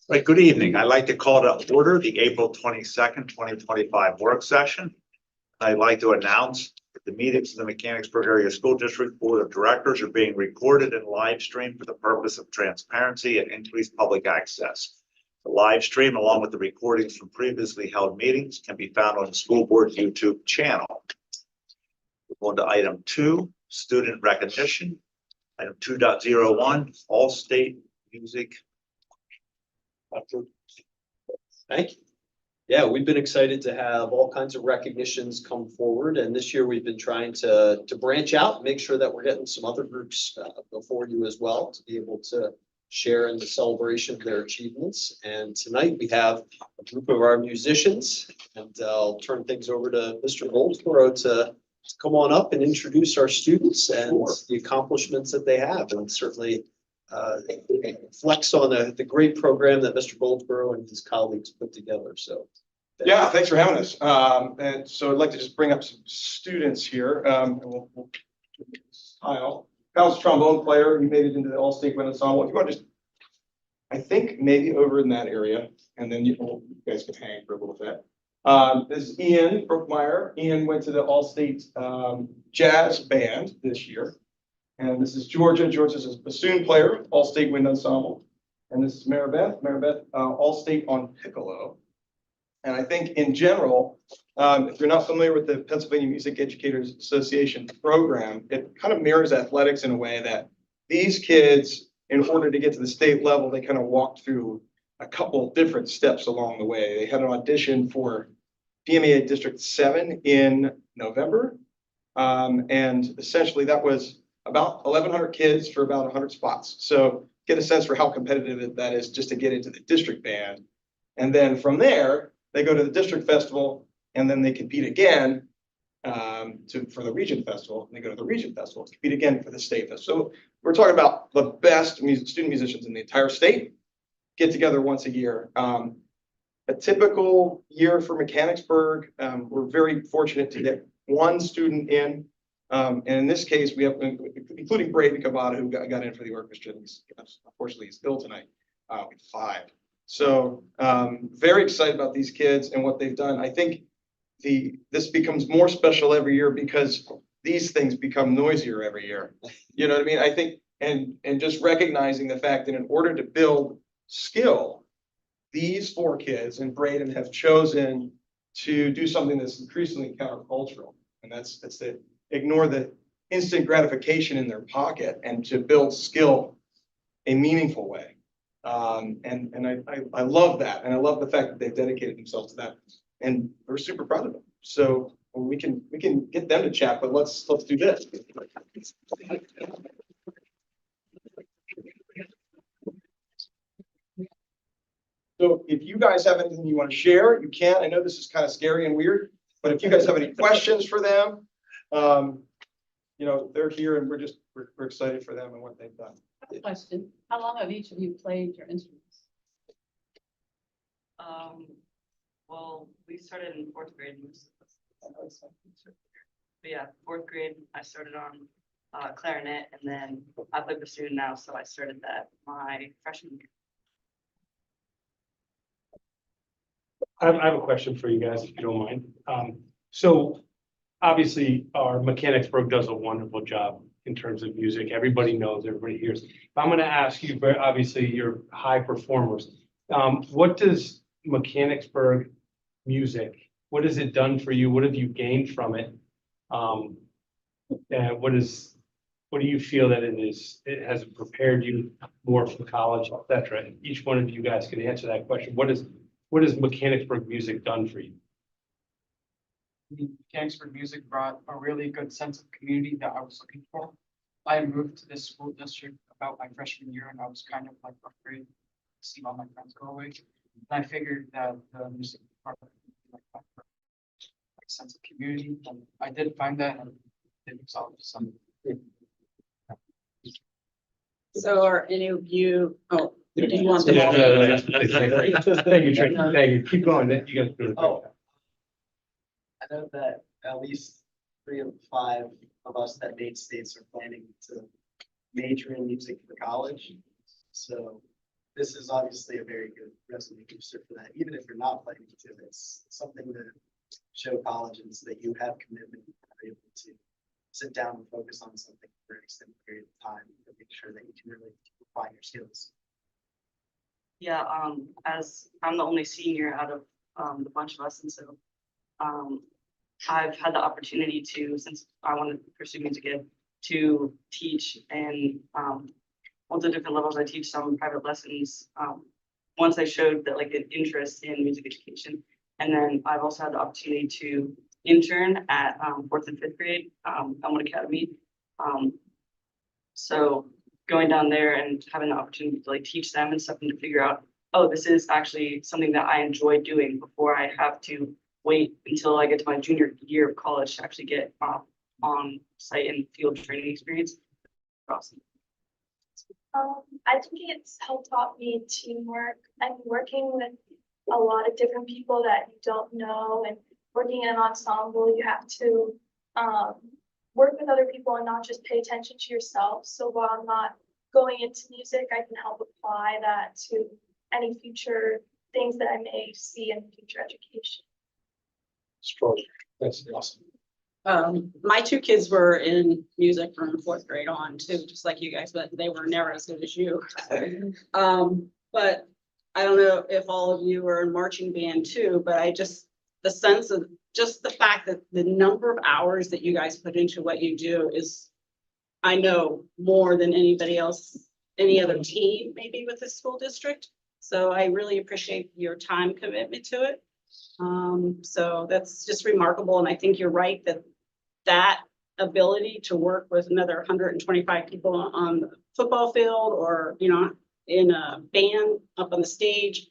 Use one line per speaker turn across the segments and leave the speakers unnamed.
Right, good evening. I'd like to call to order the April 22nd, 2025 work session. I'd like to announce that the meetings of the Mechanicsburg Area School District Board of Directors are being recorded and live streamed for the purpose of transparency and increased public access. The live stream, along with the recordings from previously held meetings, can be found on the school board YouTube channel. We're going to item 2, student recognition. Item 2.01, all state music.
Thank you. Yeah, we've been excited to have all kinds of recognitions come forward, and this year we've been trying to branch out and make sure that we're getting some other groups before you as well to be able to share in the celebration of their achievements. And tonight we have a group of our musicians, and I'll turn things over to Mr. Goldsboro to come on up and introduce our students and the accomplishments that they have, and certainly flex on the great program that Mr. Goldsboro and his colleagues put together. So
yeah, thanks for having us. And so I'd like to just bring up some students here. And we'll Kyle. Kyle's a trombone player. He made it into the All-State Wind Ensemble. If you want to just, I think maybe over in that area, and then you guys can hang for a little bit. This is Ian Brookmeyer. Ian went to the All-State Jazz Band this year. And this is Georgia. Georgia's a bassoon player, All-State Wind Ensemble. And this is Maribeth. Maribeth, All-State on piccolo. And I think in general, if you're not familiar with the Pennsylvania Music Educators Association program, it kind of mirrors athletics in a way that these kids, in order to get to the state level, they kind of walked through a couple different steps along the way. They had an audition for PMEA District 7 in November. And essentially that was about 1,100 kids for about 100 spots. So get a sense for how competitive that is just to get into the district band. And then from there, they go to the district festival, and then they compete again for the region festival. And they go to the region festival, compete again for the state festival. So we're talking about the best student musicians in the entire state get together once a year. A typical year for Mechanicsburg, we're very fortunate to get one student in. And in this case, we have, including Braden Cavada, who got in for the orchestra. Unfortunately, he's ill tonight. 5. So very excited about these kids and what they've done. I think this becomes more special every year because these things become noisier every year. You know what I mean? I think, and just recognizing the fact that in order to build skill, these 4 kids and Braden have chosen to do something that's increasingly countercultural, and that's to ignore the instant gratification in their pocket and to build skill a meaningful way. And I love that. And I love the fact that they've dedicated themselves to that. And we're super proud of them. So we can get them to chat, but let's do this. So if you guys have anything you want to share, you can. I know this is kind of scary and weird, but if you guys have any questions for them, you know, they're here and we're excited for them and what they've done.
I have a question. How long have each of you played your instruments?
Well, we started in 4th grade. But yeah, 4th grade, I started on clarinet, and then I play bassoon now, so I started that my freshman year.
I have a question for you guys, if you don't mind. So obviously, our Mechanicsburg does a wonderful job in terms of music. Everybody knows, everybody hears. But I'm going to ask you, obviously, you're high performers. What does Mechanicsburg music, what has it done for you? What have you gained from it? And what do you feel that it has prepared you more for college, etc.? Each one of you guys can answer that question. What has Mechanicsburg music done for you?
Mechanicsburg music brought a really good sense of community that I was looking for. I moved to this school district about my freshman year, and I was kind of like afraid to see all my friends go away. And I figured that the music part of like sense of community, and I did find that, and it resolved some.
So are any of you, do you want to?
Thank you, Tracy. Thank you. Keep going. You guys do it.
Oh. I know that
at least 3 of the 5 of us that made states are planning to major in music for college. So this is obviously a very good resume booster for that. Even if you're not planning to, it's something to show colleges that you have commitment and are able to sit down and focus on something for an extended period of time to make sure that you can really apply your skills.
Yeah, as I'm the only senior out of the bunch of us, and so I've had the opportunity to, since I wanted to pursue music ed, to teach and all the different levels. I teach some private lessons. Once I showed that like an interest in music education, and then I've also had the opportunity to intern at 4th and 5th grade Elmwood Academy. So going down there and having the opportunity to like teach them and stuff and to figure out, oh, this is actually something that I enjoy doing before I have to wait until I get to my junior year of college to actually get on site and field training experience. Awesome.
I think it's helped taught me teamwork and working with a lot of different people that you don't know, and working in an ensemble, you have to work with other people and not just pay attention to yourself. So while I'm not going into music, I can help apply that to any future things that I may see in future education.
Strong. That's awesome.
My 2 kids were in music from 4th grade on too, just like you guys, but they were never as good as you. But I don't know if all of you are in marching band too, but the sense of just the fact that the number of hours that you guys put into what you do is, I know, more than anybody else, any other team maybe with the school district. So I really appreciate your time commitment to it. So that's just remarkable. And I think you're right that ability to work with another 125 people on the football field, or, you know, in a band up on the stage,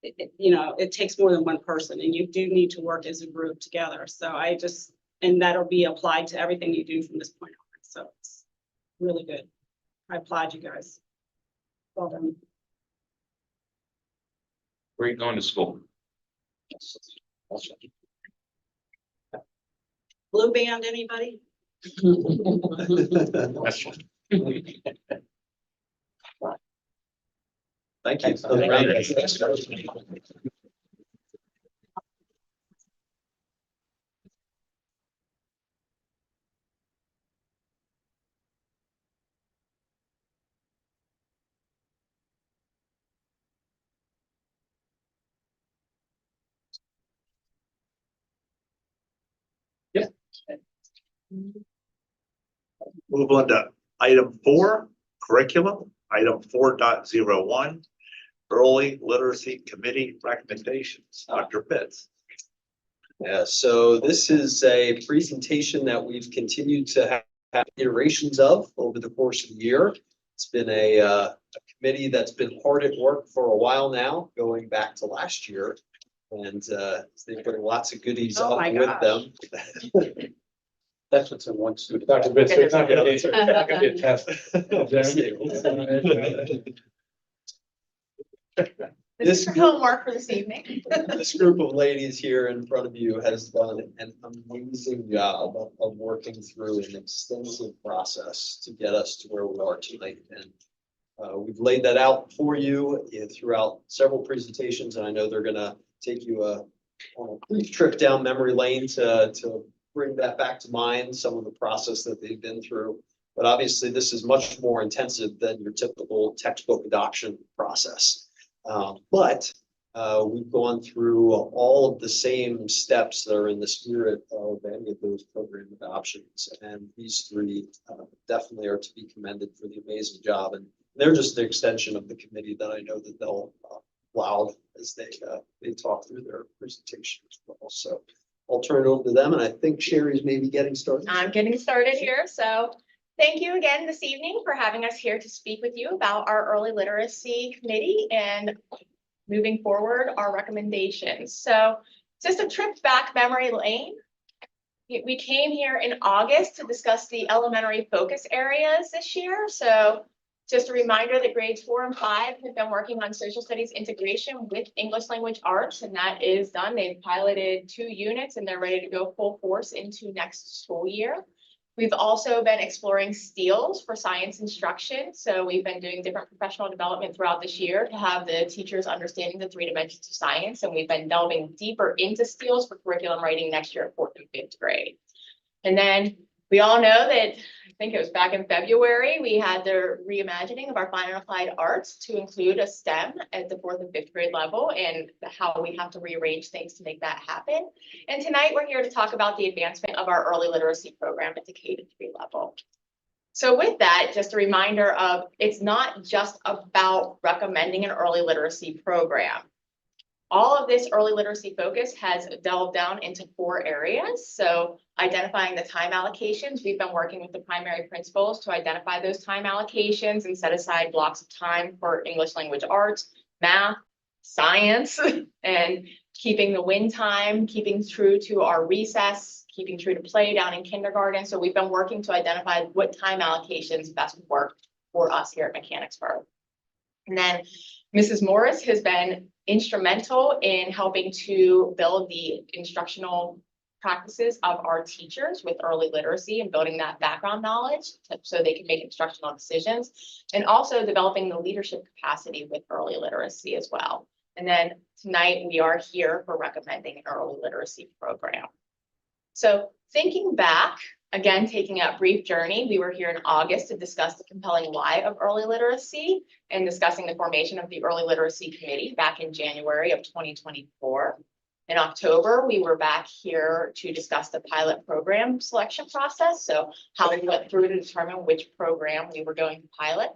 it takes more than one person, and you do need to work as a group together. So and that'll be applied to everything you do from this point on. So it's really good. I applaud you guys. Well done.
Where are you going to school?
Blue band, anybody?
That's one.
Thank you.
Move on to item 4, curriculum, item 4.01, early literacy committee recommendations. Dr. Pitts.
Yeah, so this is a presentation that we've continued to have iterations of over the course of the year. It's been a committee that's been hard at work for a while now, going back to last year. And they've put lots of goodies
Oh
up
my
with
gosh.
them.
That's what's in one student. Dr. Bitts, it's not gonna be a test.
This
This is homework for this evening.
This group of ladies here in front of you has done an amazing job of working through an extensive process to get us to where we are tonight. And we've laid that out for you throughout several presentations, and I know they're gonna take you on a brief trip down memory lane to bring that back to mind, some of the process that they've been through. But obviously, this is much more intensive than your typical textbook adoption process. But we've gone through all of the same steps that are in the spirit of any of those program adoptions. And these 3 definitely are to be commended for the amazing job. And they're just the extension of the committee that I know that they'll loud as they talk through their presentation as well. So I'll turn it over to them. And I think Sherry's maybe getting started.
I'm getting started here. So thank you again this evening for having us here to speak with you about our early literacy committee and moving forward our recommendations. So just a trip back memory lane. We came here in August to discuss the elementary focus areas this year. So Just a reminder that grades 4 and 5 have been working on social studies integration with English language arts, and that is done. They've piloted 2 units and they're ready to go full force into next school year. We've also been exploring STEELs for science instruction. So we've been doing different professional development throughout this year to have the teachers understanding the 3 dimensions of science. And we've been delving deeper into STEELs for curriculum writing next year at 4th and 5th grade. And then we all know that, I think it was back in February, we had the reimagining of our fine and applied arts to include a STEM at the 4th and 5th grade level and how we have to rearrange things to make that happen. And tonight we're here to talk about the advancement of our early literacy program at the K-3 level. So with that, just a reminder of it's not just about recommending an early literacy program. All of this early literacy focus has delved down into 4 areas. So identifying the time allocations, we've been working with the primary principals to identify those time allocations and set aside blocks of time for English language arts, math, science, and keeping the win time, keeping true to our recess, keeping true to play down in kindergarten. So we've been working to identify what time allocations best work for us here at Mechanicsburg. And then Mrs. Morris has been instrumental in helping to build the instructional practices of our teachers with early literacy and building that background knowledge so they can make instructional decisions, and also developing the leadership capacity with early literacy as well. And then tonight we are here for recommending an early literacy program. So thinking back, again, taking a brief journey, we were here in August to discuss the compelling why of early literacy and discussing the formation of the Early Literacy Committee back in January of 2024. In October, we were back here to discuss the pilot program selection process. So how we went through to determine which program we were going to pilot.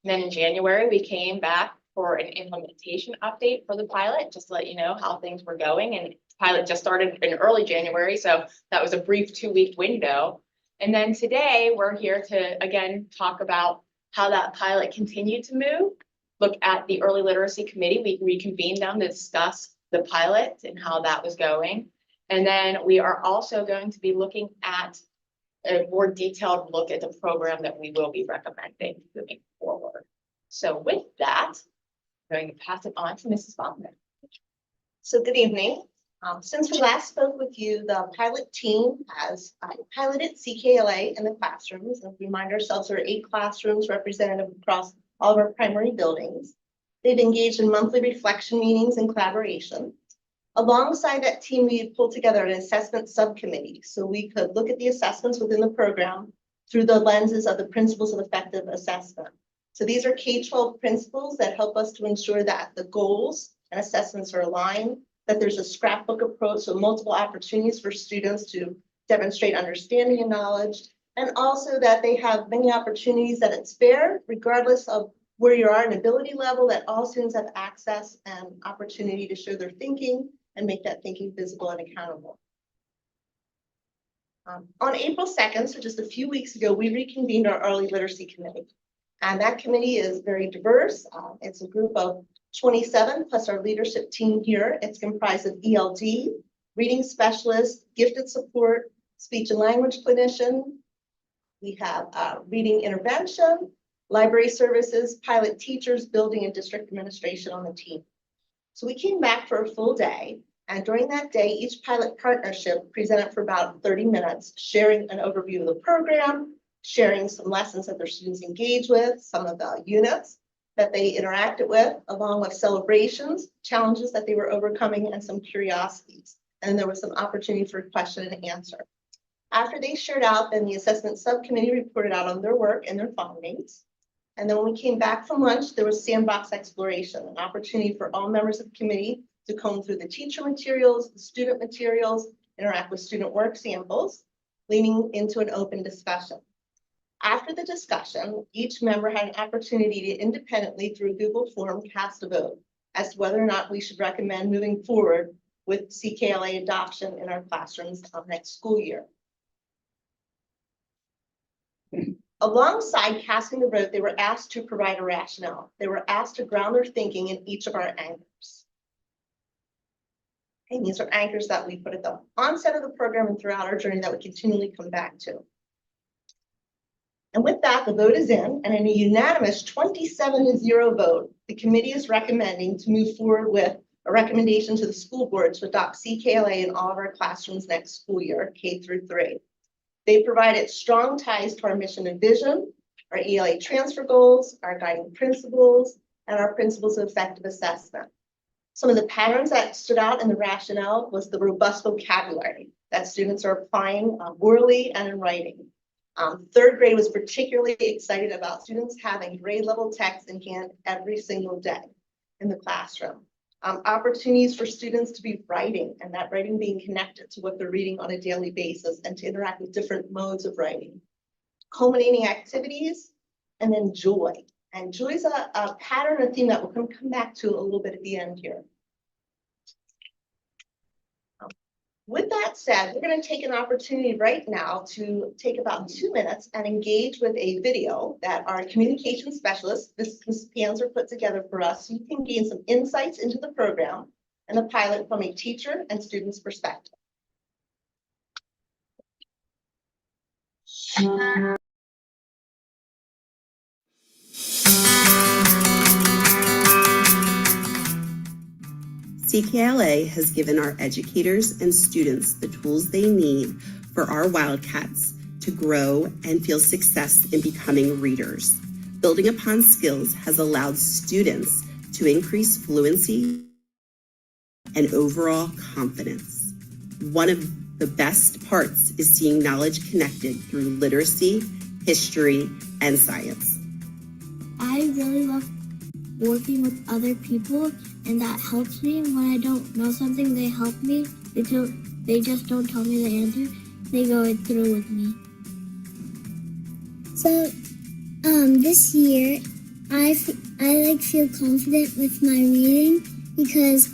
And then in January, we came back for an implementation update for the pilot, just to let you know how things were going. And pilot just started in early January, so that was a brief 2-week window. And then today we're here to again talk about how that pilot continued to move, look at the Early Literacy Committee. We reconvened them to discuss the pilot and how that was going. And then we are also going to be looking at a more detailed look at the program that we will be recommending moving forward. So with that, I'm going to pass it on to Mrs. Bachman.
So good evening. Since we last spoke with you, the pilot team has piloted CKLA in the classrooms. And remind ourselves, there are 8 classrooms represented across all of our primary buildings. They've engaged in monthly reflection meetings and collaboration. Alongside that team, we pulled together an assessment subcommittee so we could look at the assessments within the program through the lenses of the principles of effective assessment. So these are K-12 principles that help us to ensure that the goals and assessments are aligned, that there's a scrapbook approach, so multiple opportunities for students to demonstrate understanding and knowledge, and also that they have many opportunities, that it's fair, regardless of where you are in ability level, that all students have access and opportunity to show their thinking and make that thinking visible and accountable. On April 2nd, so just a few weeks ago, we reconvened our Early Literacy Committee. And that committee is very diverse. It's a group of 27 plus our leadership team here. It's comprised of ELD, reading specialists, gifted support, speech and language clinician. We have reading intervention, library services, pilot teachers, building and district administration on the team. So we came back for a full day. And during that day, each pilot partnership presented for about 30 minutes, sharing an overview of the program, sharing some lessons that their students engage with, some of the units that they interacted with, along with celebrations, challenges that they were overcoming, and some curiosities. And there was some opportunity for question and answer. After they shared out, then the assessment subcommittee reported out on their work and their findings. And then when we came back from lunch, there was sandbox exploration, an opportunity for all members of the committee to comb through the teacher materials, the student materials, interact with student work samples, leading into an open discussion. After the discussion, each member had an opportunity to independently, through Google form, cast a vote as to whether or not we should recommend moving forward with CKLA adoption in our classrooms next school year. Alongside casting the vote, they were asked to provide a rationale. They were asked to ground their thinking in each of our anchors. And these are anchors that we put at the onset of the program and throughout our journey that we continually come back to. And with that, the vote is in, and in a unanimous 27-0 vote, the committee is recommending to move forward with a recommendation to the school board to adopt CKLA in all of our classrooms next school year, K through 3. They provided strong ties to our mission and vision, our ELA transfer goals, our guiding principles, and our principles of effective assessment. Some of the patterns that stood out in the rationale was the robust vocabulary that students are applying orally and in writing. Third grade was particularly excited about students having grade level text in hand every single day in the classroom. Opportunities for students to be writing, and that writing being connected to what they're reading on a daily basis and to interact with different modes of writing. Culminating activities, and then joy. And joy is a pattern, a theme that we'll come back to a little bit at the end here. With that said, we're going to take an opportunity right now to take about 2 minutes and engage with a video that our communication specialist, Ms. Panzer, put together for us, so you can gain some insights into the program and the pilot from a teacher and student's perspective.
CKLA has given our educators and students the tools they need for our Wildcats to grow and feel success in becoming readers. Building upon skills has allowed students to increase fluency and overall confidence. One of the best parts is seeing knowledge connected through literacy, history, and science.
I really love working with other people, and that helps me. When I don't know something, they help me. They just don't tell me the answer. They go through with me. So, this year, I feel confident with my reading because,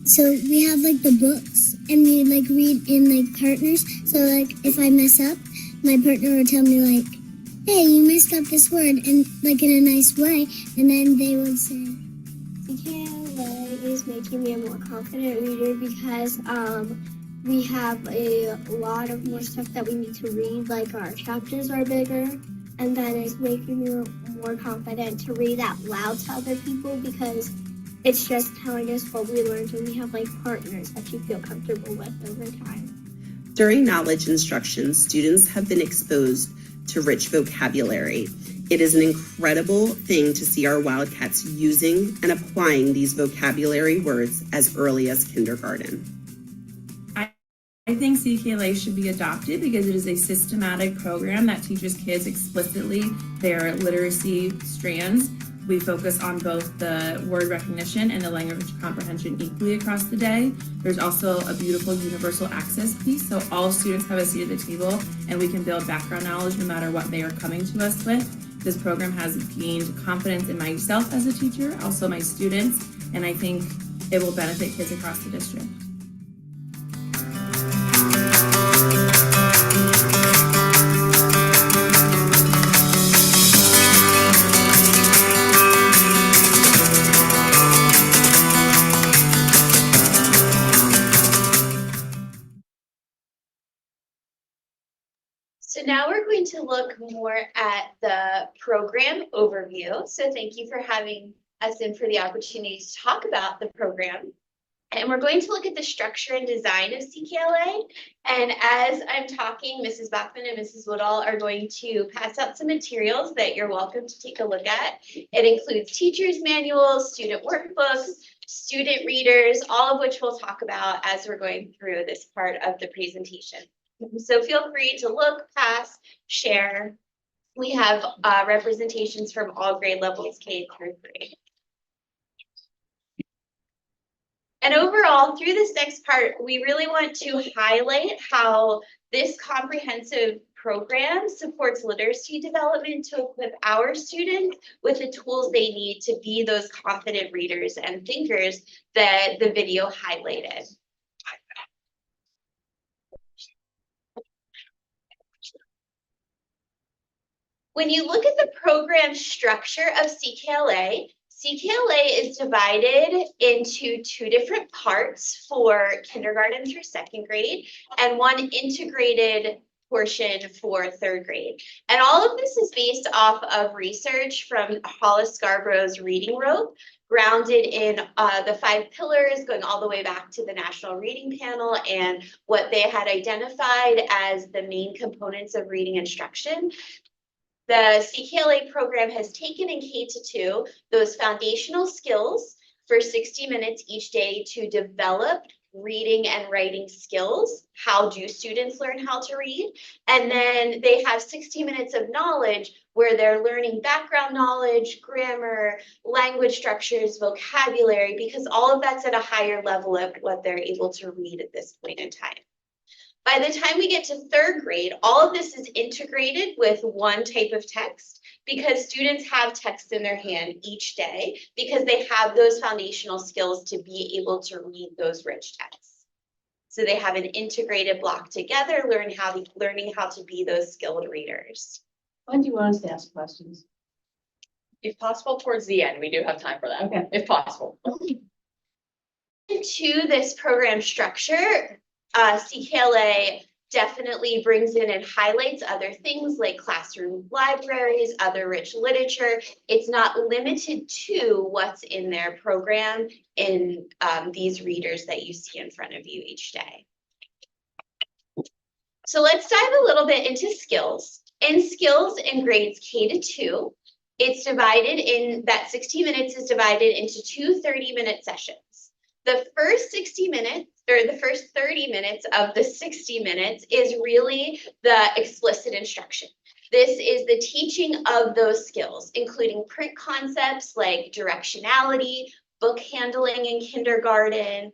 so we have the books and we read in partners. So if I mess up, my partner will tell me hey, you messed up this word, and in a nice way, and then they would say, CKLA is making me a more confident reader because we have a lot of more stuff that we need to read, our chapters are bigger, and then it's making me more confident to read out loud to other people because it's just telling us what we learned, and we have partners that you feel comfortable with over time.
During knowledge instruction, students have been exposed to rich vocabulary. It is an incredible thing to see our Wildcats using and applying these vocabulary words as early as kindergarten.
I think CKLA should be adopted because it is a systematic program that teaches kids explicitly their literacy strands. We focus on both the word recognition and the language comprehension equally across the day. There's also a beautiful universal access piece, so all students have a seat at the table and we can build background knowledge no matter what they are coming to us with. This program has gained confidence in myself as a teacher, also my students, and I think it will benefit kids across the district.
So now we're going to look more at the program overview. So thank you for having us in for the opportunity to talk about the program. And we're going to look at the structure and design of CKLA. And as I'm talking, Mrs. Bachman and Mrs. Woodall are going to pass out some materials that you're welcome to take a look at. It includes teachers' manuals, student workbooks, student readers, all of which we'll talk about as we're going through this part of the presentation. So feel free to look, pass, share. We have representations from all grade levels, K through 3. And overall, through this next part, we really want to highlight how this comprehensive program supports literacy development to equip our students with the tools they need to be those confident readers and thinkers that the video highlighted. When you look at the program structure of CKLA, CKLA is divided into 2 different parts for kindergarten through 2nd grade and 1 integrated portion for 3rd grade. And all of this is based off of research from Hollis Scarborough's reading rope, grounded in the 5 pillars, going all the way back to the National Reading Panel and what they had identified as the main components of reading instruction. The CKLA program has taken in K-2 those foundational skills for 60 minutes each day to develop reading and writing skills. How do students learn how to read? And then they have 60 minutes of knowledge where they're learning background knowledge, grammar, language structures, vocabulary, because all of that's at a higher level of what they're able to read at this point in time. By the time we get to 3rd grade, all of this is integrated with one type of text because students have text in their hand each day because they have those foundational skills to be able to read those rich texts. So they have an integrated block together, learning how to be those skilled readers.
When do you want us to ask questions?
If possible, towards the end, we do have time for that.
Okay.
If possible. To this program structure, CKLA definitely brings in and highlights other things like classroom libraries, other rich literature. It's not limited to what's in their program in these readers that you see in front of you each day. So let's dive a little bit into skills. In skills in grades K-2, it's divided in, that 60 minutes is divided into 2 30-minute sessions. The first 60 minutes, or the first 30 minutes of the 60 minutes is really the explicit instruction. This is the teaching of those skills, including print concepts like directionality, book handling in kindergarten.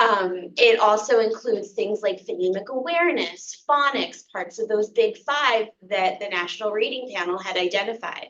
It also includes things like phonemic awareness, phonics, parts of those big 5 that the National Reading Panel had identified.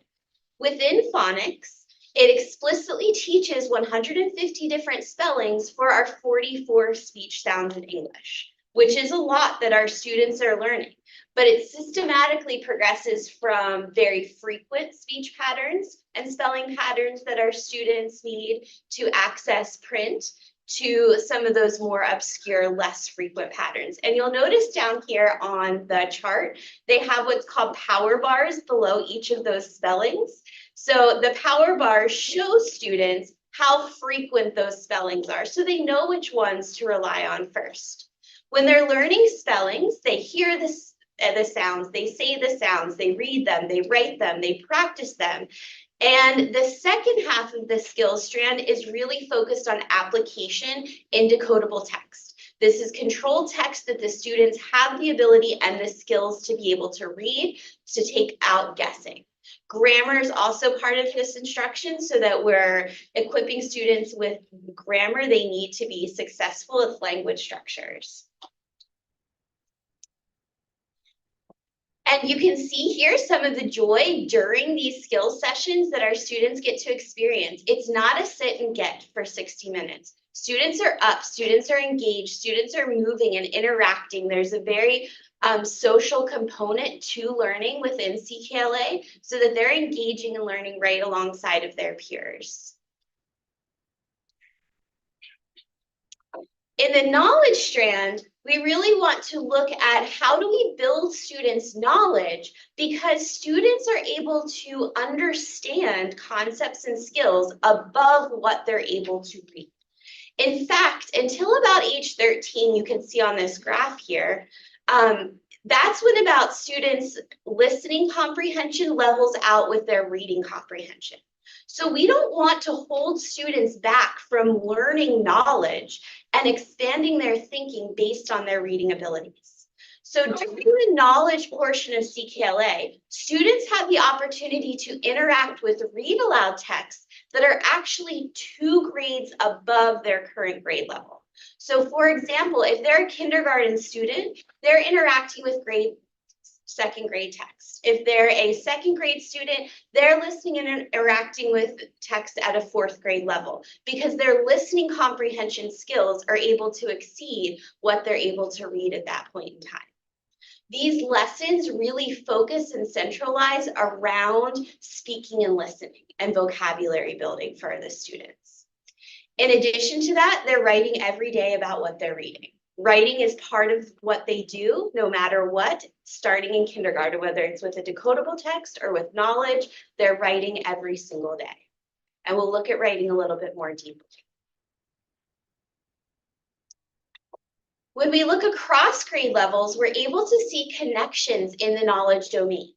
Within phonics, it explicitly teaches 150 different spellings for our 44 speech sounds in English, which is a lot that our students are learning. But it systematically progresses from very frequent speech patterns and spelling patterns that our students need to access print to some of those more obscure, less frequent patterns. And you'll notice down here on the chart, they have what's called power bars below each of those spellings. So the power bars show students how frequent those spellings are, so they know which ones to rely on first. When they're learning spellings, they hear the sounds, they say the sounds, they read them, they write them, they practice them. And the second half of the skills strand is really focused on application in decodable text. This is controlled text that the students have the ability and the skills to be able to read, to take out guessing. Grammar is also part of this instruction so that we're equipping students with grammar they need to be successful with language structures. And you can see here some of the joy during these skills sessions that our students get to experience. It's not a sit and get for 60 minutes. Students are up, students are engaged, students are moving and interacting. There's a very social component to learning within CKLA so that they're engaging and learning right alongside of their peers. In the knowledge strand, we really want to look at how do we build students' knowledge, because students are able to understand concepts and skills above what they're able to read. In fact, until about age 13, you can see on this graph here, that's when about students' listening comprehension levels out with their reading comprehension. So we don't want to hold students back from learning knowledge and expanding their thinking based on their reading abilities. So during the knowledge portion of CKLA, students have the opportunity to interact with read aloud texts that are actually 2 grades above their current grade level. So for example, if they're a kindergarten student, they're interacting with second grade text. If they're a 2nd grade student, they're listening and interacting with text at a 4th grade level because their listening comprehension skills are able to exceed what they're able to read at that point in time. These lessons really focus and centralize around speaking and listening and vocabulary building for the students. In addition to that, they're writing every day about what they're reading. Writing is part of what they do, no matter what, starting in kindergarten, whether it's with a decodable text or with knowledge, they're writing every single day. And we'll look at writing a little bit more deeply. When we look across grade levels, we're able to see connections in the knowledge domains.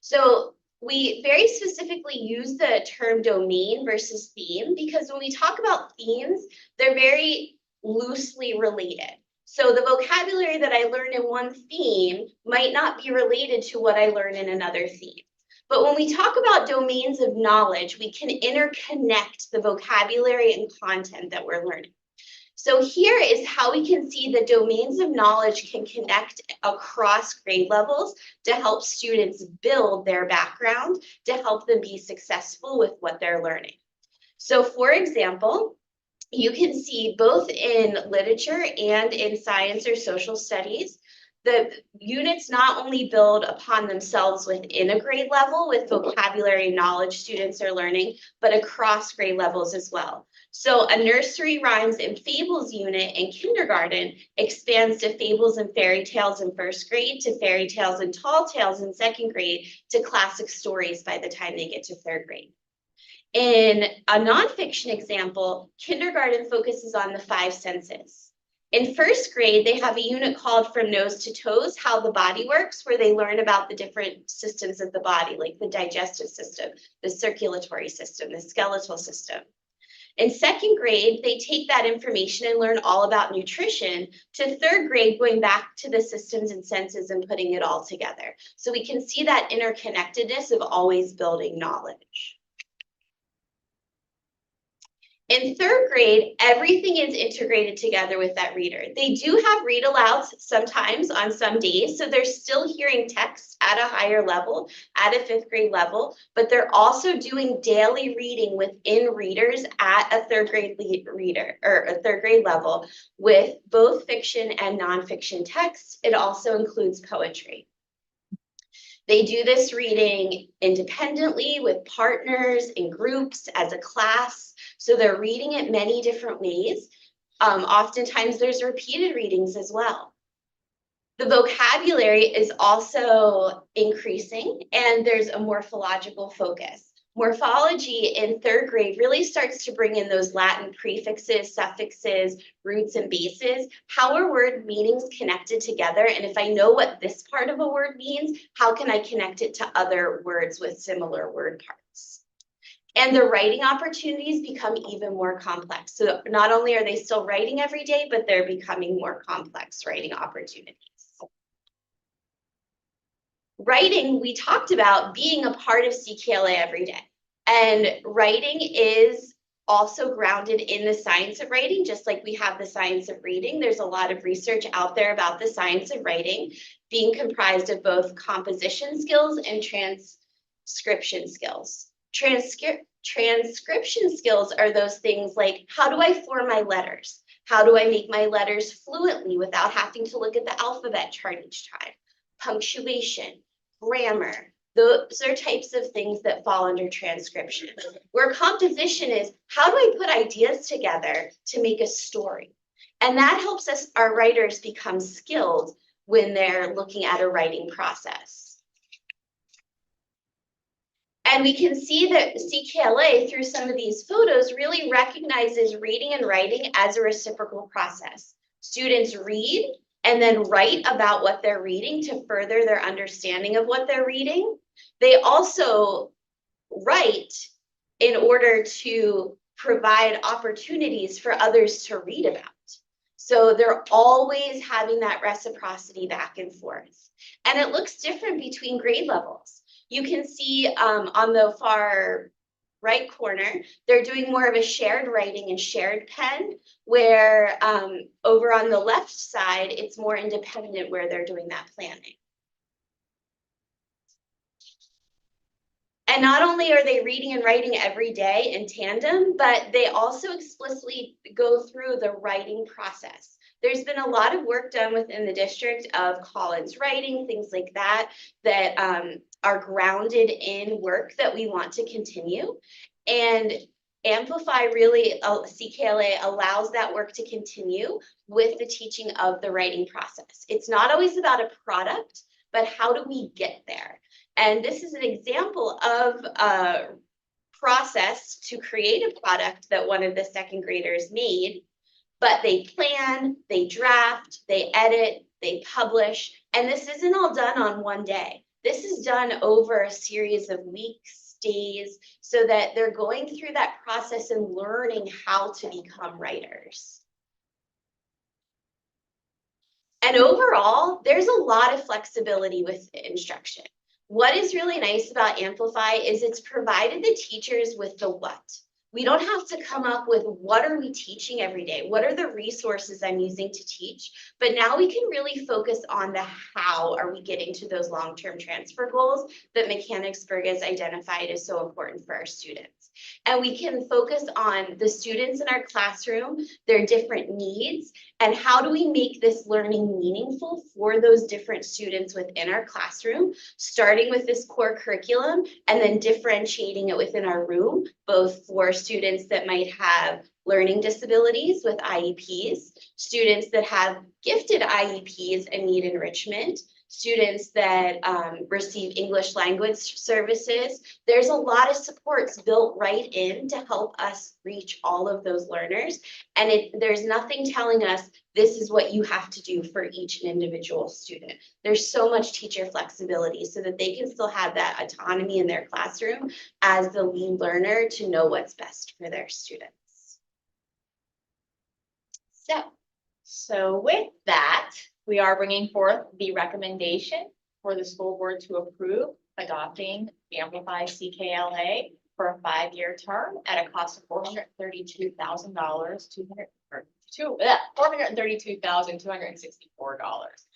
So we very specifically use the term domain versus theme because when we talk about themes, they're very loosely related. So the vocabulary that I learn in one theme might not be related to what I learn in another theme. But when we talk about domains of knowledge, we can interconnect the vocabulary and content that we're learning. So here is how we can see the domains of knowledge can connect across grade levels to help students build their background, to help them be successful with what they're learning. So for example, you can see both in literature and in science or social studies, the units not only build upon themselves within a grade level with vocabulary and knowledge students are learning, but across grade levels as well. So a nursery rhymes and fables unit in kindergarten expands to fables and fairy tales in first grade, to fairy tales and tall tales in second grade, to classic stories by the time they get to third grade. In a nonfiction example, kindergarten focuses on the 5 senses. In first grade, they have a unit called From Nose to Toes, How the Body Works, where they learn about the different systems of the body, like the digestive system, the circulatory system, the skeletal system. In second grade, they take that information and learn all about nutrition, to third grade, going back to the systems and senses and putting it all together. So we can see that interconnectedness of always building knowledge. In third grade, everything is integrated together with that reader. They do have read alouds sometimes on some days, so they're still hearing text at a higher level, at a 5th grade level, but they're also doing daily reading within readers at a third grade reader or a third grade level with both fiction and nonfiction text. It also includes poetry. They do this reading independently with partners, in groups, as a class. So they're reading it many different ways. Oftentimes there's repeated readings as well. The vocabulary is also increasing and there's a morphological focus. Morphology in third grade really starts to bring in those Latin prefixes, suffixes, roots, and bases. How are word meanings connected together? And if I know what this part of a word means, how can I connect it to other words with similar word parts? And the writing opportunities become even more complex. So not only are they still writing every day, but they're becoming more complex writing opportunities. Writing, we talked about being a part of CKLA every day. And writing is also grounded in the science of writing, just like we have the science of reading. There's a lot of research out there about the science of writing being comprised of both composition skills and transcription skills. Transcription skills are those things like, how do I form my letters? How do I make my letters fluently without having to look at the alphabet chart each time? Punctuation, grammar, those are types of things that fall under transcription. Where composition is, how do I put ideas together to make a story? And that helps us, our writers, become skilled when they're looking at a writing process. And we can see that CKLA, through some of these photos, really recognizes reading and writing as a reciprocal process. Students read and then write about what they're reading to further their understanding of what they're reading. They also write in order to provide opportunities for others to read about. So they're always having that reciprocity back and forth. And it looks different between grade levels. You can see on the far right corner, they're doing more of a shared writing and shared pen, where over on the left side, it's more independent where they're doing that planning. And not only are they reading and writing every day in tandem, but they also explicitly go through the writing process. There's been a lot of work done within the district of Collins writing, things like that, that are grounded in work that we want to continue. And
Amplify really, CKLA allows that work to continue with the teaching of the writing process. It's not always about a product, but how do we get there? And this is an example of a process to create a product that one of the second graders made, but they plan, they draft, they edit, they publish, and this isn't all done on one day. This is done over a series of weeks, days, so that they're going through that process and learning how to become writers. And overall, there's a lot of flexibility with instruction. What is really nice about Amplify is it's provided the teachers with the what. We don't have to come up with what are we teaching every day? What are the resources I'm using to teach? But now we can really focus on the how are we getting to those long-term transfer goals that Mechanicsburg has identified as so important for our students. And we can focus on the students in our classroom, their different needs, and how do we make this learning meaningful for those different students within our classroom, starting with this core curriculum and then differentiating it within our room, both for students that might have learning disabilities with IEPs, students that have gifted IEPs and need enrichment, students that receive English language services. There's a lot of supports built right in to help us reach all of those learners. And there's nothing telling us this is what you have to do for each individual student. There's so much teacher flexibility so that they can still have that autonomy in their classroom as the lead learner to know what's best for their students.
So with that, we are bringing forth the recommendation for the school board to approve adopting Amplify CKLA for a 5-year term at a cost of $432,264.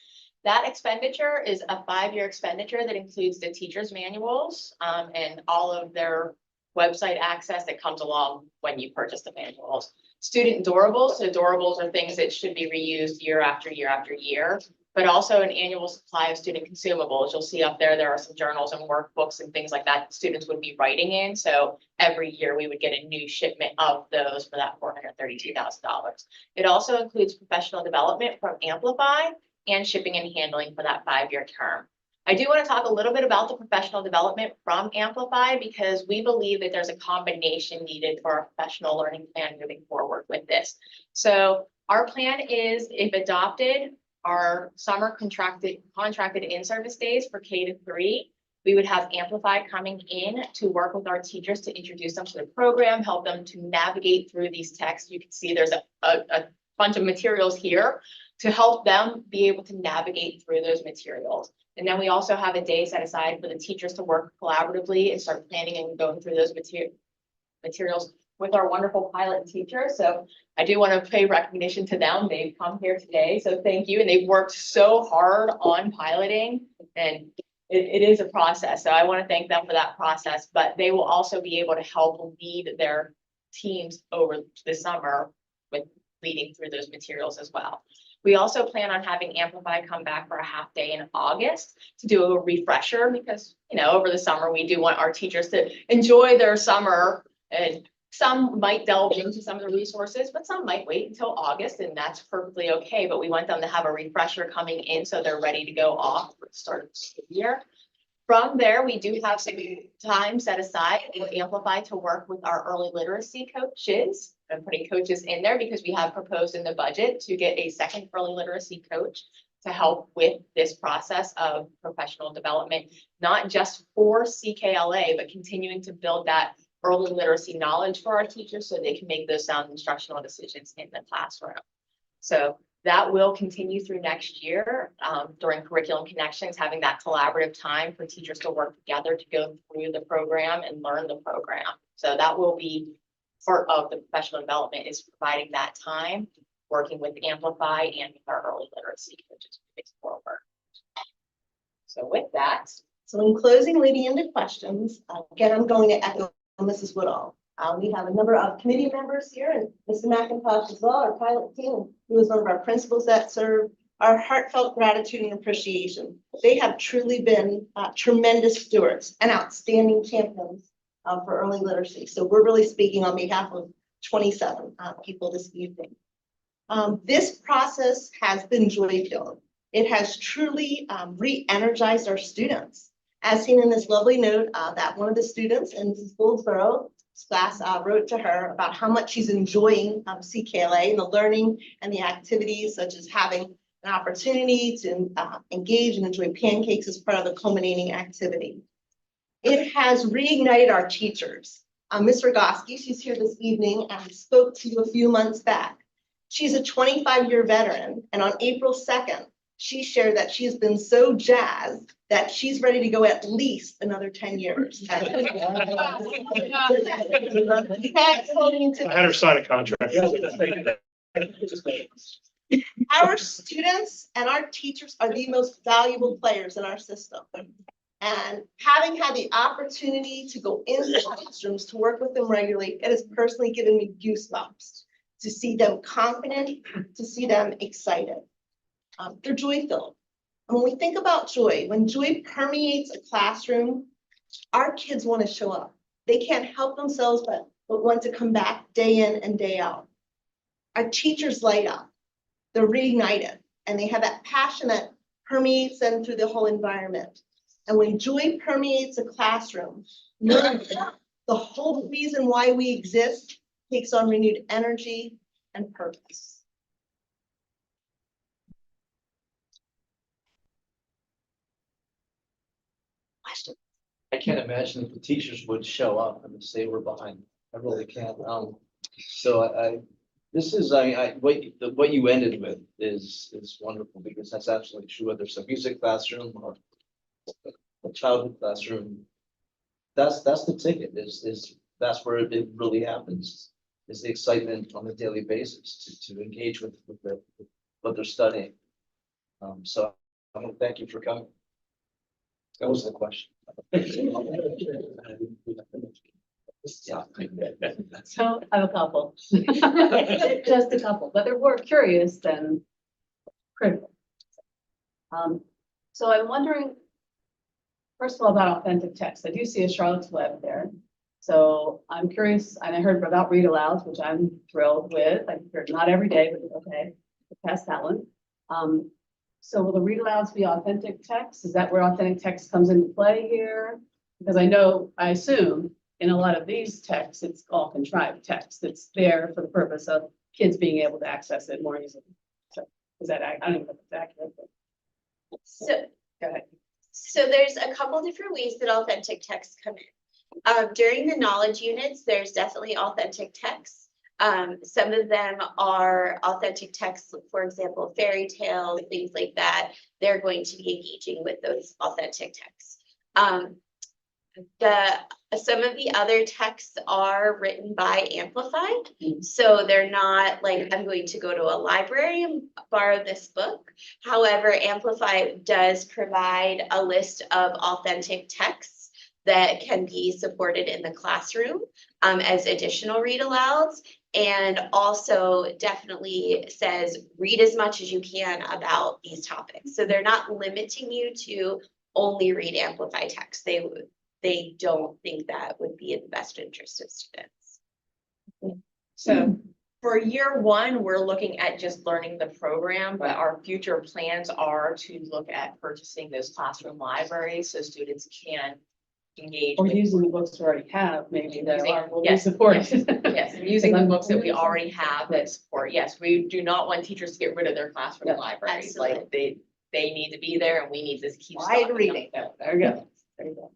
That expenditure is a 5-year expenditure that includes the teachers' manuals and all of their website access that comes along when you purchase the manuals. Student durables, so durables are things that should be reused year after year after year, but also an annual supply of student consumables. You'll see up there are some journals and workbooks and things like that students would be writing in. So every year we would get a new shipment of those for that $432,000. It also includes professional development from Amplify and shipping and handling for that 5-year term. I do want to talk a little bit about the professional development from Amplify because we believe that there's a combination needed for our professional learning plan moving forward with this. So our plan is, if adopted, our summer contracted in-service days for K-3, we would have Amplify coming in to work with our teachers to introduce them to the program, help them to navigate through these texts. You can see there's a bunch of materials here to help them be able to navigate through those materials. And then we also have a day set aside for the teachers to work collaboratively and start planning and going through those materials with our wonderful pilot teachers. So I do want to pay recognition to them. They've come here today, so thank you. And they've worked so hard on piloting, and it is a process. So I want to thank them for that process, but they will also be able to help lead their teams over the summer with leading through those materials as well. We also plan on having Amplify come back for a half day in August to do a refresher because, over the summer, we do want our teachers to enjoy their summer, and some might delve into some of the resources, but some might wait until August, and that's perfectly okay. But we want them to have a refresher coming in so they're ready to go off for the start of the school year. From there, we do have some time set aside for Amplify to work with our early literacy coaches. I'm putting coaches in there because we have proposed in the budget to get a second early literacy coach to help with this process of professional development, not just for CKLA, but continuing to build that early literacy knowledge for our teachers so they can make those sound instructional decisions in the classroom. So that will continue through next year during Curriculum Connections, having that collaborative time for teachers to work together to go through the program and learn the program. So that will be part of the professional development, is providing that time, working with Amplify and with our early literacy coaches moving forward. So with that.
So in closing, leading into questions, again, I'm going to echo Mrs. Woodall. We have a number of committee members here, and Mr. McIntosh as well, our pilot team, who is one of our principals that serve. Our heartfelt gratitude and appreciation. They have truly been tremendous stewards and outstanding champions for early literacy. So we're really speaking on behalf of 27 people this evening. This process has been joy-filled. It has truly re-energized our students. As seen in this lovely note that one of the students in Mrs. Goldsboro's class wrote to her about how much she's enjoying CKLA and the learning and the activities, such as having an opportunity to engage and enjoy pancakes as part of the culminating activity. It has reignited our teachers. Ms. Rogoski, she's here this evening, and spoke to you a few months back. She's a 25-year veteran, and on April 2nd, she shared that she has been so jazzed that she's ready to go at least another 10 years.
I had her sign a contract.
Our students and our teachers are the most valuable players in our system. And having had the opportunity to go into the classrooms to work with them regularly, it has personally given me goosebumps to see them confident, to see them excited. They're joy-filled. And when we think about joy, when joy permeates a classroom, our kids want to show up. They can't help themselves but want to come back day in and day out. Our teachers light up. They're reignited, and they have that passion that permeates them through the whole environment. And when joy permeates a classroom, the whole reason why we exist takes on renewed energy and purpose.
I can't imagine if the teachers would show up and say we're behind. I really can't. So this is, what you ended with is wonderful, because that's absolutely true. Whether it's a music classroom or a childhood classroom, that's the ticket. That's where it really happens. Is the excitement on a daily basis to engage with what they're studying. So I want to thank you for coming. That was the question.
So I have a couple. Just a couple, but they're more curious than critical. So I'm wondering, first of all, about authentic text. I do see a Charlotte's Web there. So I'm curious, and I heard about read alouds, which I'm thrilled with. I hear not every day, but okay, past that one. So will the read alouds be authentic text? Is that where authentic text comes into play here? Because I assume in a lot of these texts, it's all contrived text. It's there for the purpose of kids being able to access it more easily. So is that, I don't even know if it's accurate, but.
So,
go ahead.
So there's a couple different ways that authentic texts come in. During the knowledge units, there's definitely authentic texts. Some of them are authentic texts, for example, fairy tales, things like that. They're going to be engaging with those authentic texts. Some of the other texts are written by Amplified. So they're not like, I'm going to go to a library and borrow this book. However, Amplified does provide a list of authentic texts that can be supported in the classroom as additional read alouds, and also definitely says read as much as you can about these topics. So they're not limiting you to only read Amplified text. They don't think that would be in the best interest of students.
So for year one, we're looking at just learning the program, but our future plans are to look at purchasing those classroom libraries so students can engage.
Or
with-
using the books we already have, maybe that will be
Yes,
supported.
Yes, and using the books that we already have that support. Yes, we do not want teachers to get rid of their classroom libraries. Like they need to be there and we need to keep.
Wide
stocking
reading.
them.
There we go. There you go.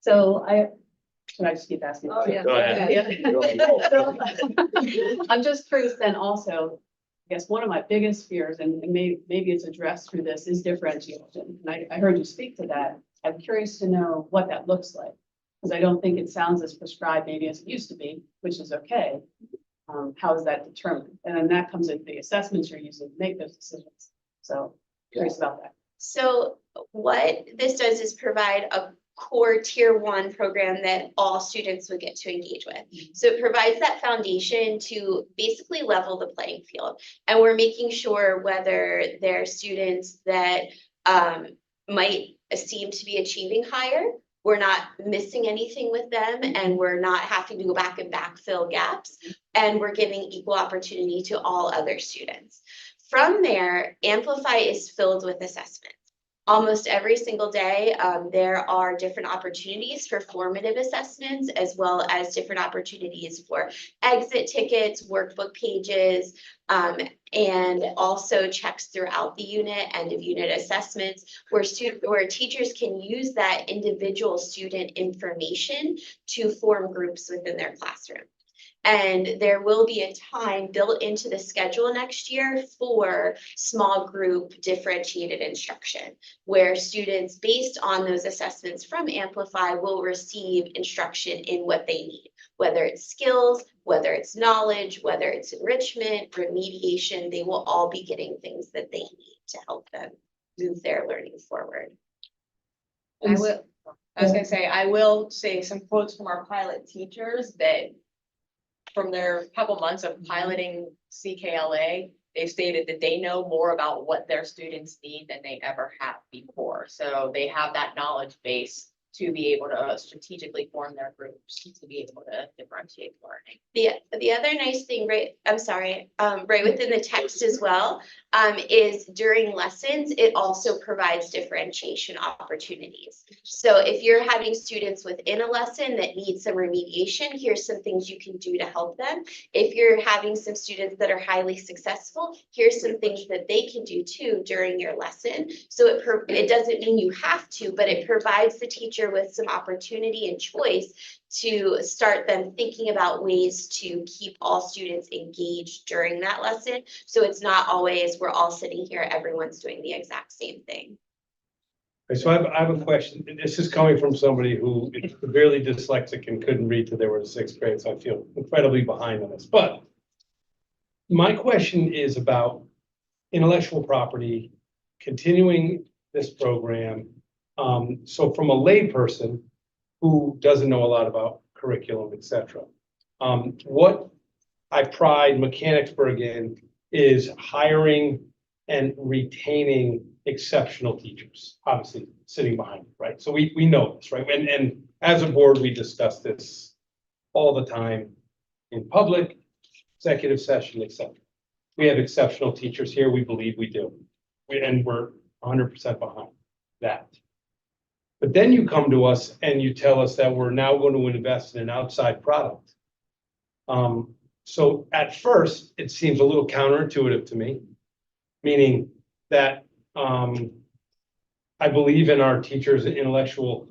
So can I just keep asking?
Oh, yeah.
Go ahead.
I'm just curious then also, I guess one of my biggest fears, and maybe it's addressed through this, is differentiation. And I heard you speak to that. I'm curious to know what that looks like, because I don't think it sounds as prescribed maybe as it used to be, which is okay. How is that determined? And then that comes into the assessments you're using to make those decisions. So curious about that.
So what this does is provide a core tier 1 program that all students would get to engage with. So it provides that foundation to basically level the playing field. And we're making sure whether they're students that might seem to be achieving higher, we're not missing anything with them, and we're not having to go back and backfill gaps, and we're giving equal opportunity to all other students. From there, Amplify is filled with assessments. Almost every single day, there are different opportunities for formative assessments, as well as different opportunities for exit tickets, workbook pages, and also checks throughout the unit, end of unit assessments, where teachers can use that individual student information to form groups within their classroom. And there will be a time built into the schedule next year for small group differentiated instruction, where students, based on those assessments from Amplify, will receive instruction in what they need, whether it's skills, whether it's knowledge, whether it's enrichment, remediation. They will all be getting things that they need to help them move their learning forward.
I was gonna say some quotes from our pilot teachers that from their couple months of piloting CKLA, they stated that they know more about what their students need than they ever have before. So they have that knowledge base to be able to strategically form their groups, to be able to differentiate learning.
The other nice thing, right within the text as well, is during lessons, it also provides differentiation opportunities. So if you're having students within a lesson that need some remediation, here's some things you can do to help them. If you're having some students that are highly successful, here's some things that they can do too during your lesson. So it doesn't mean you have to, but it provides the teacher with some opportunity and choice to start them thinking about ways to keep all students engaged during that lesson. So it's not always we're all sitting here, everyone's doing the exact same thing.
So I have a question. This is coming from somebody who is severely dyslexic and couldn't read till they were in 6th grade, so I feel incredibly behind on this. But my question is about intellectual property, continuing this program. So from a layperson who doesn't know a lot about curriculum, et cetera, what I pride Mechanicsburg in is hiring and retaining exceptional teachers, obviously sitting behind, right? So we know this, right? And as a board, we discuss this all the time in public, executive session, et cetera. We have exceptional teachers here. We believe we do. And we're 100% behind that. But then you come to us and you tell us that we're now going to invest in an outside product. So at first, it seems a little counterintuitive to me, meaning that I believe in our teachers' intellectual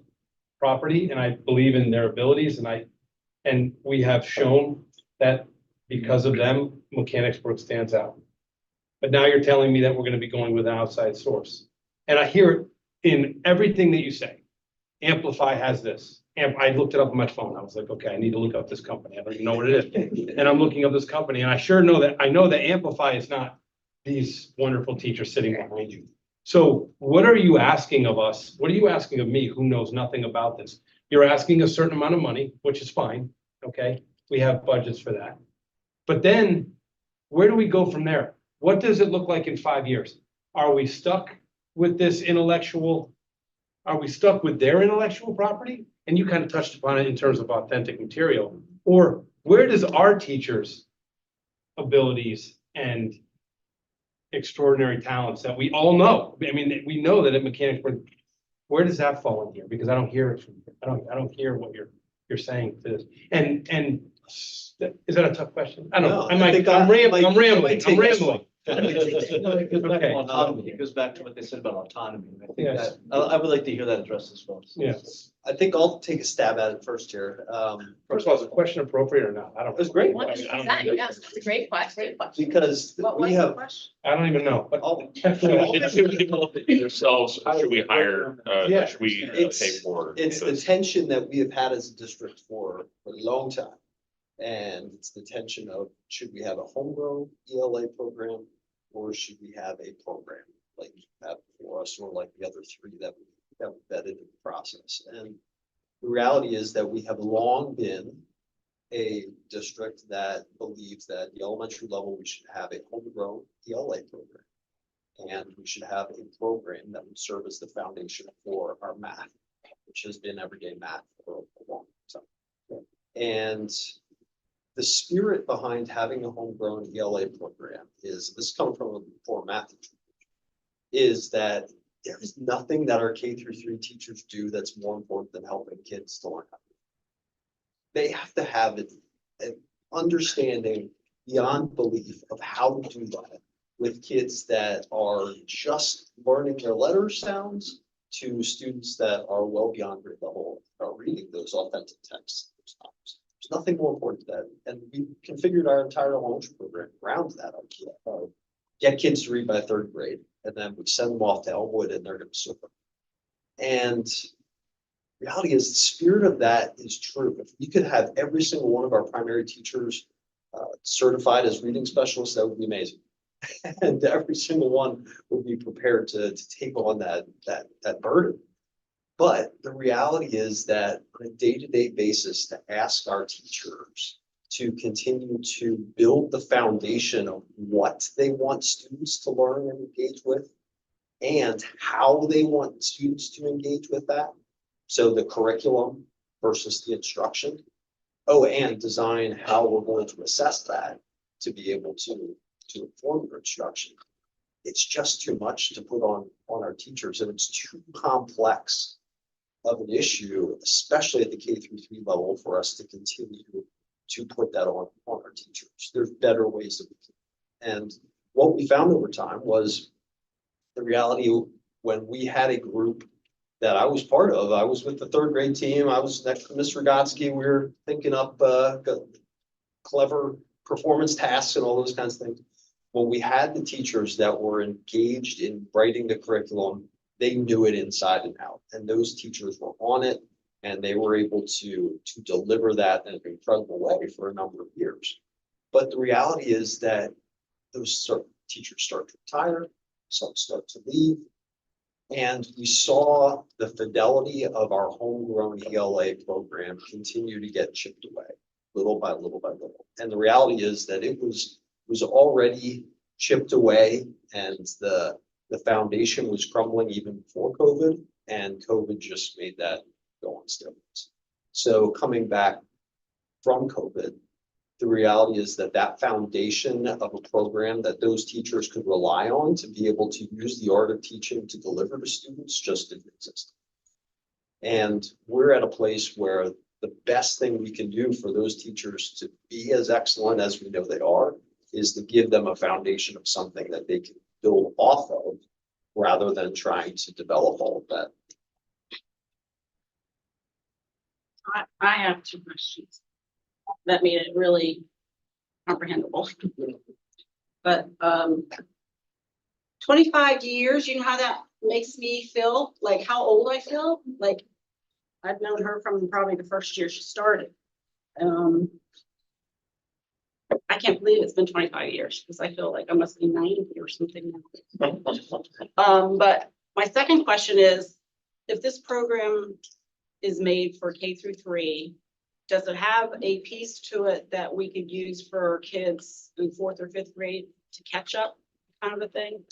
property and I believe in their abilities, and we have shown that because of them, Mechanicsburg stands out. But now you're telling me that we're going to be going with an outside source. And I hear it in everything that you say. Amplify has this. I looked it up on my phone. I was like, okay, I need to look up this company. I don't even know what it is. And I'm looking up this company and I know that Amplify is not these wonderful teachers sitting behind you. So what are you asking of us? What are you asking of me who knows nothing about this? You're asking a certain amount of money, which is fine. Okay. We have budgets for that. But then where do we go from there? What does it look like in 5 years? Are we stuck with this intellectual? Are we stuck with their intellectual property? And you kind of touched upon it in terms of authentic material. Or where does our teachers' abilities and extraordinary talents that we all know? I mean, we know that at Mechanicsburg, where does that fall in here? Because I don't hear it from you. I don't hear what you're saying to this. And is that a tough question? I don't know. I'm rambling.
It goes back to what they said about autonomy. I think
Yes.
I would like to hear that addressed as well.
Yes.
I think I'll take a stab at it first here.
First of all, is the question appropriate or not? I don't.
It was great.
100%, yes, it's a great question.
Because
What
we
was the
have.
question?
I don't even know. But
Should people look at themselves, or should we hire,
Yeah.
should we pay for?
It's the tension that we have had as a district for a long time. And it's the tension of, should we have a homegrown ELA program? Or should we have a program like that for us, or like the other three that we vetted in the process? And the reality is that we have long been a district that believes that at the elementary level, we should have a homegrown ELA program. And we should have a program that would serve as the foundation for our math which has been everyday math for a long time. And the spirit behind having a homegrown ELA program is, this comes from a former math teacher, is that there is nothing that our K-3 teachers do that's more important than helping kids to learn how to read. They have to have an understanding beyond belief of how to do that with kids that are just learning their letter sounds to students that are well beyond grade level, are reading those authentic texts. There's nothing more important than that. And we configured our entire launch program around that idea of get kids to read by third grade, and then we send them off to Elmwood and they're going to super. And reality is the spirit of that is true. If we could have every single one of our primary teachers certified as reading specialists, that would be amazing. And every single one would be prepared to take on that burden. But the reality is that on a day-to-day basis, to ask our teachers to continue to build the foundation of what they want students to learn and engage with, and how they want students to engage with that. So the curriculum versus the instruction. Oh, and design how we're going to assess that to be able to inform your instruction. It's just too much to put on our teachers, and it's too complex of an issue, especially at the K-3 level, for us to continue to put that on our teachers. There's better ways that we can. And what we found over time was the reality when we had a group that I was part of. I was with the third grade team. I was next to Mr. Rogotsky. We were thinking up clever performance tasks and all those kinds of things. When we had the teachers that were engaged in writing the curriculum, they knew it inside and out. And those teachers were on it, and they were able to deliver that in an incredible way for a number of years. But the reality is that those teachers start to retire, some start to leave. And we saw the fidelity of our homegrown ELA program continue to get chipped away, little by little by little. And the reality is that it was already chipped away, and the foundation was crumbling even before COVID, and COVID just made that go on steroids. So coming back from COVID, the reality is that foundation of a program that those teachers could rely on to be able to use the art of teaching to deliver to students just didn't exist. And we're at a place where the best thing we can do for those teachers to be as excellent as we know they are is to give them a foundation of something that they can build off of, rather than trying to develop all of that.
I have two questions that made it really comprehensible. But 25 years, you know how that makes me feel? Like how old I feel? Like I've known her from probably the first year she started. I can't believe it's been 25 years because I feel like I must be 90 or something now. But my second question is, if this program is made for K-3, does it have a piece to it that we could use for kids in 4th or 5th grade to catch up, kind of a thing?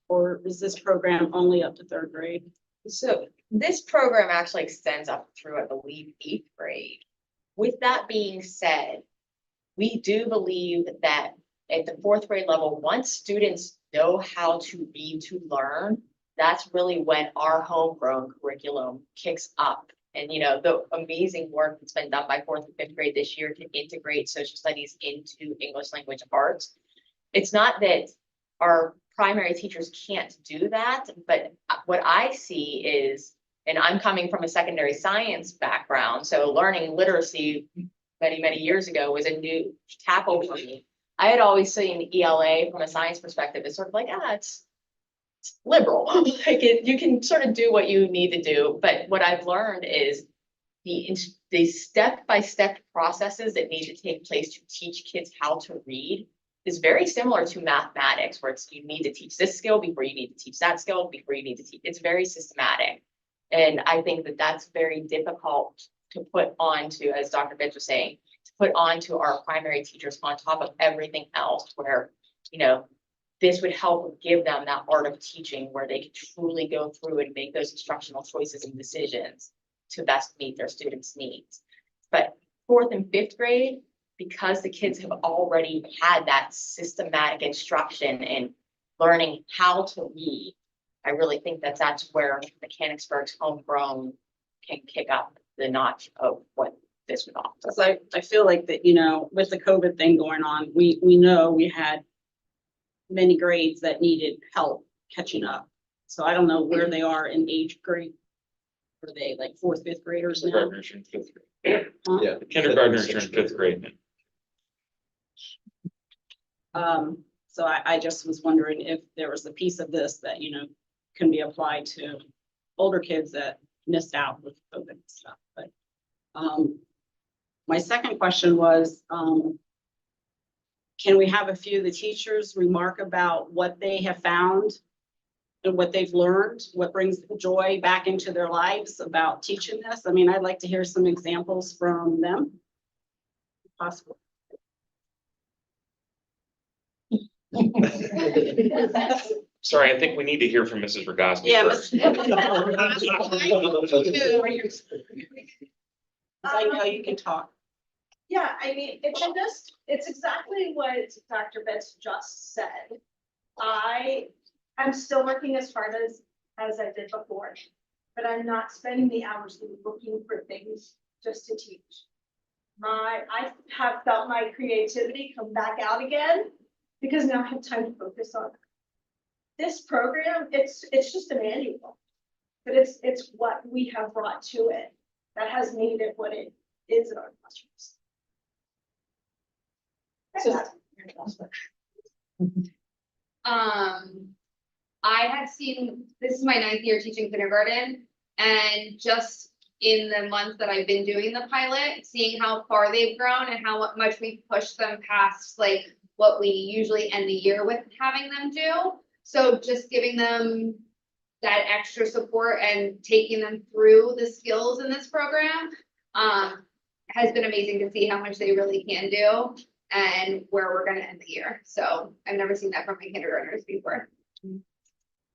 Or is this program only up to 3rd grade?
So this program actually extends up through, I believe, 8th grade. With that being said, we do believe that at the 4th grade level, once students know how to read to learn, that's really when our homegrown curriculum kicks up. And, you know, the amazing work that's been done by 4th and 5th grade this year to integrate social studies into English language arts. It's not that our primary teachers can't do that, but what I see is, and I'm coming from a secondary science background, so learning literacy many, many years ago was a new tackle for me. I had always seen ELA from a science perspective as sort of like, it's liberal. Like you can sort of do what you need to do. But what I've learned is the step-by-step processes that need to take place to teach kids how to read is very similar to mathematics, where it's you need to teach this skill before you need to teach that skill before you need to teach. It's very systematic. And I think that that's very difficult to put onto, as Dr. Bitch was saying, to put onto our primary teachers on top of everything else, where, you know, this would help give them that art of teaching where they can truly go through and make those instructional choices and decisions to best meet their students' needs. But fourth and fifth grade, because the kids have already had that systematic instruction in learning how to read, I really think that that's where Mechanicsburg's homegrown can kick up the notch of what this would offer.
Cause I feel like that, you know, with the COVID thing going on, we know we had many grades that needed help catching up. So I don't know where they are in age grade. Are they like fourth, fifth graders now?
Kindergartners are in fifth grade.
Huh?
Yeah.
Kindergartners are in fifth grade now.
So I just was wondering if there was a piece of this that, you know, can be applied to older kids that missed out with COVID and stuff, but, my second question was, can we have a few of the teachers remark about what they have found and what they've learned, what brings joy back into their lives about teaching this? I mean, I'd like to hear some examples from them, if possible.
Sorry, I think we need to hear from Mrs. Rogowski
Yeah,
first.
I know you can talk.
Yeah, I mean, it's exactly what Dr. Betts just said. I am still working as hard as I did before, but I'm not spending the hours looking for things just to teach. I have felt my creativity come back out again because now I have time to focus on it. This program, it's just a manual, but it's what we have brought to it that has made it what it is in our classrooms.
I had seen, this is my 9th year teaching kindergarten, and just in the months that I've been doing the pilot, seeing how far they've grown and how much we've pushed them past like what we usually end the year with having them do. So just giving them that extra support and taking them through the skills in this program has been amazing to see how much they really can do and where we're gonna end the year. So I've never seen that from my kindergartners before.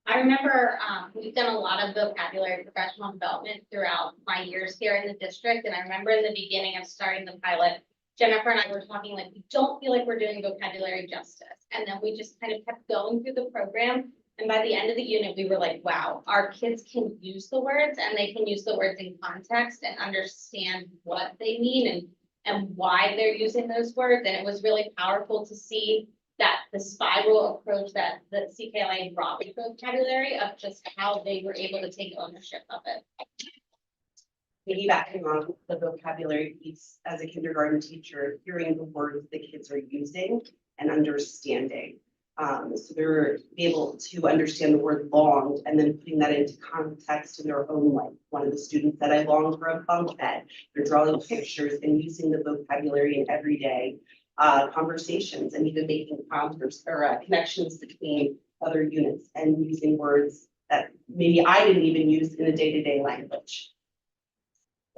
I remember we've done a lot of vocabulary professional development throughout my years here in the district. And I remember in the beginning of starting the pilot, Jennifer and I were talking like, we don't feel like we're doing vocabulary justice. And then we just kind of kept going through the program. And by the end of the unit, we were like, wow, our kids can use the words and they can use the words in context and understand what they mean and why they're using those words. And it was really powerful to see that the spiral approach that the CKLA brought with vocabulary of just how they were able to take ownership of it.
Piggybacking on the vocabulary piece, as a kindergarten teacher, hearing the words the kids are using and understanding. So they're able to understand the word longed and then putting that into context in their own life. One of the students said, I long for a bunk bed. They're drawing pictures and using the vocabulary in everyday conversations and even making connections between other units and using words that maybe I didn't even use in a day-to-day language.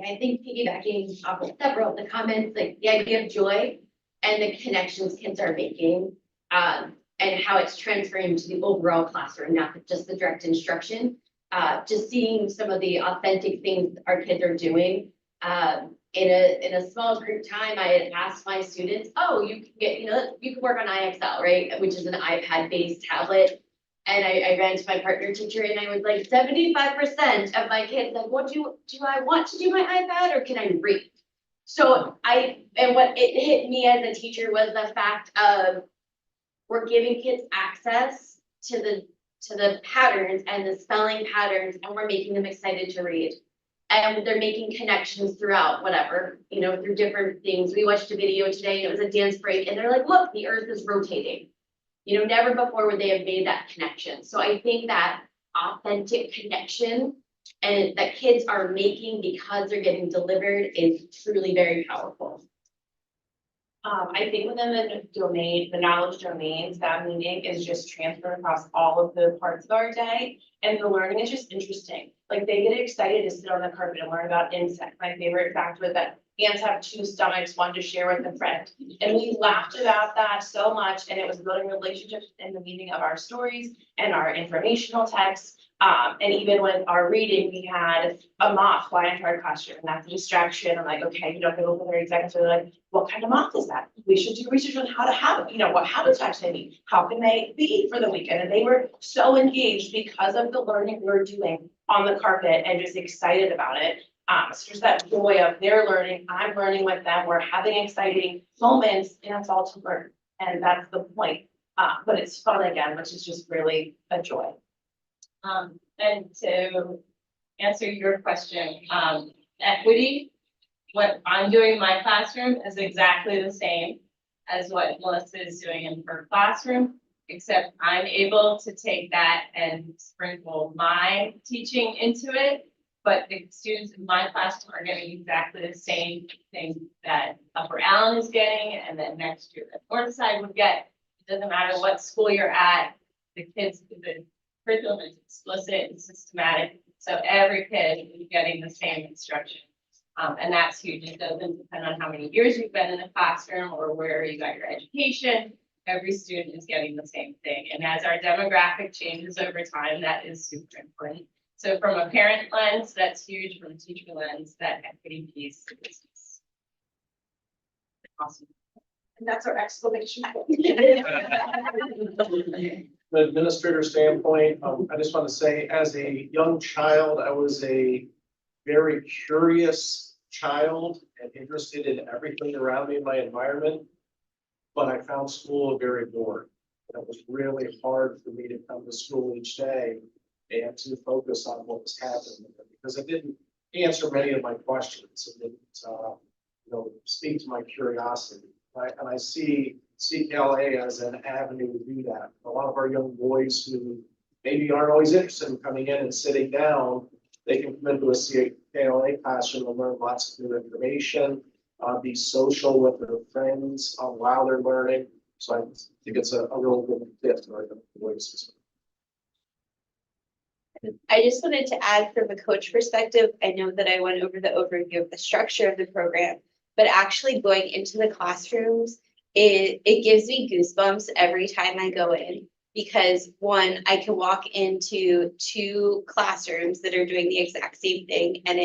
I think piggybacking off of several of the comments, like the idea of joy and the connections kids are making, and how it's transferring to the overall classroom, not just the direct instruction. Just seeing some of the authentic things our kids are doing. In a small group time, I had asked my students, oh, you can get, you can work on IXL, right? Which is an iPad-based tablet. And I ran to my partner teacher and I was like, 75% of my kids like, what do I want to do my iPad or can I read? So what it hit me as a teacher was the fact of we're giving kids access to the patterns and the spelling patterns, and we're making them excited to read. And they're making connections throughout whatever, through different things. We watched a video today and it was a dance break and they're like, look, the earth is rotating. Never before would they have made that connection. So I think that authentic connection and that kids are making because they're getting delivered is truly very powerful.
I think within the knowledge domains, that meaning is just transferred across all of the parts of our day. And the learning is just interesting. Like they get excited to sit on the carpet and learn about insects. My favorite fact was that Hands have two stomachs, one to share with a friend. And we laughed about that so much, and it was building relationships in the meaning of our stories and our informational texts. And even with our reading, we had a moth fly into our classroom, and that's a distraction. I'm like, okay, you don't go over there exactly. So they're like, what kind of moth is that? We should do research on how to have, what habitats they need. How can they be for the weekend? And they were so engaged because of the learning we were doing on the carpet and just excited about it. So just that joy of their learning, I'm learning with them, we're having exciting moments, and it's all to learn. And that's the point. But it's fun again, which is just really a joy.
And to answer your question, equity, what I'm doing in my classroom is exactly the same as what Melissa is doing in her classroom, except I'm able to take that and sprinkle my teaching into it. But the students in my classroom are getting exactly the same thing that Upper Allen is getting, and then next year the North Side would get. It doesn't matter what school you're at, the curriculum is explicit and systematic, so every kid is getting the same instruction. And that's huge. It doesn't depend on how many years you've been in the classroom or where you got your education. Every student is getting the same thing. And as our demographic changes over time, that is super important. So from a parent lens, that's huge. From a teacher lens, that equity piece is awesome.
And that's our exclamation point.
From an administrator standpoint, I just want to say, as a young child, I was a very curious child and interested in everything around me in my environment. But I found school very boring. And it was really hard for me to come to school each day and to focus on what was happening because it didn't answer many of my questions. It didn't, speak to my curiosity. And I see CKLA as an avenue to do that. A lot of our young boys who maybe aren't always interested in coming in and sitting down, they can come into a CKLA classroom and learn lots of new information, be social with their friends while they're learning. So I think it's a real good fit for the boys.
I just wanted to add from a coach perspective, I know that I went over the overview of the structure of the program, but actually going into the classrooms, it gives me goosebumps every time I go in because one, I can walk into two classrooms that are doing the exact same thing and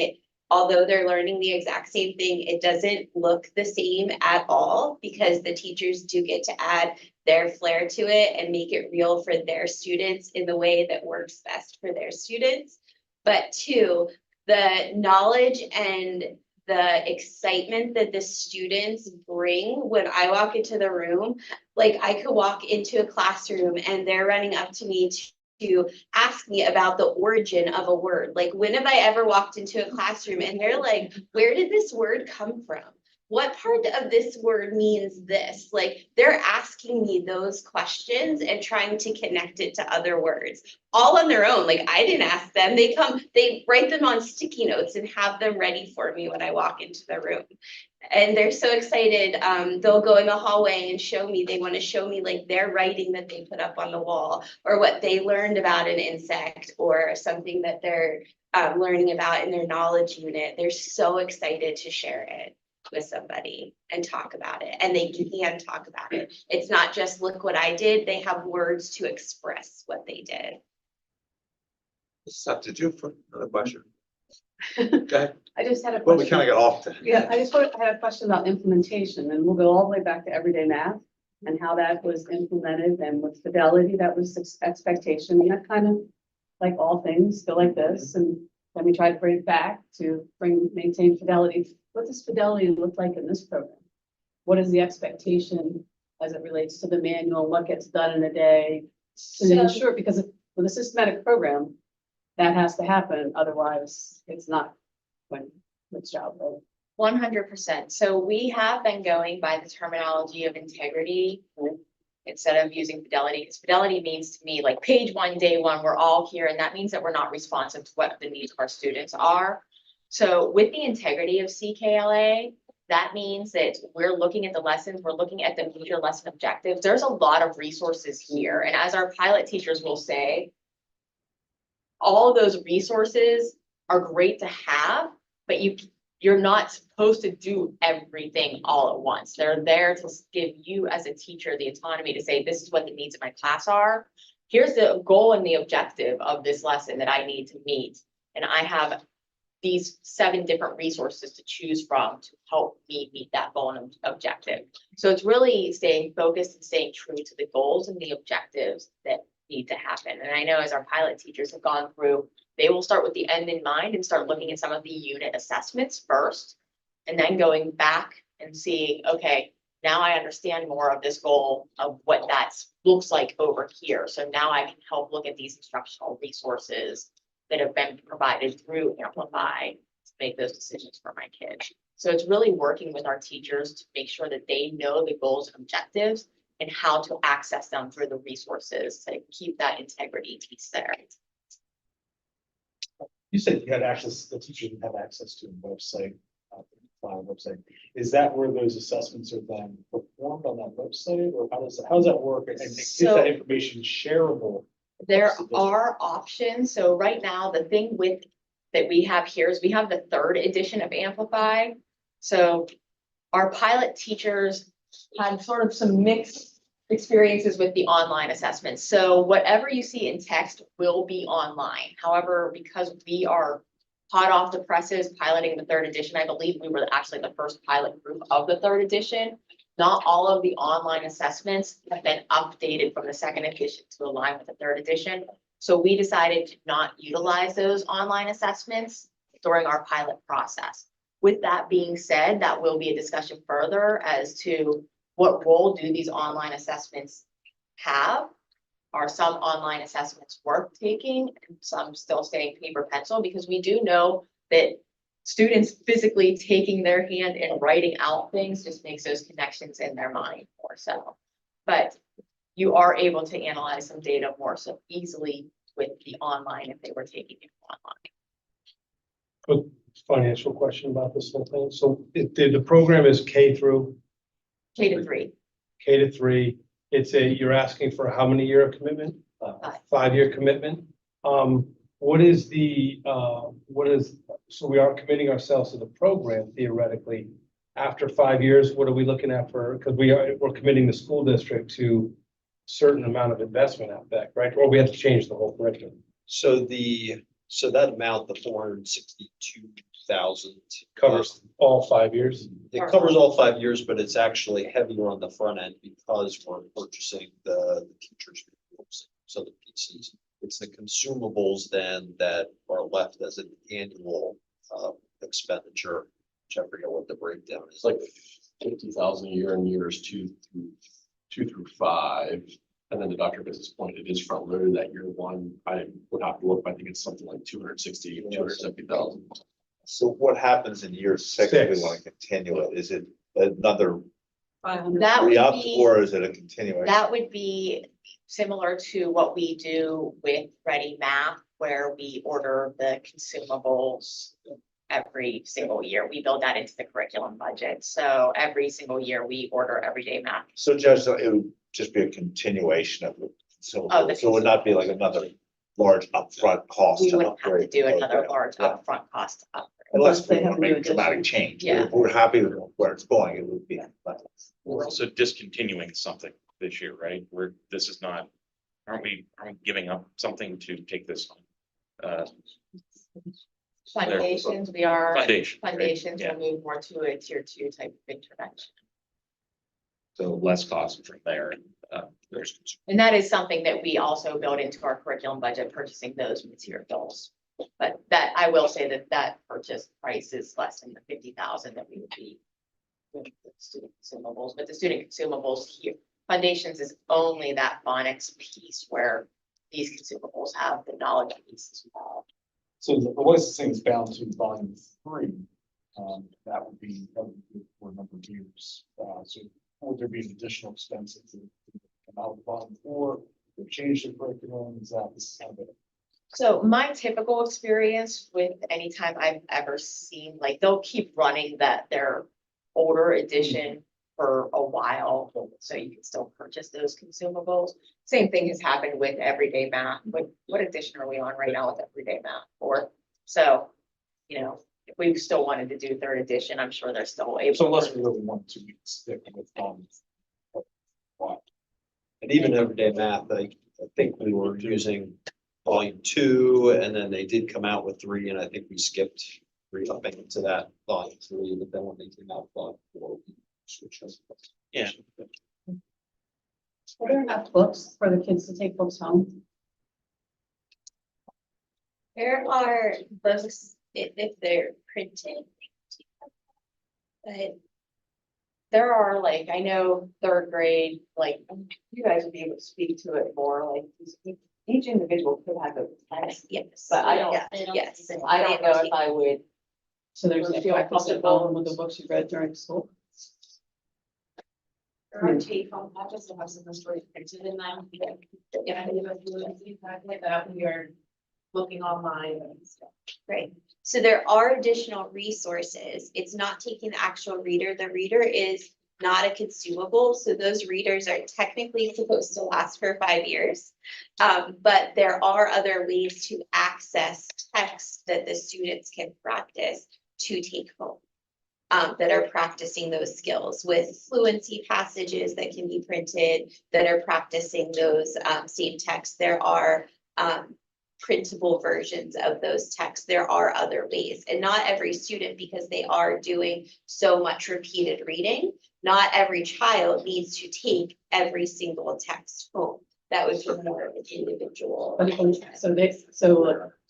although they're learning the exact same thing, it doesn't look the same at all because the teachers do get to add their flair to it and make it real for their students in the way that works best for their students. But two, the knowledge and the excitement that the students bring when I walk into the room, like I could walk into a classroom and they're running up to me to ask me about the origin of a word. Like, when have I ever walked into a classroom and they're like, where did this word come from? What part of this word means this? Like, they're asking me those questions and trying to connect it to other words, all on their own. Like, I didn't ask them. They write them on sticky notes and have them ready for me when I walk into the room. And they're so excited. They'll go in the hallway and show me, they want to show me like their writing that they put up on the wall or what they learned about an insect or something that they're learning about in their knowledge unit. They're so excited to share it with somebody and talk about it, and they can talk about it. It's not just look what I did. They have words to express what they did.
What's up to do for another question? Okay.
I just had a question.
Well, we kind of got off.
Yeah, I had a question about implementation, and we'll go all the way back to everyday math and how that was implemented, and with fidelity, that was expectation, and that kind of, like all things, go like this, and then we try to bring it back to maintain fidelity. What does fidelity look like in this program? What is the expectation as it relates to the manual? What gets done in a day? To ensure, because with a systematic program, that has to happen. Otherwise, it's not when its job.
100%. So we have been going by the terminology of integrity instead of using fidelity, because fidelity means to me like page one, day one, we're all here. And that means that we're not responsive to what the needs of our students are. So with the integrity of CKLA, that means that we're looking at the lessons, we're looking at the major lesson objectives. There's a lot of resources here. And as our pilot teachers will say, all of those resources are great to have, but you're not supposed to do everything all at once. They're there to give you as a teacher the autonomy to say, this is what the needs of my class are. Here's the goal and the objective of this lesson that I need to meet. And I have these 7 different resources to choose from to help me meet that goal and objective. So it's really staying focused and staying true to the goals and the objectives that need to happen. And I know as our pilot teachers have gone through, they will start with the end in mind and start looking at some of the unit assessments first, and then going back and seeing, okay, now I understand more of this goal of what that looks like over here. So now I can help look at these instructional resources that have been provided through Amplify to make those decisions for my kids. So it's really working with our teachers to make sure that they know the goals and objectives and how to access them through the resources to keep that integrity piece there.
You said you had access, the teachers would have access to a website, website. Is that where those assessments are then performed on that website, or how does that work? And is that information shareable?
There are options. So right now, the thing that we have here is we have the 3rd edition of Amplify. So our pilot teachers had sort of some mixed experiences with the online assessments. So whatever you see in text will be online. However, because we are hot off the presses piloting the 3rd edition, I believe we were actually the first pilot group of the 3rd edition. Not all of the online assessments have been updated from the 2nd edition to align with the 3rd edition. So we decided to not utilize those online assessments during our pilot process. With that being said, that will be a discussion further as to what role do these online assessments have? Are some online assessments worth taking and some still staying paper pencil? Because we do know that students physically taking their hand and writing out things just makes those connections in their mind more so. But you are able to analyze some data more so easily with the online if they were taking it online.
Quick financial question about this whole thing. So the program is K through?
K to 3.
K to 3. You're asking for how many year commitment? 5-year commitment. So we are committing ourselves to the program theoretically. After 5 years, what are we looking at because we're committing the school district to a certain amount of investment out back, right? Or we have to change the whole curriculum.
So that amount, the 462,000
Covers all 5 years.
It covers all 5 years, but it's actually heavier on the front end because we're purchasing the teachers' uniforms. So the pieces, it's the consumables then that are left as an annual expenditure, which I forget what the breakdown is.
It's like 50,000 a year in years 2 through 5. And then to Dr. Biss's point, it is front loaded that year 1. I would have to look, I think it's something like 270,000.
So what happens in year 6 if we want to continue it? Is it another
That would
re-up
be,
or is it a continuation?
that would be similar to what we do with Ready Math, where we order the consumables every single year. We build that into the curriculum budget. So every single year we order everyday math.
So Judge, so it would just be a continuation of the
Oh,
consumable. So it would not be like another large upfront cost
We
to
wouldn't have to
upgrade.
do
the
another
program.
large
Yeah.
upfront cost to upgrade.
Unless we
They
want
have
to make
new
a dramatic
additions.
change.
Yeah.
We're happy with where it's going. It would be.
We're also discontinuing something this year, right? Aren't we giving up something to take this on?
Foundations, we are.
Foundation, right?
Foundations
Yeah.
will move more to a tier 2 type of intervention.
So less cost from there. There's
And that is something that we also build into our curriculum budget, purchasing those materials. But that, I will say that purchase price is less than the 50,000 that we would be with the student consumables, but the student consumables here, foundations is only that phonics piece where these consumables have the knowledge piece as well.
So the licensing is bound to volume 3. That would be for a number of years. So would there be an additional expense to come out of volume 4? Or change the curriculum? Is that this kind of it?
So my typical experience with anytime I've ever seen, like they'll keep running their older edition for a while, so you can still purchase those consumables. Same thing has happened with everyday math. What edition are we on right now with everyday math? 4th. So, if we still wanted to do third edition, I'm sure they're still able.
So unless we really want to stick with,
And even everyday math, I think we were using volume 2, and then they did come out with 3, and I think we skipped re-upping into that volume 3, but then when they came out with volume 4, we switched. Yeah.
Are there enough books for the kids to take books home?
There are books if they're printed. But
There are like, I know third grade, like, you guys would be able to speak to it more, like, each individual could have a text.
yes.
But I don't,
Yes.
I don't know if I would.
So there's a
Feel
practice at
comfortable.
home with the books you read during school.
There are take home pages that have some stories printed in them. Yeah, I give a fluency packet that we are looking online and stuff.
Right. So there are additional resources. It's not taking the actual reader. The reader is not a consumable. So those readers are technically supposed to last for 5 years. But there are other ways to access text that the students can practice to take home. That are practicing those skills with fluency passages that can be printed, that are practicing those same texts. There are printable versions of those texts. There are other ways, and not every student, because they are doing so much repeated reading, not every child needs to take every single text home. That would be more of an individual.
So this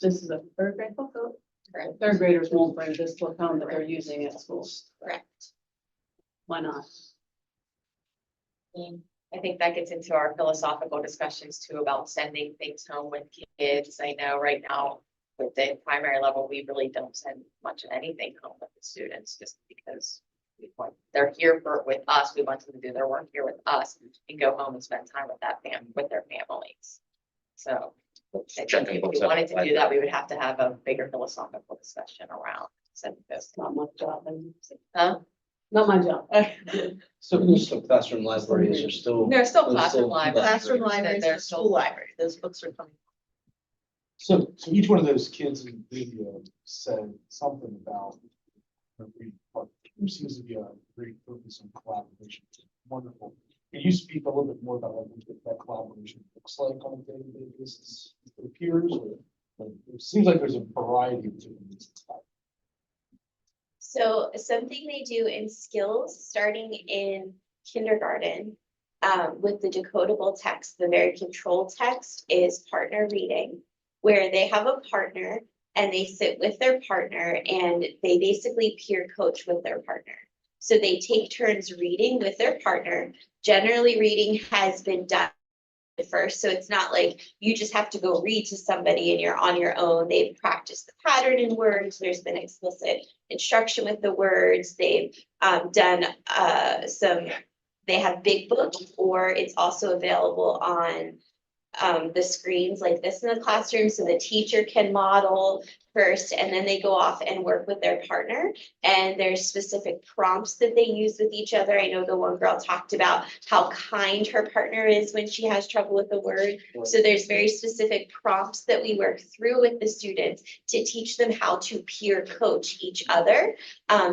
is a third grade book, though?
Correct.
Third graders won't bring this book home that they're using at school.
Correct.
Why not?
I think that gets into our philosophical discussions too about sending things home with kids. I know right now with the primary level, we really don't send much of anything home with the students just because they're here with us. We want them to do their work here with us and go home and spend time with with their families. So I think if we wanted to do that, we would have to have a bigger philosophical discussion around sending this.
Not my job.
Huh?
Not my job.
So most of classroom libraries are still.
They're still
they're
classroom libraries.
Classroom libraries,
They're
and school library, those books are coming.
So each one of those kids in the video said something about. There seems to be a great focus on collaboration. Wonderful. Can you speak a little bit more about what that collaboration looks like on a day-to-day basis with the peers? Or it seems like there's a variety of different things.
So something they do in skills, starting in kindergarten, with the decodable text, the very controlled text is partner reading, where they have a partner and they sit with their partner and they basically peer coach with their partner. So they take turns reading with their partner. Generally, reading has been done first, so it's not like you just have to go read to somebody and you're on your own. They've practiced the pattern in words. There's been explicit instruction with the words. They've done they have big books, or it's also available on the screens like this in the classroom, so the teacher can model first and then they go off and work with their partner, and there's specific prompts that they use with each other. I know the one girl talked about how kind her partner is when she has trouble with the word. So there's very specific prompts that we work through with the students to teach them how to peer coach each other.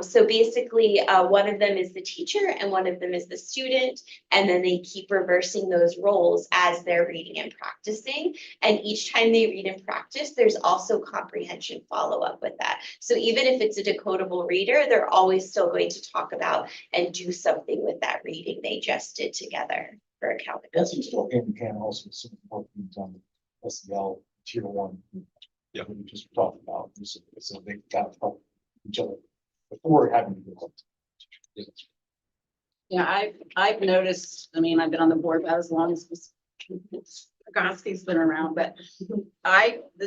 So basically one of them is the teacher and one of them is the student, and then they keep reversing those roles as they're reading and practicing. And each time they read and practice, there's also comprehension follow up with that. So even if it's a decodable reader, they're always still going to talk about and do something with that reading they just did together for accountability.
That's useful. And we can also some work we've done with SEL tier 1. Yeah, we just talked about this, so they kind of help each other before having to go.
Yeah, I've noticed, I mean, I've been on the board about as long as Goski's been around, but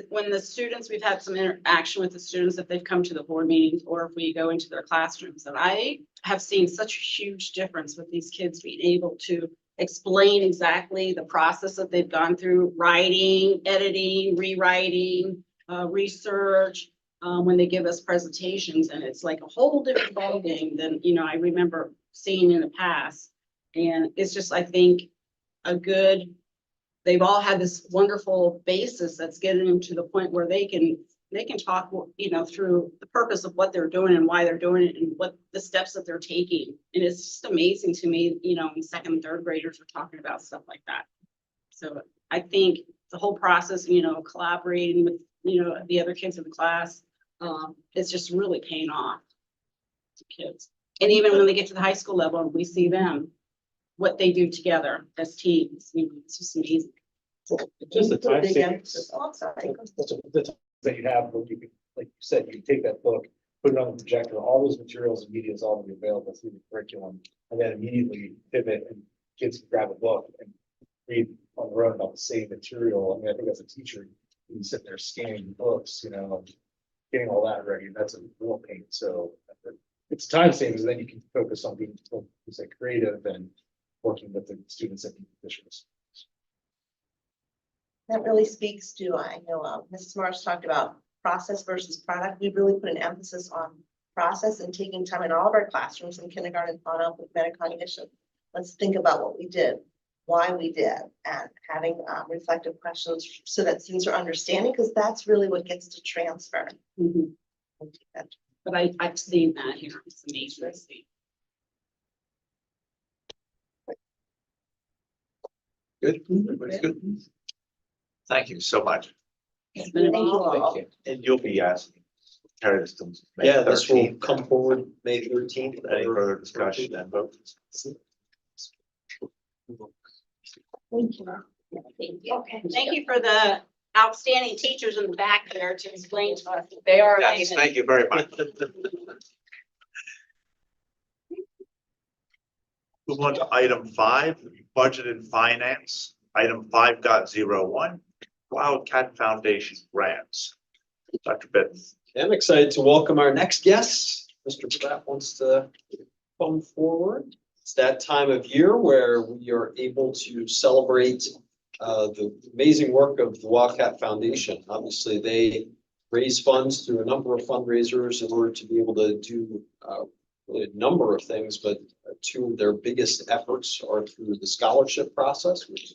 when the students, we've had some interaction with the students, if they've come to the board meetings or if we go into their classrooms, and I have seen such a huge difference with these kids being able to explain exactly the process that they've gone through, writing, editing, rewriting, research, when they give us presentations, and it's like a whole different ballgame than, I remember seeing in the past. And it's just, I think, they've all had this wonderful basis that's getting them to the point where they can they can talk, through the purpose of what they're doing and why they're doing it and what the steps that they're taking. And it's just amazing to me, when second and third graders are talking about stuff like that. So I think the whole process, collaborating with, the other kids in the class, it's just really paying off to kids. And even when they get to the high school level and we see them, what they do together as teams, it's just amazing.
Just the time
Big
savings.
emphasis. Oh, I'm sorry.
The time that you have, when you can, like you said, you take that book, put it on the projector, all those materials and media is already available through the curriculum. And then immediately pivot and kids can grab a book and read on their own about the same material. I mean, I think as a teacher, you sit there scanning books, getting all that ready, that's a real pain. So it's time savings, then you can focus on being, say, creative and working with the students at the officials.
That really speaks to, I know, Mrs. Morris talked about process versus product. We really put an emphasis on process and taking time in all of our classrooms in kindergarten on up with metacognition. Let's think about what we did, why we did, and having reflective questions so that students are understanding, because that's really what gets to transfer.
Mhm. But I've seen that here. It's amazing to see.
Good, everybody's good. Thank you so much.
It's been a
Thank you
while.
all.
And you'll be asking, carry this to May
Yeah, this will
13th.
come forward May 13th.
Any further discussion and vote?
Thank you.
Okay, thank you for the outstanding teachers in the back there to explain to us. They are
Yes,
amazing.
thank you very much. Move on to item 5, budget and finance. Item 5.01, Wildcat Foundation grants. Dr. Bitts.
I'm excited to welcome our next guest. Mr. Pratt wants to come forward. It's that time of year where we are able to celebrate the amazing work of the Wildcat Foundation. Obviously, they raise funds through a number of fundraisers in order to be able to do really a number of things, but two of their biggest efforts are through the scholarship process, which is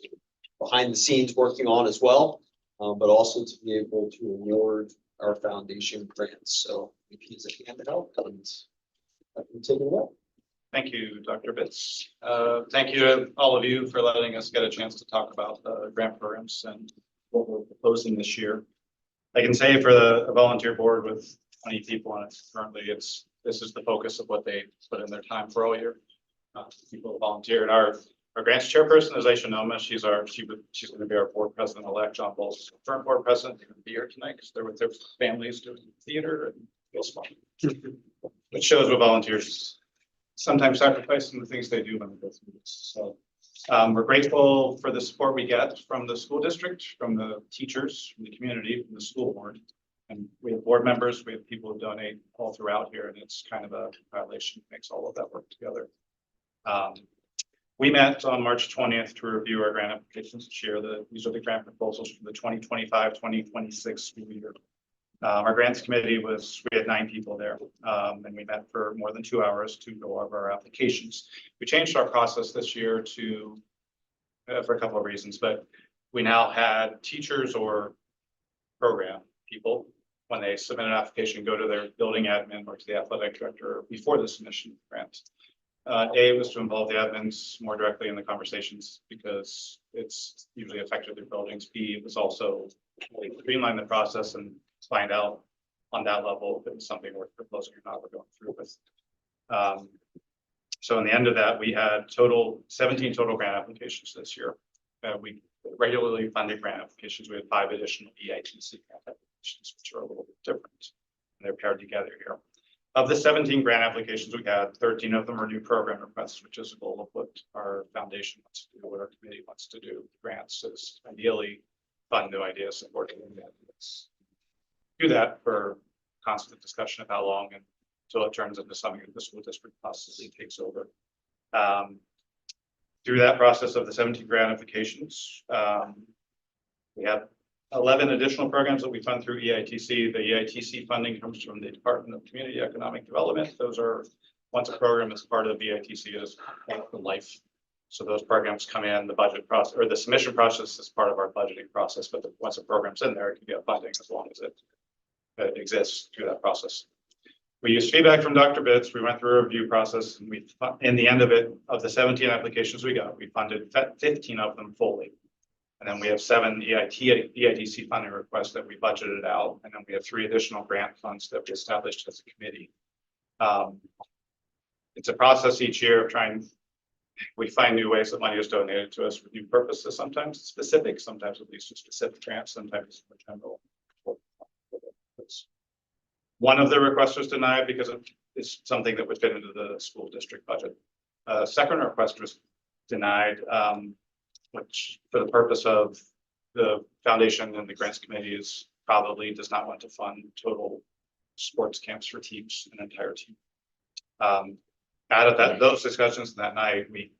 behind the scenes working on as well, but also to be able to award our foundation grants. So if he's a hand out, and I can take it away.
Thank you, Dr. Bitts. Thank you to all of you for letting us get a chance to talk about the grant programs and what we're proposing this year. I can say for the volunteer board with 20 people on it currently, this is the focus of what they put in their time for all year. People volunteered. Our grants chairperson is Aisha Noma. She's going to be our board president-elect. John Bowles, current board president, going to be here tonight because they're with their families doing theater and feels fun. Which shows what volunteers sometimes sacrifice some of the things they do when they go through this. So we're grateful for the support we get from the school district, from the teachers, from the community, from the school board. And we have board members, we have people who donate all throughout here, and it's kind of a violation that makes all of that work together. We met on March 20th to review our grant applications this year. These are the grant proposals for the 2025-2026 school year. Our grants committee we had 9 people there, and we met for more than 2 hours to go over our applications. We changed our process this year for a couple of reasons, but we now had teachers or program people, when they submit an application, go to their building admin or to the athletic director before the submission of grant. A was to involve the admins more directly in the conversations because it's usually affected their buildings. B was also to streamline the process and find out on that level if it was something worth proposing or not we're going through with. So in the end of that, we had 17 total grant applications this year. We regularly funded grant applications. We had 5 additional EITC grant applications, which are a little bit different. And they're paired together here. Of the 17 grant applications we had, 13 of them are new program requests, which is a goal of what our foundation wants to do, what our committee wants to do. Grants is ideally fund new ideas, supporting new ideas. Do that for constant discussion of how long until it turns into something that the school district possibly takes over. Through that process of the 17 grant applications, we have 11 additional programs that we fund through EITC. The EITC funding comes from the Department of Community Economic Development. Those are, once a program is part of the EITC, it is for life. So those programs come in, the budget process or the submission process is part of our budgeting process, but once a program's in there, it can get funding as long as it that exists through that process. We used feedback from Dr. Bitts. We went through a review process and in the end of it, of the 17 applications we got, we funded 15 of them fully. And then we have 7 EIDC funding requests that we budgeted out. And then we have 3 additional grant funds that we established as a committee. It's a process each year of we find new ways that money is donated to us for new purposes, sometimes specific, sometimes at least a specific grants, sometimes for general. One of the requests was denied because it's something that would fit into the school district budget. Second request was denied, which for the purpose of the foundation and the grants committee is probably does not want to fund total sports camps for teams, an entire team. Out of those discussions that night, we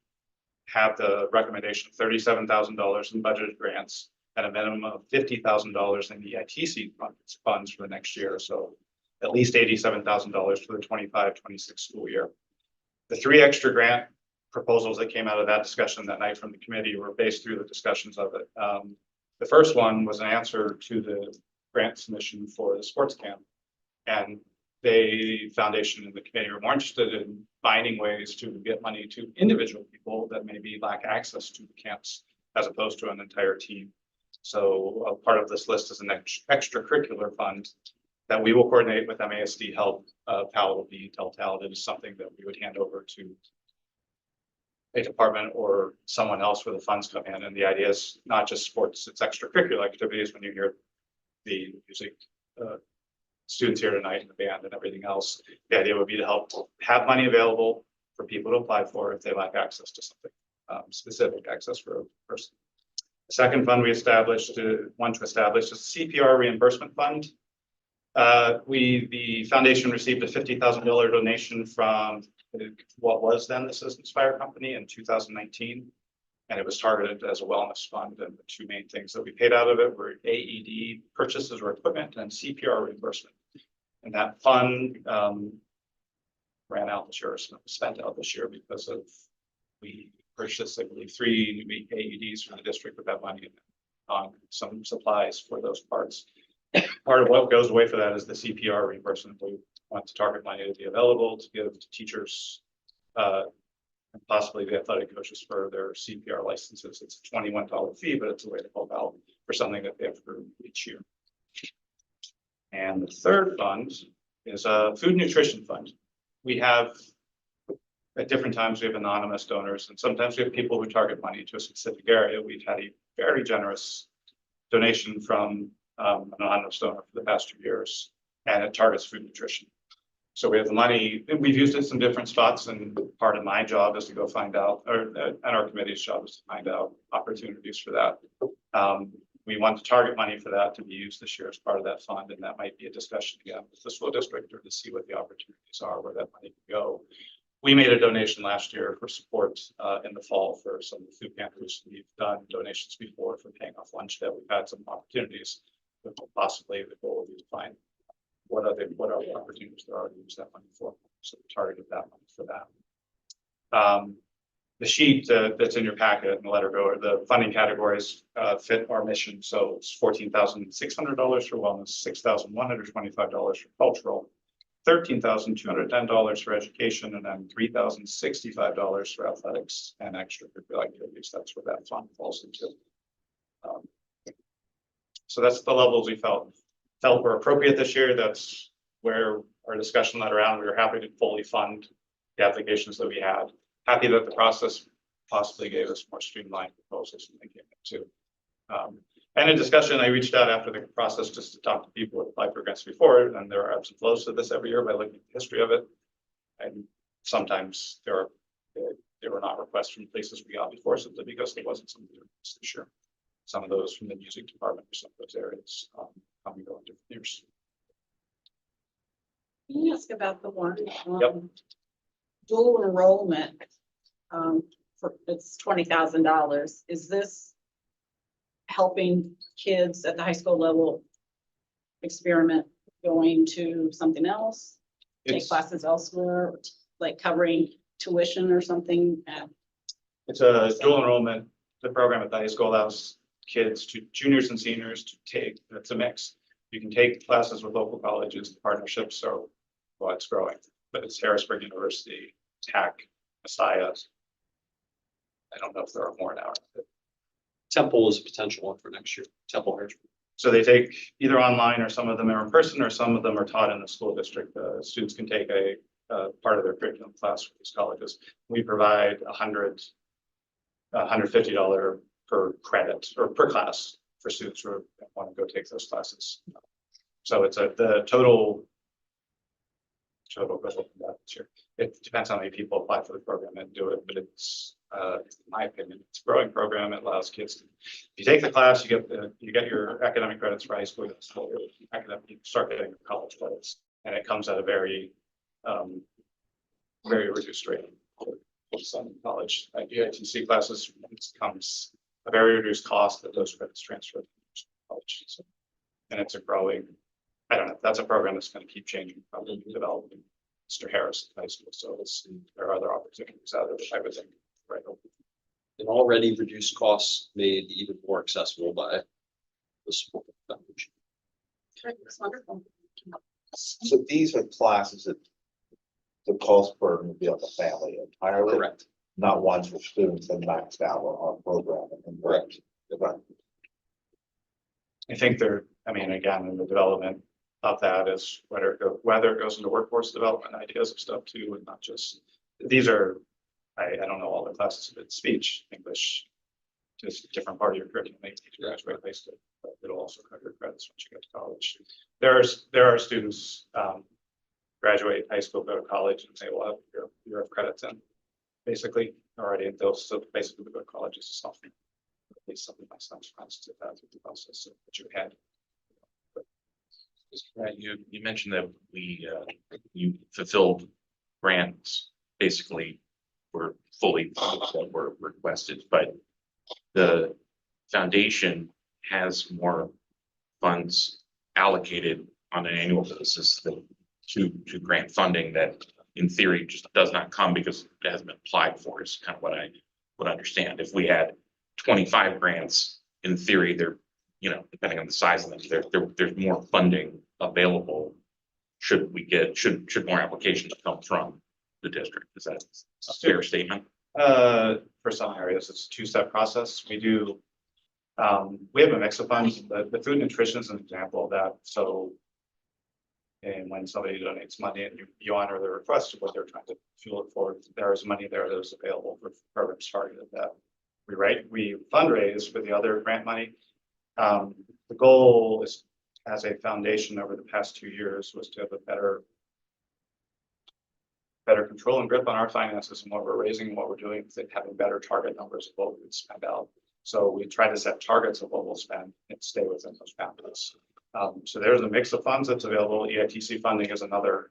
have the recommendation of $37,000 in budgeted grants and a minimum of $50,000 in EITC funds for the next year. So at least $87,000 for the 25-26 school year. The 3 extra grant proposals that came out of that discussion that night from the committee were based through the discussions of it. The first one was an answer to the grant submission for the sports camp. And the foundation and the committee were more interested in finding ways to get money to individual people that maybe lack access to the camps as opposed to an entire team. So a part of this list is an extracurricular fund that we will coordinate with MASD help. How it will be dealt out. It is something that we would hand over to a department or someone else where the funds come in. And the idea is not just sports, it's extracurricular activities. When you hear the music students here tonight in the band and everything else, the idea would be to help have money available for people to apply for if they lack access to something, specific access for a person. The second fund we established, is a CPR reimbursement fund. The foundation received a $50,000 donation from what was then the Citizens Fire Company in 2019. And it was targeted as a wellness fund. And the 2 main things that we paid out of it were AED purchases or equipment and CPR reimbursement. And that fund ran out this year, spent out this year because we purchased, I believe, 3 new AEDs from the district with that money on some supplies for those parts. Part of what goes away for that is the CPR reimbursement. We want to target money to be available to give to teachers and possibly the athletic coaches for their CPR licenses. It's a $21 fee, but it's a way to help out for something that they have to do each year. And the third fund is a food nutrition fund. We have, at different times, we have anonymous donors, and sometimes we have people who target money to a specific area. We've had a very generous donation from an anonymous donor for the past 2 years, and it targets food nutrition. So we have the money, we've used it in some different spots, and part of my job is to go find out, and our committee's job is to find out opportunities for that. We want to target money for that to be used this year as part of that fund, and that might be a discussion again with the school district or to see what the opportunities are, where that money can go. We made a donation last year for support in the fall for some of the food pantries. We've done donations before for paying off lunch debt. We've had some opportunities, but possibly the goal would be to find what are the opportunities there are to use that money for. So we targeted that money for that. The sheet that's in your packet and the letter go, or the funding categories fit our mission. So it's $14,600 for wellness, $6,125 for cultural, $13,210 for education, and then $3,065 for athletics and extracurricular activities. That's where that fund falls into. So that's the levels we felt were appropriate this year. That's where our discussion led around. We were happy to fully fund the applications that we had. Happy that the process possibly gave us more streamlined proposals than they came into. And in discussion, I reached out after the process just to talk to people who applied for grants before, and there are ebbs and flows to this every year by looking at the history of it. And sometimes there were not requests from places we got before simply because there wasn't something this year. Some of those from the music department or some of those areas come and go in different years.
Can you ask about the one dual enrollment? For it's $20,000. Is this helping kids at the high school level experiment going to something else, take classes elsewhere, like covering tuition or something?
It's a dual enrollment. The program at the high school allows kids to juniors and seniors to take, it's a mix. You can take classes with local colleges, the partnerships are, well, it's growing, but it's Harrisburg University, Tech, Messiah. I don't know if there are more now.
Temple is a potential one for next year, Temple Harrisburg.
So they take either online, or some of them are in person, or some of them are taught in the school district. Students can take a part of their curriculum class with these colleges. We provide $150 per credit or per class for students who want to go take those classes. So it's the total sure. It depends how many people apply for the program and do it, but it's in my opinion, it's a growing program. It allows kids to, if you take the class, you get your academic credits for high school, you start getting your college credits, and it comes at a very reduced rate for some college. ITC classes, it comes a very reduced cost that those credits transfer to college. So, and it's a growing, I don't know, that's a program that's going to keep changing, probably developing. Mr. Harris High School, so there are other opportunities out there that I would think right over.
And already reduced costs made even more accessible by the support foundation.
That's wonderful.
So these are classes that the cost burden would be on the family entirely.
Correct.
Not ones for students that maxed out on program.
Correct.
I think I mean, again, in the development of that is whether it goes into workforce development ideas of stuff too, and not just, these are, I don't know all the classes, but speech, English, just a different part of your curriculum, maybe you graduate high school, but it'll also cover your credits once you get to college. There are students, graduate high school, go to college, and say, well, your credits in, basically, already, and they'll still basically go to college as a sophomore. At least some of my son's friends did that through the process so that you had.
Right, you mentioned that you fulfilled grants, basically were fully that were requested, but the foundation has more funds allocated on an annual basis to grant funding that in theory just does not come because it hasn't been applied for, is kind of what I would understand. If we had 25 grants, in theory, they're, depending on the size of them, there's more funding available. Should more applications come from the district? Is that a fair statement?
For some areas, it's a two-step process. We have a mix of funds. The food nutrition is an example of that. So, and when somebody donates money and you honor the request of what they're trying to fuel it for, there is money there that is available for programs targeted at that. We fundraise for the other grant money. The goal is, as a foundation over the past 2 years, was to have a better control and grip on our finances and what we're raising and what we're doing, having better target numbers of what we would spend out. So we try to set targets of what we'll spend and stay within those boundaries. So there's a mix of funds that's available. EITC funding is another.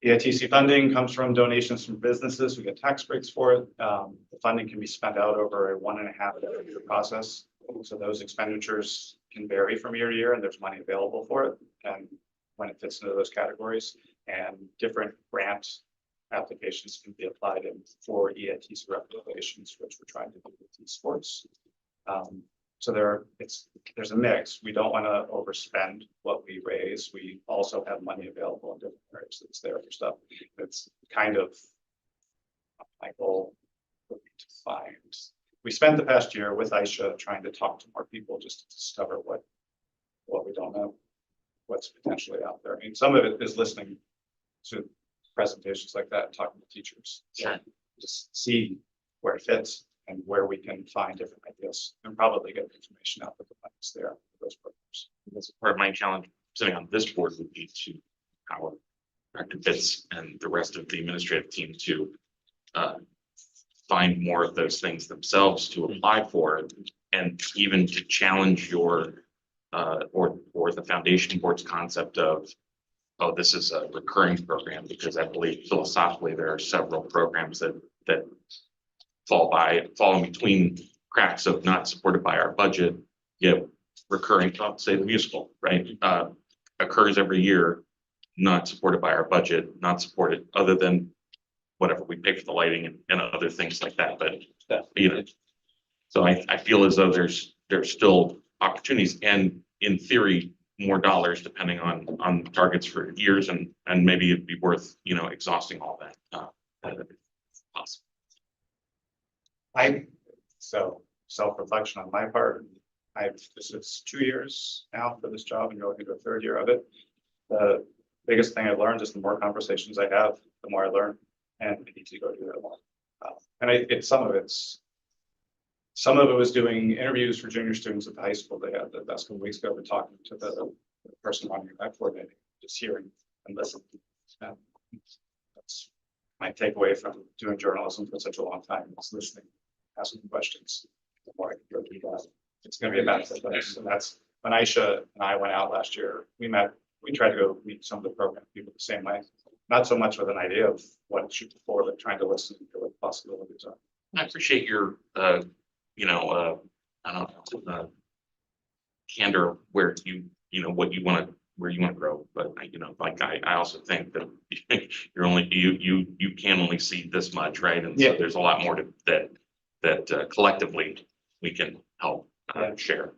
EITC funding comes from donations from businesses. We get tax breaks for it. The funding can be spent out over a 1.5 year process. So those expenditures can vary from year to year, and there's money available for it. And when it fits into those categories, and different grant applications can be applied in for EITC recommendations, which we're trying to do with these sports. So there's a mix. We don't want to overspend what we raise. We also have money available in different areas that's there for stuff. It's kind of my goal would be to find. We spent the past year with Aisha trying to talk to more people just to discover what we don't know, what's potentially out there. I mean, some of it is listening to presentations like that, and talking to teachers.
Sure.
Just see where it fits and where we can find different ideas and probably get information out that the money's there for those programs.
That's part of my challenge sitting on this board would be to empower Dr. Fitz and the rest of the administrative team to find more of those things themselves to apply for, and even to challenge your or the foundation board's concept of, oh, this is a recurring program, because I believe philosophically there are several programs that fall in between cracks of not supported by our budget, yet recurring, say the musical, right? Occurs every year, not supported by our budget, not supported other than whatever we pay for the lighting and other things like that. But so I feel as though there's still opportunities, and in theory, more dollars depending on targets for years and maybe it'd be worth, exhausting all that. If possible.
So self-reflection on my part, this is 2 years now for this job and going into a third year of it. The biggest thing I've learned is the more conversations I have, the more I learn, and I need to go do that more. And some of it was doing interviews for junior students at the high school. They had the last couple weeks ago, we're talking to the person running that coordinating, just hearing and listening. And that's my takeaway from doing journalism for such a long time, is listening, asking questions. The more I can go do that, it's going to be a benefit to us. And that's when Aisha and I went out last year. We tried to go meet some of the program people the same way, not so much with an idea of what it should be for, but trying to listen to what the possibilities are.
I appreciate your, I don't know, candor where what you want to, where you want to grow. But I also think that you can only see this much, right? And so there's a lot more that collectively we can help share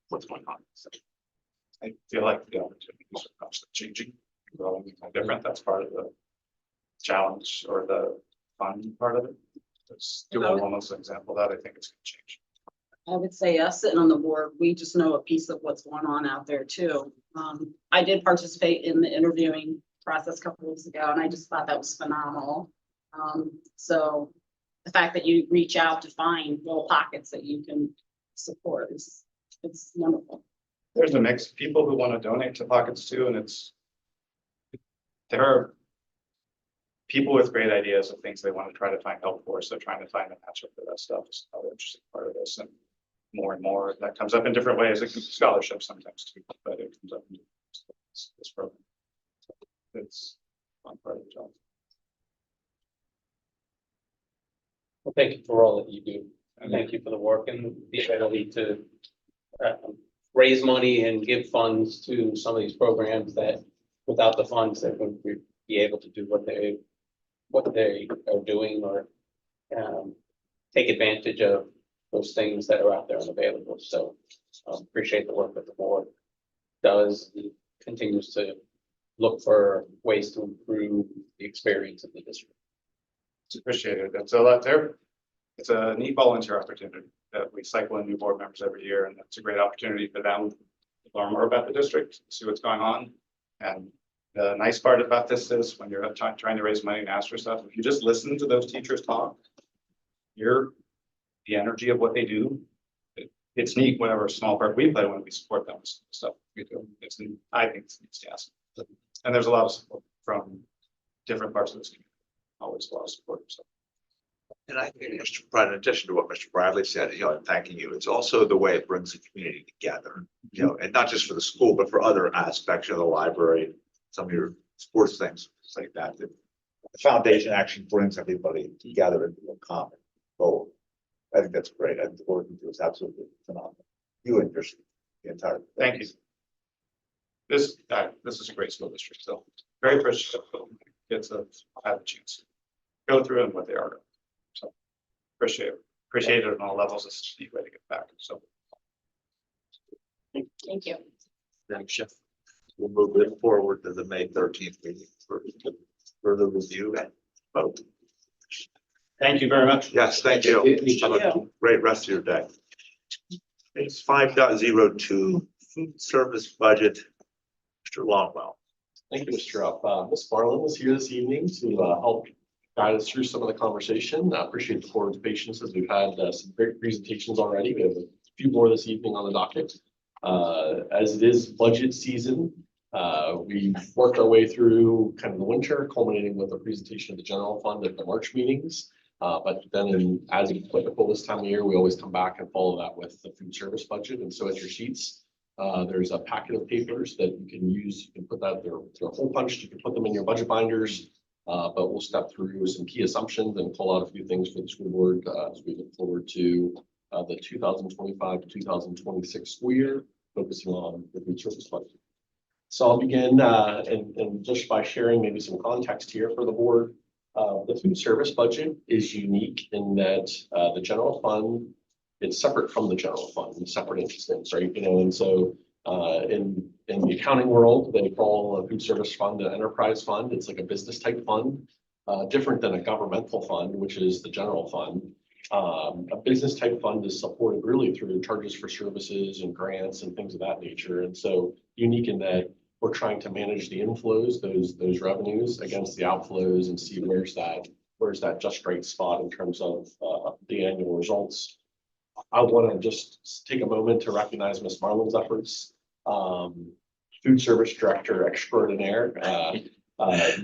what's going on. So.
I feel like the opportunities are constantly changing, growing, and different. That's part of the challenge or the fun part of it. It's almost an example of that I think it's going to change.
I would say us sitting on the board, we just know a piece of what's going on out there too. I did participate in the interviewing process a couple weeks ago, and I just thought that was phenomenal. So the fact that you reach out to find little pockets that you can support it's wonderful.
There's a mix of people who want to donate to pockets too, and there are people with great ideas of things they want to try to find help for, so trying to find a matchup for that stuff is another interesting part of this, and more that comes up in different ways. It can be scholarships sometimes too, but it comes up in this program. So it's one part of the job.
Well, thank you for all that you do, and thank you for the work and the ability to raise money and give funds to some of these programs that without the funds they wouldn't be able to do what they are doing or take advantage of those things that are out there and available. So appreciate the work that the board does, and continues to look for ways to improve the experience of the district.
It's appreciated. That's a lot there. It's a neat volunteer opportunity that we cycle in new board members every year, and it's a great opportunity for them to learn more about the district, see what's going on. And the nice part about this is when you're trying to raise money and ask for stuff, if you just listen to those teachers talk, the energy of what they do, it's neat. Whatever small part we play when we support them, stuff we do. I think it's fantastic. And there's a lot of support from different parts of this community. Always a lot of support. So.
And I think, in addition to what Mr. Bradley said, and thanking you, it's also the way it brings the community together, and not just for the school, but for other aspects of the library, some of your sports things like that. The foundation actually brings everybody together into a common goal. I think that's great. I think the work you do is absolutely phenomenal. You and the entire.
Thank you. This is a great school district, so very appreciative. Kids have had a chance to go through and what they are. So appreciate it on all levels. It's a neat way to get back. So
Thank you.
Thanks, Chef. We'll move it forward to the May 13th meeting for further review and vote.
Thank you very much.
Yes, thank you. Have a great rest of your day. It's 5.02 food service budget. Mr. Longwell.
Thank you, Mr. Up. Ms. Barlin is here this evening to help guide us through some of the conversation. I appreciate the board's patience as we've had some great presentations already. We have a few more this evening on the docket. As it is budget season, we've worked our way through kind of the winter, culminating with a presentation of the general fund at the March meetings. But then as applicable this time of year, we always come back and follow that with the food service budget. And so at your sheets, there's a packet of papers that you can use. You can put that there, they're hole punched. You can put them in your budget binders. But we'll step through some key assumptions and pull out a few things for the school board as we look forward to the 2025 to 2026 school year, focusing on the food service budget. So I'll begin and just by sharing maybe some context here for the board. The food service budget is unique in that the general fund, it's separate from the general fund, separate interest things, right? And so In the accounting world, they call a food service fund an enterprise fund. It's like a business type fund, different than a governmental fund, which is the general fund. A business type fund is supported really through charges for services and grants and things of that nature. And so unique in that we're trying to manage the inflows, those revenues against the outflows and see where's that just right spot in terms of the annual results. I want to just take a moment to recognize Ms. Marlin's efforts. Food service director extraordinaire.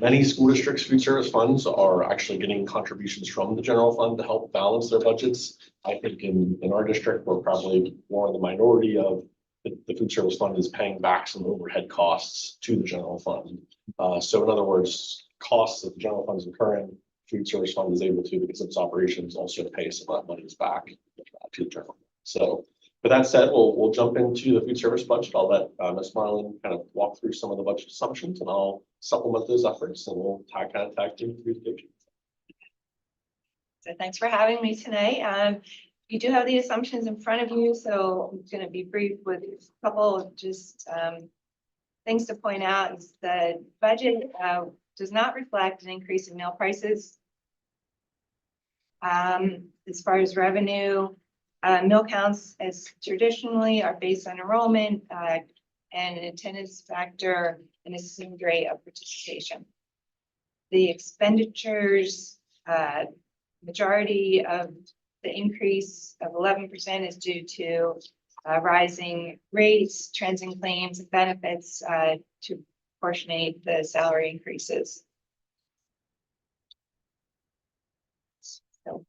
Many school districts' food service funds are actually getting contributions from the general fund to help balance their budgets. I think in our district, we're probably more in the minority of the food service fund is paying back some overhead costs to the general fund. So in other words, costs that the general fund is incurring, food service fund is able to, because of its operations, also pay some of that monies back to the general. So with that said, we'll jump into the food service budget. I'll let Ms. Marlin kind of walk through some of the budget assumptions, and I'll supplement those efforts, and we'll kind of tag team through the picture.
So thanks for having me tonight. You do have the assumptions in front of you, so I'm going to be brief with a couple of just things to point out. Is the budget does not reflect an increase in meal prices. As far as revenue, meal counts as traditionally are based on enrollment and an attendance factor and assumed rate of participation. The expenditures, majority of the increase of 11% is due to rising rates, trends in claims and benefits to proportionate the salary increases. So,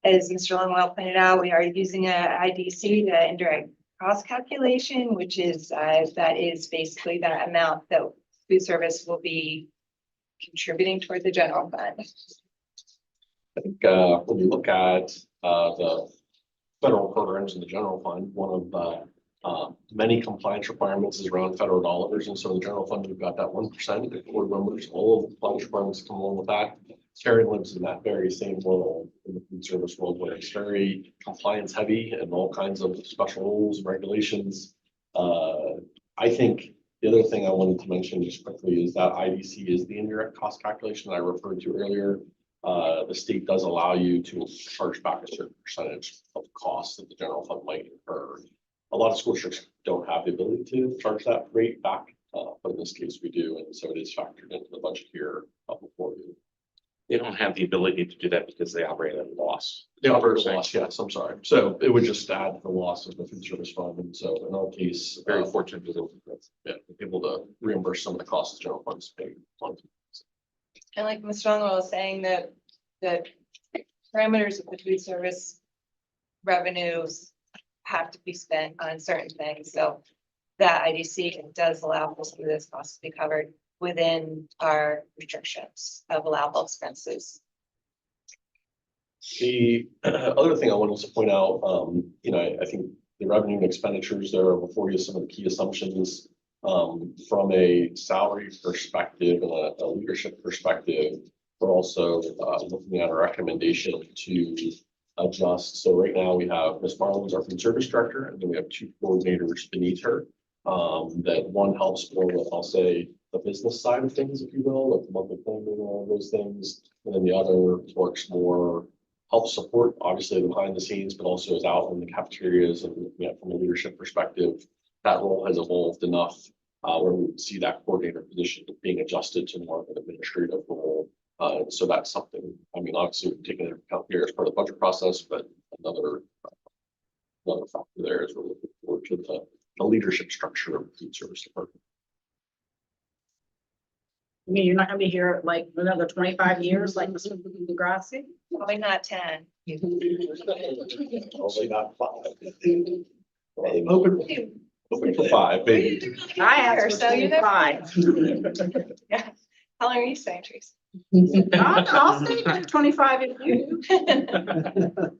as Mr. Longwell pointed out, we are using a IDC, the indirect cost calculation, which is that is basically that amount that food service will be contributing toward the general fund.
I think when you look at the federal programs in the general fund, one of the many compliance requirements is around federal dollars. And so in the general fund, we've got that 1%. If board members, all of the compliance requirements come along with that. Terry lives in that very same world in the food service world where it's very compliance heavy and all kinds of special rules and regulations. I think the other thing I wanted to mention just quickly is that IDC is the indirect cost calculation that I referred to earlier. The state does allow you to charge back a certain percentage of costs that the general fund might incur. A lot of school districts don't have the ability to charge that rate back, but in this case we do, and so it is factored into the budget here before you.
They don't have the ability to do that because they operate at a loss.
They operate at a loss, yes, I'm sorry. So it would just add to the loss of the food service fund, and so in our case,
Very fortunate to
be able to reimburse some of the costs the general funds pay.
And like Mr. Longwell was saying, that the parameters of the food service revenues have to be spent on certain things. So that IDC does allow for some of this costs to be covered within our restrictions of allowable expenses.
The other thing I wanted to point out, I think the revenue and expenditures there are before you, some of the key assumptions from a salary perspective and a leadership perspective. We're also looking at a recommendation to adjust. So right now we have Ms. Marlin as our food service director, and then we have two coordinators beneath her. That one helps more with, I'll say, the business side of things, if you will, like the monthly planning and all those things. And then the other works more, helps support obviously the behind the scenes, but also is out in the cafeterias and from a leadership perspective, that role has evolved enough where we would see that coordinator position being adjusted to more of an administrative role. So that's something, obviously we've taken into account here as part of the budget process, but another factor there is we're looking forward to the leadership structure of the food service department.
I mean, you're not gonna be here like another 25 years, like Mr. Degrassi?
Probably not 10.
Probably not 5. Open for 5, maybe.
I asked for
So you know.
25.
Yeah. How long are you staying, Tracy?
I'll stay for 25 if you do.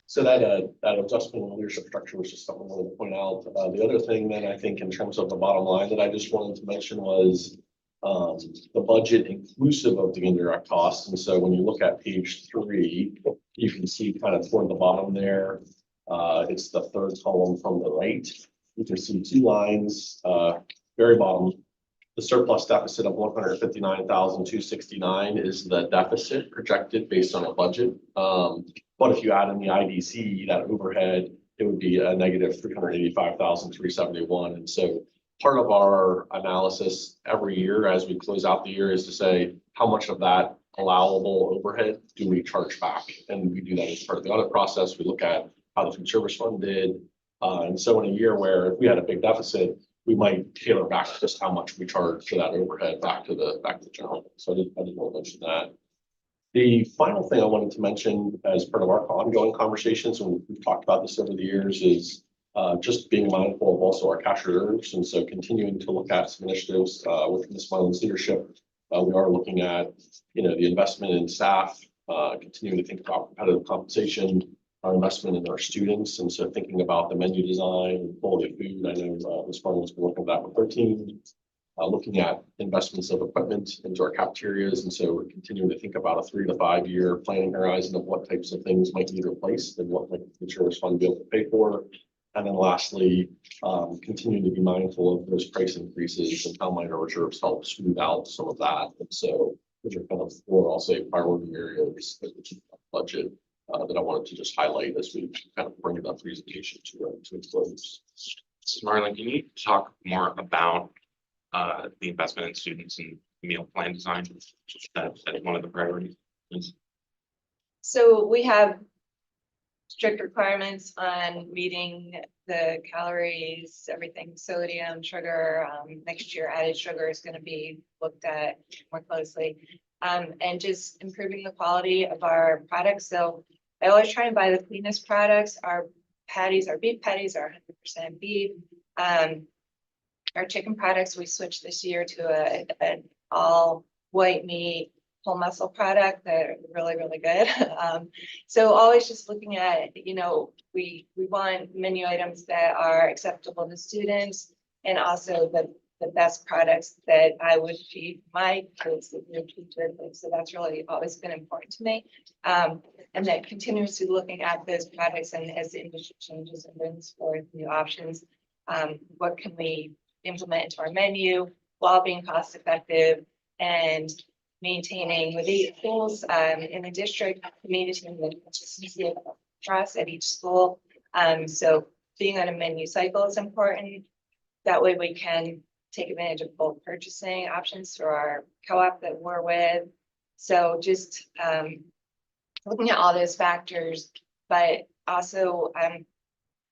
So that adjustment in leadership structure was just something I wanted to point out. The other thing then I think in terms of the bottom line that I just wanted to mention was the budget inclusive of the indirect costs. And so when you look at page 3, you can see kind of toward the bottom there, it's the third column from the right. you can see two lines, very bottom. The surplus deficit of 159,269 is the deficit projected based on a budget. But if you add in the IDC, that overhead, it would be a negative 385,371. And so part of our analysis every year as we close out the year is to say, how much of that allowable overhead do we charge back? And we do that as part of the audit process. We look at how the food service fund did. And so in a year where if we had a big deficit, we might tailor back just how much we charge for that overhead back to the general. So I didn't want to mention that. The final thing I wanted to mention as part of our ongoing conversations, and we've talked about this over the years, is just being mindful of also our cash reserves. And so continuing to look at some initiatives with Ms. Mylan's leadership. We are looking at, the investment in staff, continuing to think about competitive compensation, our investment in our students. And so thinking about the menu design and quality of food, I know Ms. Mylan's been looking at that with her team. Looking at investments of equipment into our cafeterias. And so we're continuing to think about a 3 to 5 year planning horizon of what types of things might need replaced and what might the food service fund be able to pay for. And then lastly, continuing to be mindful of those price increases and how might our reserves help smooth out some of that. And so those are kind of four, I'll say, priority areas that the budget that I wanted to just highlight as we kind of bring that presentation to a close.
Marlon, can you talk more about the investment in students and meal plan design? That's one of the priorities.
So we have strict requirements on meeting the calories, everything, sodium, sugar. Next year, added sugar is going to be looked at more closely, and just improving the quality of our products. So I always try and buy the cleanest products. Our patties, our beef patties are 100% beef. Our chicken products, we switched this year to an all white meat, whole muscle product that are really, really good. So always just looking at, we want menu items that are acceptable to students and also the best products that I would feed my kids that would feed their kids. So that's really always been important to me. And that continuously looking at those products and as the industry changes and brings forth new options, what can we implement into our menu while being cost effective and maintaining with the schools in the district, maintaining the consistency of trust at each school. So being on a menu cycle is important. That way we can take advantage of bulk purchasing options through our co-op that we're with. So just looking at all those factors, but also I'm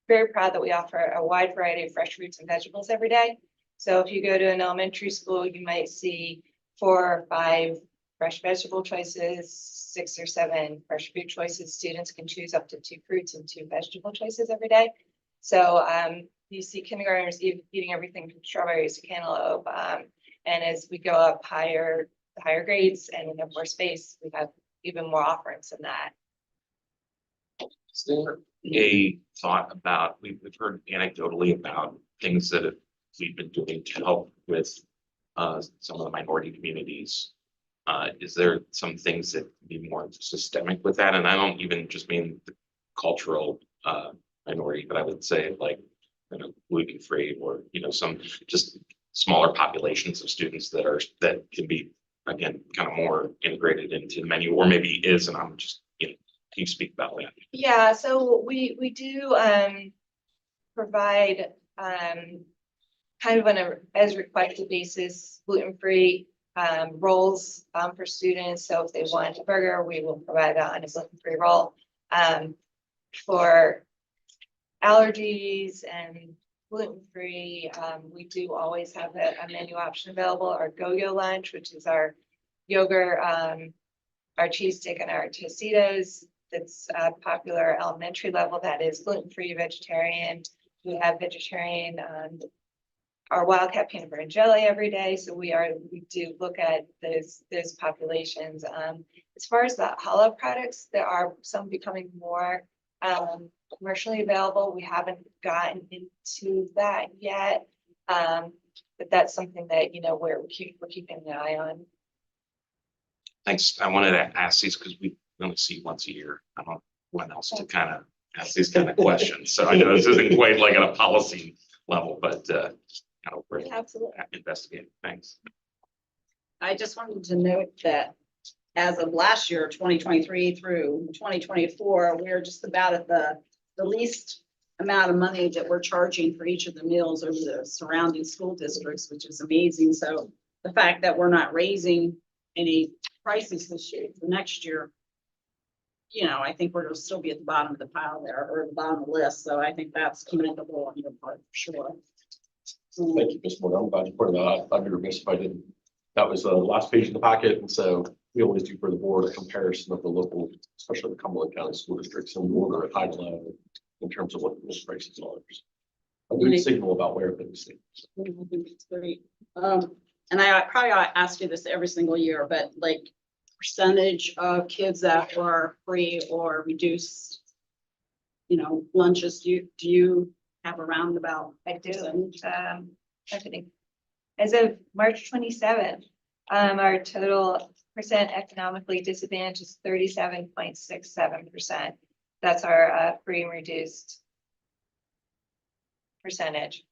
very proud that we offer a wide variety of fresh fruits and vegetables every day. So if you go to an elementary school, you might see 4 or 5 fresh vegetable choices, 6 or 7 fresh fruit choices. Students can choose up to 2 fruits and 2 vegetable choices every day. So you see kindergartners eating everything from strawberries to cantaloupe. And as we go up higher grades and we have more space, we have even more offerings than that.
Is there a thought about, we've heard anecdotally about things that we've been doing to help with some of the minority communities? Is there some things that be more systemic with that? And I don't even just mean the cultural minority, but I would say like, gluten free or, some just smaller populations of students that can be, again, kind of more integrated into the menu, or maybe is, and I'm just, can you speak about that?
Yeah, so we do provide kind of on a as requested basis, gluten-free rolls for students. So if they want a burger, we will provide that on a gluten-free roll. For allergies and gluten-free, we do always have a menu option available. Our Go-Yo lunch, which is our yogurt, our cheese stick, and our Tostitos. That's popular elementary level. That is gluten-free, vegetarian. We have vegetarian. Our Wildcat peanut butter and jelly every day. So we do look at those populations. As far as the hollow products, there are some becoming more commercially available. We haven't gotten into that yet, but that's something that we're keeping an eye on.
Thanks. I wanted to ask these because we only see once a year. I don't know when else to kind of ask these kind of questions. So I know this isn't quite like a policy level, but, we're
Absolutely.
investigating. Thanks.
I just wanted to note that as of last year, 2023 through 2024, we're just about at the least amount of money that we're charging for each of the meals over the surrounding school districts, which is amazing. So the fact that we're not raising any prices this year, for next year, I think we're gonna still be at the bottom of the pile there, or the bottom of the list. So I think that's commendable on your part, for sure.
Thank you, Ms. Moore. I'm glad you pointed that out. I'd be remiss if I didn't. That was the last page in the packet, and so we always do for the board a comparison of the local, especially the Cumberland County school districts, and we order at high to low in terms of what the prices are. A good signal about where things stand.
It's great. And I probably ought to ask you this every single year, but like percentage of kids that are free or reduced, lunches, do you have a roundabout?
I do. I think as of March 27th, our total percent economically disadvantaged is 37.67%. That's our free and reduced percentage.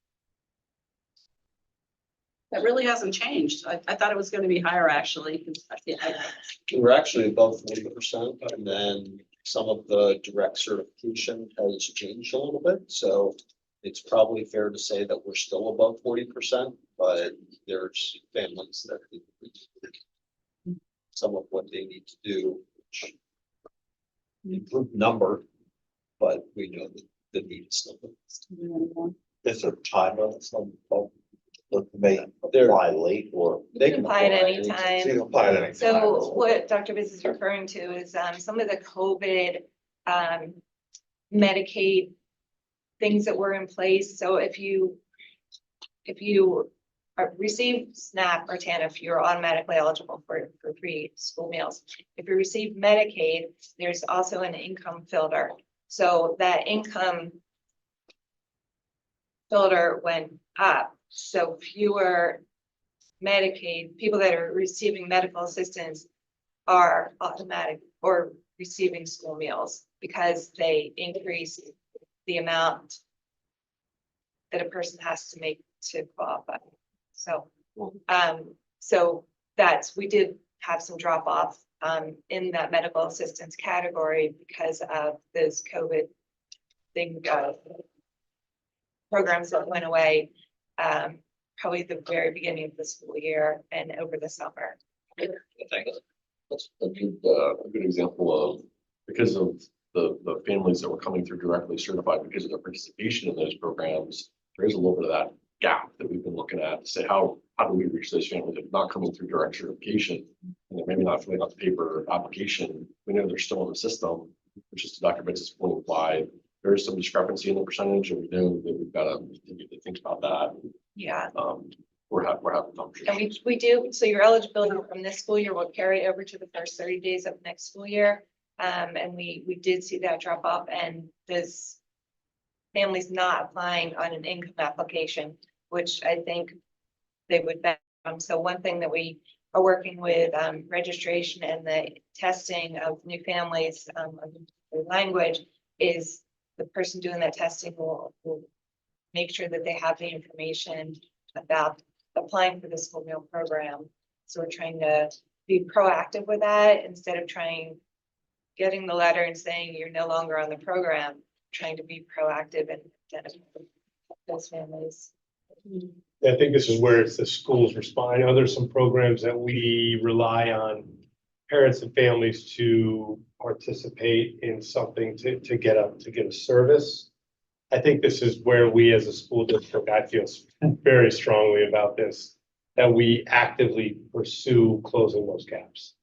That really hasn't changed. I thought it was going to be higher, actually, because
We're actually above 40%, and then some of the direct certification has changed a little bit, so it's probably fair to say that we're still above 40%, but there's families that need some of what they need to do, which improved number, but we know that the need is still there.
Is there time on some of may apply late or?
They can apply at any time.
So you can apply at any time.
So what Dr. Biz is referring to is some of the COVID Medicaid things that were in place. So if you receive SNAP or TANF, you're automatically eligible for free school meals. If you receive Medicaid, there's also an income filter. So that income filter went up. So fewer Medicaid, people that are receiving medical assistance are automatic or receiving school meals because they increase the amount that a person has to make to qualify. So, we did have some drop off in that medical assistance category because of this COVID thing, programs that went away. Probably the very beginning of the school year and over the summer.
That's a good example of, because of the families that were coming through directly certified because of their participation in those programs, there is a little bit of that gap that we've been looking at to say, how do we reach those families that are not coming through direct certification and they're maybe not filling out the paper application? We know they're still in the system, which is to Dr. Bitz's point, why there is some discrepancy in the percentage, and we know that we've got to continue to think about that.
Yeah.
We're having conversations.
And we do, so your eligibility from this school year will carry over to the first 30 days of next school year. And we did see that drop off, and this family's not applying on an income application, which I think they would bet. So one thing that we are working with registration and the testing of new families of language is the person doing that testing will make sure that they have the information about applying for the school meal program. So we're trying to be proactive with that instead of getting the letter and saying you're no longer on the program, trying to be proactive and identify those families.
I think this is where it's the school's response. I know there's some programs that we rely on parents and families to participate in something to get a service. I think this is where we as a school district, I feel very strongly about this, that we actively pursue closing those gaps.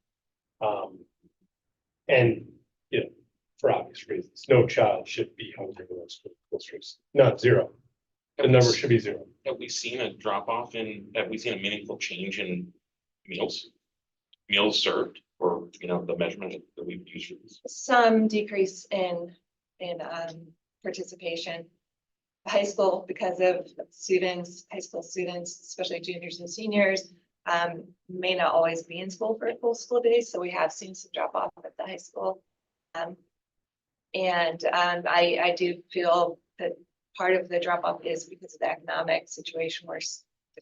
And, for obvious reasons, no child should be hungry in those school districts, not zero. The number should be zero.
Have we seen a drop off have we seen a meaningful change in meals served, or, the measurement that we've used for this?
Some decrease in participation. High school, because of high school students, especially juniors and seniors, may not always be in school for a full school day. So we have seen some drop off at the high school. I do feel that part of the drop off is because of the economic situation where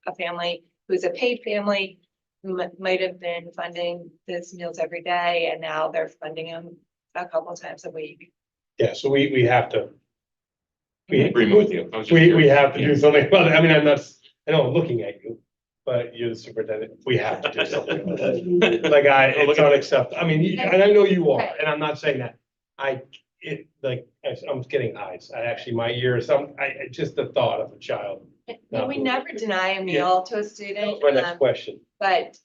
a family who's a paid family might have been funding these meals every day, and now they're funding them a couple of times a week.
Yeah, so we have to. We,
Agreement with you. I was just
we
curious.
have to do something about it. I mean, I know I'm looking at you, but you're the superintendent. We have to do something about it. Like it's unacceptable. I mean, and I know you are, and I'm not saying that. I'm getting eyes. My ears, just the thought of a child.
And we never deny a meal to a
That
student.
was my next question.
But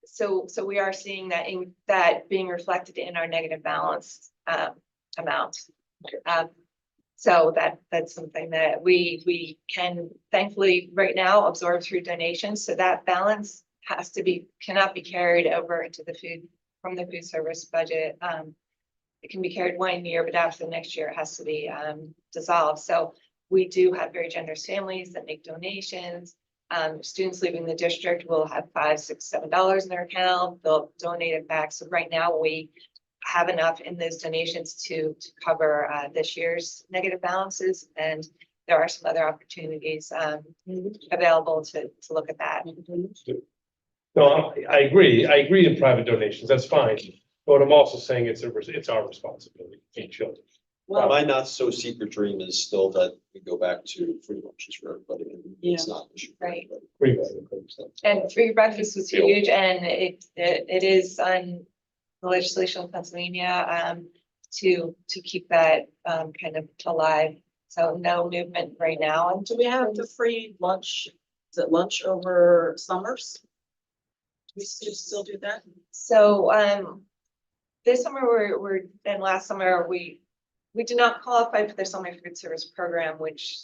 so we are seeing that being reflected in our negative balance amount. So that's something that we can thankfully right now absorb through donations. So that balance cannot be carried over into from the food service budget. It can be carried 1 year, but after the next year it has to be dissolved. So we do have very generous families that make donations. Students leaving the district will have $5, $6, $7 in their account. They'll donate it back. So right now we have enough in those donations to cover this year's negative balances. And there are some other opportunities available to look at that.
No, I agree. I agree in private donations. That's fine. But I'm also saying it's our responsibility to feed children.
Well, my not so secret dream is still that we go back to free lunches for everybody, and it's not an issue.
Right.
Free.
And free breakfast was huge, and it is on the legislation in Pennsylvania to keep that kind of alive. So no movement right now.
Do we have the free lunch? Is it lunch over summers? We still do that?
So this summer and last summer we did not qualify for the summer food service program, which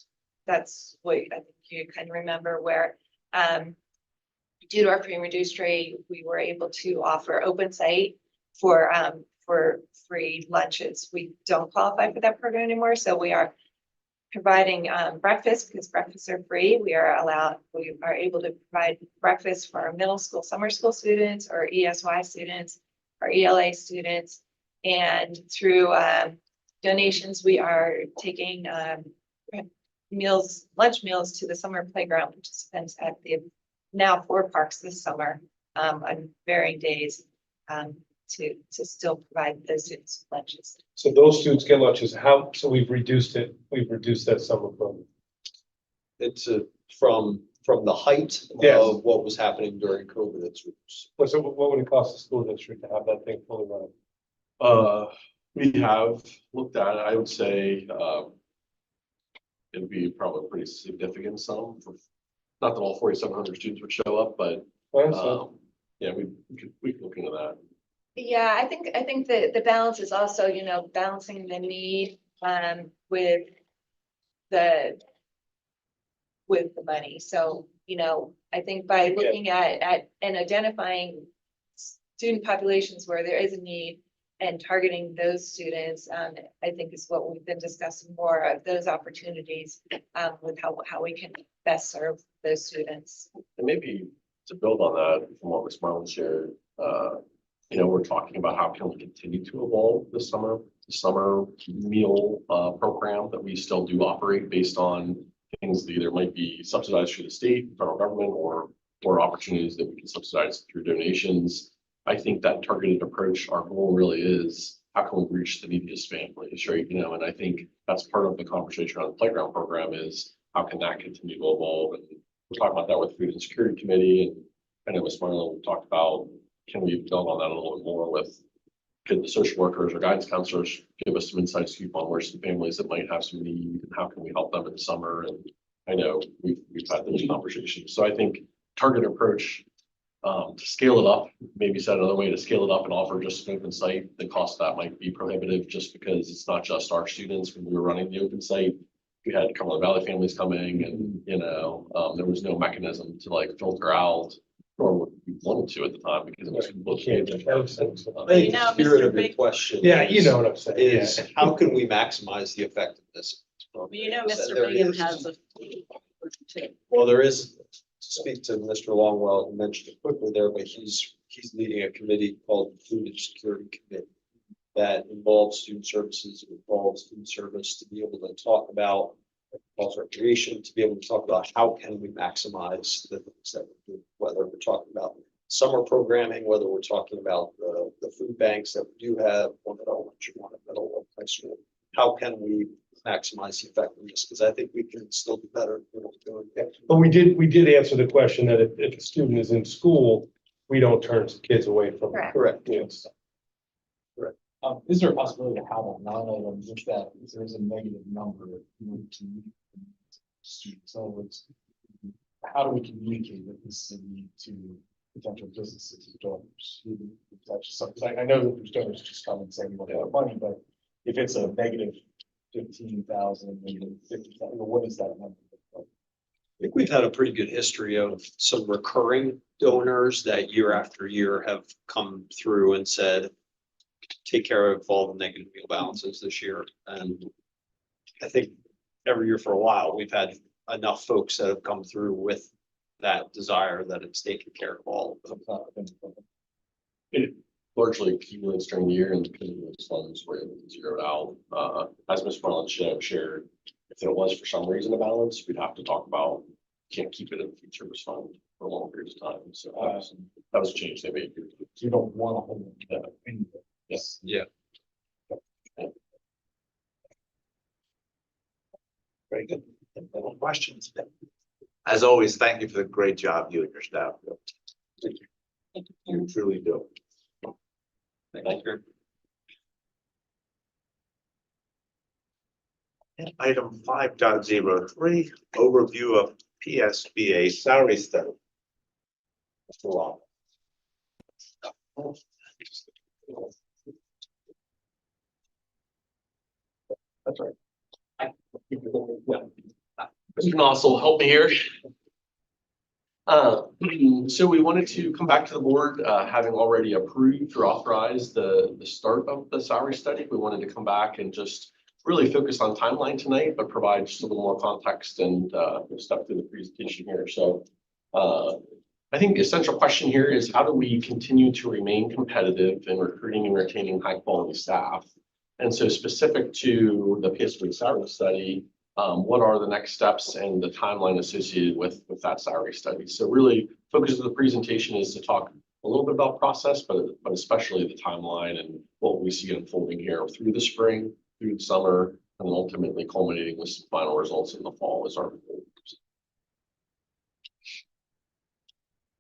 that's what I think you kind of remember, where due to our free and reduced rate, we were able to offer open site for free lunches. We don't qualify for that program anymore, so we are providing breakfast because breakfasts are free. We are able to provide breakfast for our middle school, summer school students, or ESY students, or ELA students, and through donations, we are taking lunch meals to the summer playground participants at the now 4 parks this summer on varying days to still provide those students lunches.
So those students get lunches. So we've reduced it. We've reduced that summer program.
It's from the height
Yes.
of what was happening during COVID.
So what would it cost the school district to have that thing fully running?
We have looked at it. I would say, it'd be probably a pretty significant sum for, not that all 4,700 students would show up, but, yeah, we could look into that.
Yeah, I think the balance is also, balancing the need with the money. So, I think by looking at and identifying student populations where there is a need and targeting those students, I think is what we've been discussing more of those opportunities with how we can best serve those students.
And maybe to build on that, from what Ms. Marlin shared, we're talking about how can we continue to evolve the summer meal program that we still do operate based on things that either might be subsidized through the state, federal government, or opportunities that we can subsidize through donations. I think that targeted approach, our goal really is how can we reach the neediest families, right? And I think that's part of the conversation around the playground program is how can that continue to evolve? And we're talking about that with Food and Security Committee, and I know Ms. Marlin talked about, can we build on that a little bit more with, could the social workers or guidance counselors give us some inside scoop on where some families that might have some need and how can we help them in the summer? And I know we've had those conversations. So I think target approach to scale it up, maybe said another way, to scale it up and offer just an open site, the cost of that might be prohibitive just because it's not just our students. When we were running the open site, we had Cumberland Valley families coming and, there was no mechanism to like filter out, or what we wanted to at the time because it was complicated.
I think the spirit of your question.
Yeah, you know what I'm saying.
Is how can we maximize the effectiveness?
Mr.
There
Bingham
is.
has a.
Well, there is, to speak to Mr. Longwell, you mentioned it quickly there, but he's leading a committee called the Food and Security Committee that involves student services, it involves food service to be able to talk about calls recreation, to be able to talk about how can we maximize the things that we do, whether we're talking about summer programming, whether we're talking about the food banks that we do have, one at elementary, one at middle, one at high school. How can we maximize the effectiveness? Because I think we can still do better than what we're doing.
But we did answer the question that if a student is in school, we don't turn kids away from.
Correct.
Yes.
Is there a possibility to have a line item if there is a negative number to meet students? So it's, how do we communicate that this is a need to potential businesses and donors? That's just something, I know that there's donors just come and say we want to have money, but if it's a negative 15,000, negative 50,000, what is that number?
I think we've had a pretty good history of some recurring donors that year after year have come through and said, take care of all the negative meal balances this year. And I think every year for a while, we've had enough folks that have come through with that desire that it's taken care of all of them.
It largely accumulates during the year and depending on those funds were able to zero it out. As Ms. Marlin shared, if there was for some reason a balance, we'd have to talk about, can't keep it in the food service fund for long periods of time. So that was a change they made.
You don't want to hold it anyway.
Yes.
Yeah.
Very good. Any questions? As always, thank you for the great job you and your staff do.
Thank you.
You truly do.
Thank you.
And item 5.03, overview of PSBA salary study. Mr. Long.
That's right. Mr. Nossel, help me here. So we wanted to come back to the board, having already approved or authorized the start of the salary study. We wanted to come back and just really focus on timeline tonight, but provide just a little more context and step through the presentation here. So I think the essential question here is how do we continue to remain competitive in recruiting and retaining high quality staff? And so specific to the PSB salary study, what are the next steps and the timeline associated with that salary study? So really focus of the presentation is to talk a little bit about process, but especially the timeline and what we see unfolding here through the spring, through the summer, and then ultimately culminating with some final results in the fall is our goal.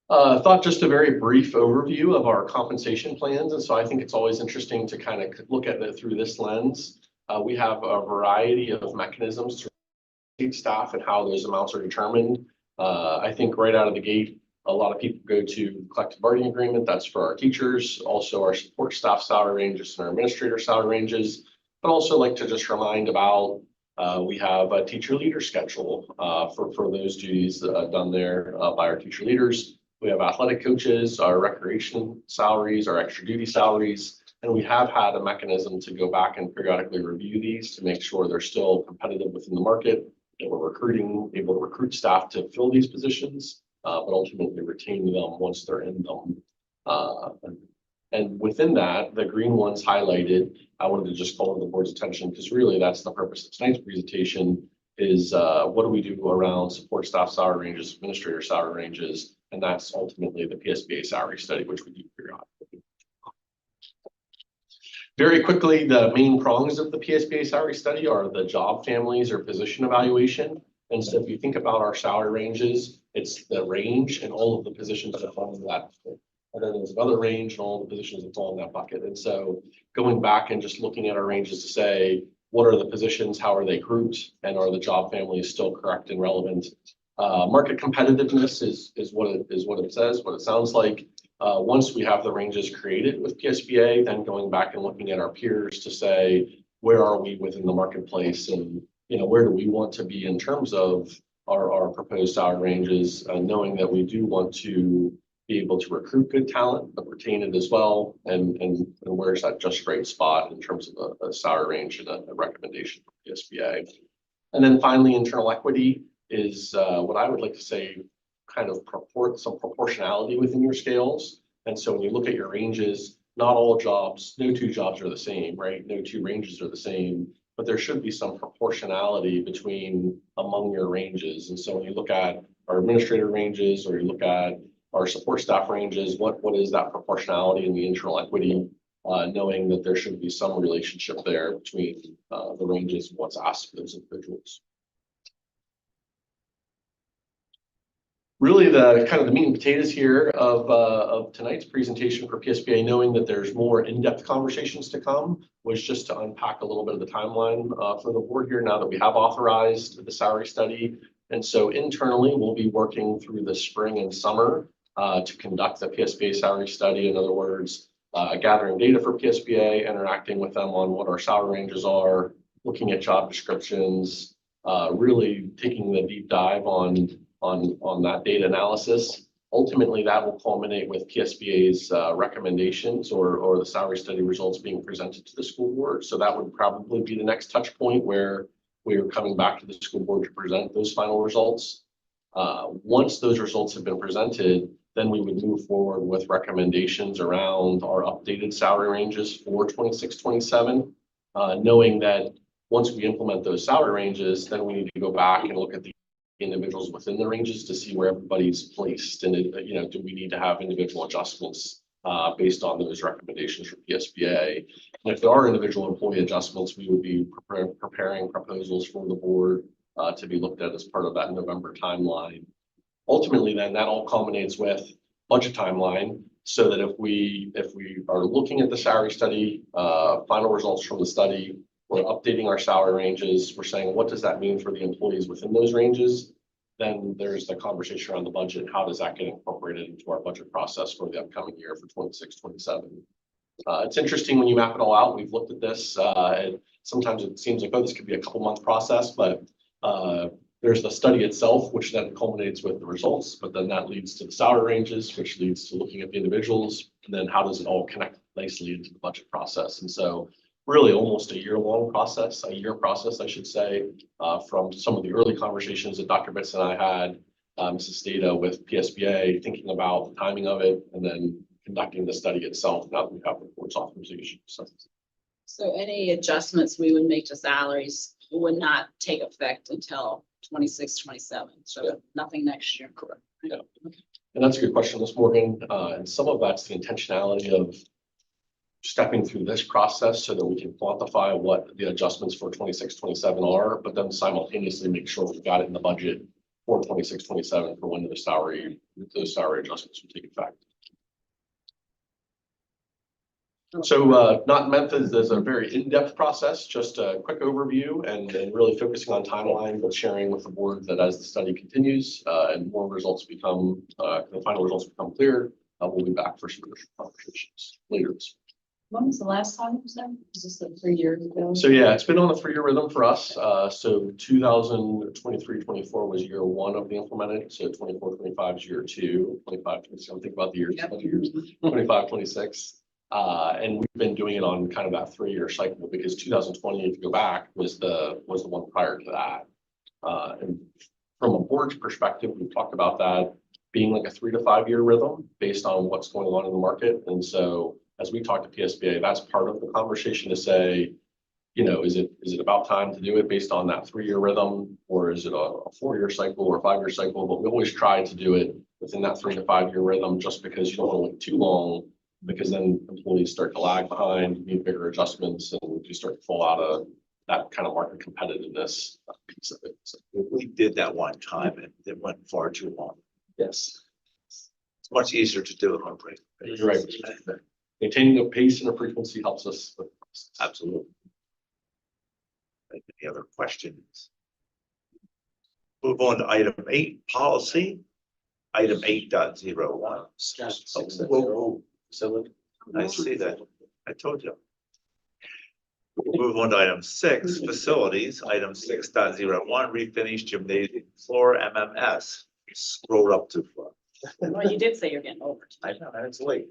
Thought just a very brief overview of our compensation plans. And so I think it's always interesting to kind of look at it through this lens. We have a variety of mechanisms to recruit staff and how those amounts are determined. I think right out of the gate, a lot of people go to collective bargaining agreement. That's for our teachers, also our support staff salary ranges and our administrator salary ranges. But also like to just remind about we have a teacher leader schedule for those duties done there by our teacher leaders. We have athletic coaches, our recreation salaries, our extra duty salaries, and we have had a mechanism to go back and periodically review these to make sure they're still competitive within the market, that we're able to recruit staff to fill these positions, but ultimately retain them once they're in them. And within that, the green ones highlighted, I wanted to just call to the board's attention because really that's the purpose of tonight's presentation is what do we do around support staff salary ranges, administrator salary ranges, and that's ultimately the PSBA salary study, which we do periodically. Very quickly, the main prongs of the PSBA salary study are the job families or position evaluation. And so if you think about our salary ranges, it's the range and all of the positions that fall into that. And then there's another range and all the positions that fall in that bucket. And so going back and just looking at our ranges to say, what are the positions, how are they grouped, and are the job families still correct and relevant? Market competitiveness is what it says, what it sounds like. Once we have the ranges created with PSBA, then going back and looking at our peers to say, where are we within the marketplace and where do we want to be in terms of our proposed salary ranges, knowing that we do want to be able to recruit good talent, but retain it as well. And where's that just right spot in terms of a salary range and a recommendation from PSBA. And then finally, internal equity is what I would like to say kind of some proportionality within your scales. And so when you look at your ranges, not all jobs, no two jobs are the same, right? No two ranges are the same. but there should be some proportionality between among your ranges. And so when you look at our administrator ranges, or you look at our support staff ranges, what is that proportionality in the internal equity? Knowing that there should be some relationship there between the ranges and what's asked of those individuals. Really the kind of the meat and potatoes here of tonight's presentation for PSBA, knowing that there's more in-depth conversations to come, was just to unpack a little bit of the timeline for the board here now that we have authorized the salary study. And so internally, we'll be working through the spring and summer to conduct the PSBA salary study. In other words, gathering data for PSBA, interacting with them on what our salary ranges are, looking at job descriptions, really taking the deep dive on that data analysis. Ultimately, that will culminate with PSBA's recommendations or the salary study results being presented to the school board. So that would probably be the next touch point where we are coming back to the school board to present those final results. Once those results have been presented, then we would move forward with recommendations around our updated salary ranges for 26-27, knowing that once we implement those salary ranges, then we need to go back and look at the individuals within the ranges to see where everybody's placed. And, do we need to have individual adjustments based on those recommendations from PSBA? And if there are individual employee adjustments, we would be preparing proposals for the board to be looked at as part of that November timeline. Ultimately, then that all culminates with budget timeline, so that if we are looking at the salary study, final results from the study, we're updating our salary ranges, we're saying, what does that mean for the employees within those ranges? Then there's the conversation around the budget. How does that get incorporated into our budget process for the upcoming year for 26-27? It's interesting when you map it all out. We've looked at this, and sometimes it seems like, oh, this could be a couple-month process, but there's the study itself, which then culminates with the results, but then that leads to the salary ranges, which leads to looking at the individuals, and then how does it all connect nicely into the budget process? And so really almost a year-long process, I should say, from some of the early conversations that Dr. Bitz and I had, Mrs. Stata with PSBA, thinking about the timing of it, and then conducting the study itself now that we have the board's authorization.
So any adjustments we would make to salaries would not take effect until 26-27. So nothing next year.
Correct. Yeah. And that's a good question, Ms. Morgan. And some of that's the intentionality of stepping through this process so that we can quantify what the adjustments for 26-27 are, but then simultaneously make sure we've got it in the budget for 26-27 for when those salary adjustments will take effect. So not meant as a very in-depth process, just a quick overview and really focusing on timeline, but sharing with the board that as the study continues and more results become, the final results become clear, we'll be back for some additional conversations later this week.
When was the last time it was done? Was this 3 years ago?
So yeah, it's been on a 3-year rhythm for us. So 2023-24 was year 1 of the implementing. So 24-25 is year 2, 25-27, think about the years, 25-26. And we've been doing it on kind of that 3-year cycle because 2020, if you go back, was the one prior to that. And from a board's perspective, we've talked about that being like a 3 to 5 year rhythm based on what's going on in the market. And so as we talk to PSBA, that's part of the conversation to say, is it about time to do it based on that 3-year rhythm, or is it a 4-year cycle or a 5-year cycle? But we always try to do it within that 3 to 5 year rhythm, just because you don't want to wait too long, because then employees start to lag behind, need bigger adjustments, and you start to fall out of that kind of market competitiveness piece of it. So
we did that one time and it went far too long.
yes,
It's much easier to do it on a break.
you're right. Maintaining a pace and a frequency helps us.
Absolutely. Any other questions? Move on to item 8, policy. Item 8.01.
So
I see that. I told you. We'll move on to item 6, facilities. Item 6.01, refinish gymnasium floor MMS. Scrolled up too far.
Well, you did say you're getting over.
I know, and it's late.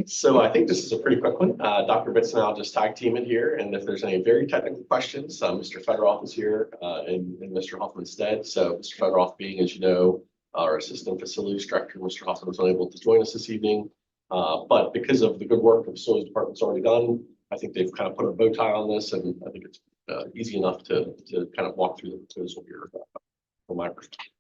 So I think this is a pretty quick one. Dr. Bitz and I'll just tag team it here. And if there's any very technical questions, Mr. Federoff is here in Mr. Hoffman's stead. So Mr. Federoff being, as you know, our assistant facilities director, Mr. Hoffman was unable to join us this evening. But because of the good work the facilities department's already done, I think they've kind of put a bow tie on this, and I think it's easy enough to kind of walk through the proposal here from my perspective.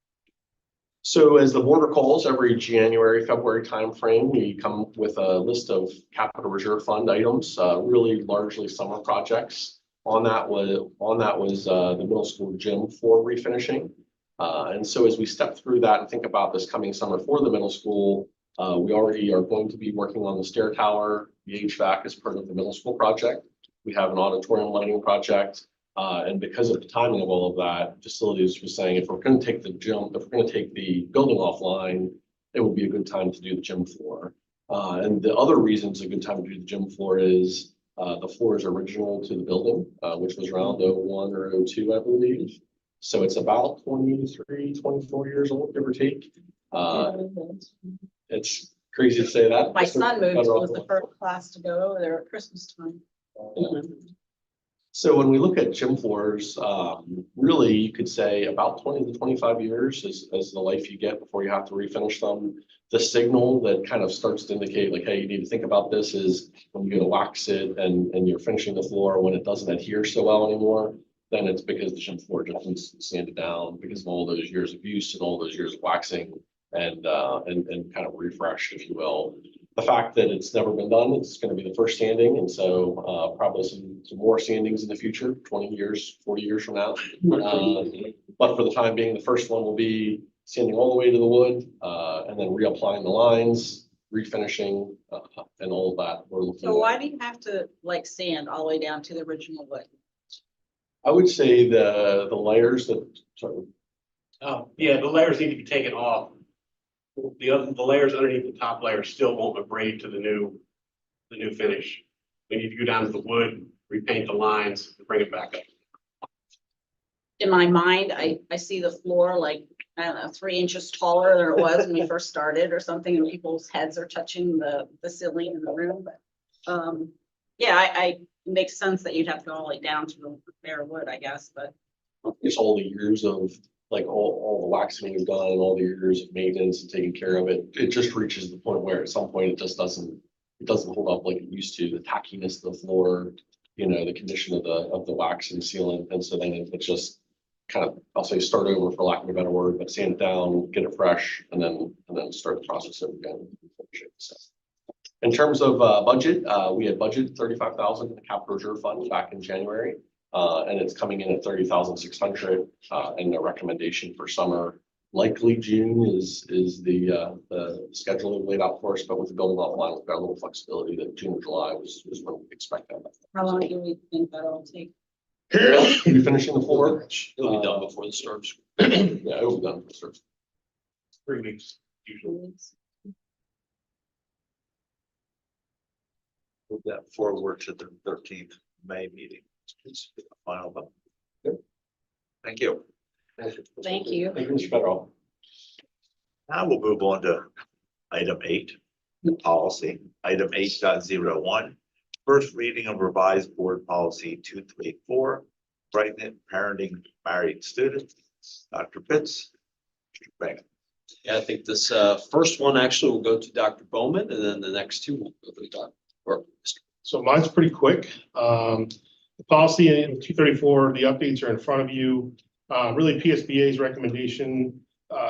So as the board recalls, every January, February timeframe, we come with a list of capital reserve fund items, really largely summer projects. On that was the middle school gym floor refinishing. And so as we step through that and think about this coming summer for the middle school, we already are going to be working on the stair tower, the HVAC as part of the middle school project. We have an auditorium lighting project. And because of the timing of all of that, facilities was saying, if we're going to take the building offline, it would be a good time to do the gym floor. And the other reason it's a good time to do the gym floor is the floor is original to the building, which was around 01 or 02, I believe. So it's about 23, 24 years old, give or take. It's crazy to say that.
My son moved, was the first class to go over there at Christmas time.
So when we look at gym floors, really you could say about 20 to 25 years is the life you get before you have to refinish them. The signal that kind of starts to indicate like, hey, you need to think about this is when you go to wax it and you're finishing the floor when it doesn't adhere so well anymore, then it's because the gym floor just needs to be sanded down because of all those years of use and all those years of waxing and kind of refreshed, if you will. The fact that it's never been done, it's going to be the first sanding. And so probably some more sandings in the future, 20 years, 40 years from now. But for the time being, the first one will be sanding all the way to the wood and then reapplying the lines, refinishing and all of that. We're looking
So why do you have to like sand all the way down to the original wood?
I would say the layers that, sorry.
Yeah, the layers need to be taken off. The layers underneath the top layer still won't abrade to the new finish. We need to go down to the wood, repaint the lines, and bring it back up.
In my mind, I see the floor like, I don't know, 3 inches taller than it was when we first started or something, and people's heads are touching the ceiling in the room, but, yeah, it makes sense that you'd have to go all the way down to the bare wood, I guess, but.
It's all the years of like all the waxing we've done and all the years of maintenance and taking care of it. It just reaches the point where at some point it just doesn't hold up like it used to. The tackiness of the floor, you know, the condition of the wax and sealant, and so then it's just kind of, I'll say, start over for lack of a better word, but sand it down, get it fresh, and then start the process over again. So in terms of budget, we had budgeted 35,000 in the capital reserve fund back in January. And it's coming in at 30,600, and the recommendation for summer, likely June is the schedule they've laid out for us, but with the building offline, we've got a little flexibility that June or July was when we expect that.
How long do we think that'll take?
We're finishing the floor.
It'll be done before the start.
Yeah, it'll be done for sure.
3 weeks usually.
Move that forward to the 13th May meeting. It's the final vote. Good. Thank you.
Thank you.
Thank you, Mr. Federal.
Now we'll move on to item 8, policy. Item 8.01, first reading of revised board policy 234, pregnant parenting married students. Dr. Pitts, Mr. Bennett.
Yeah, I think this first one actually will go to Dr. Bowman, and then the next two will go to Dr. or Mr.
So mine's pretty quick. The policy in 234, the updates are in front of you. Really PSBA's recommendation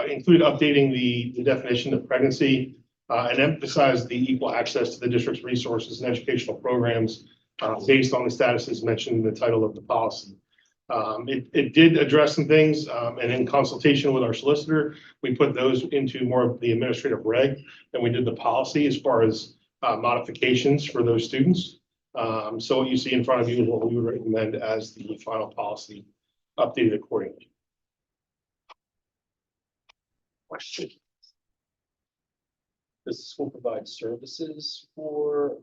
included updating the definition of pregnancy and emphasize the equal access to the district's resources and educational programs based on the statuses mentioned in the title of the policy. It did address some things, and in consultation with our solicitor, we put those into more of the administrative reg than we did the policy as far as modifications for those students. So what you see in front of you is what we would recommend as the final policy updated accordingly.
Question.
Does the school provide services for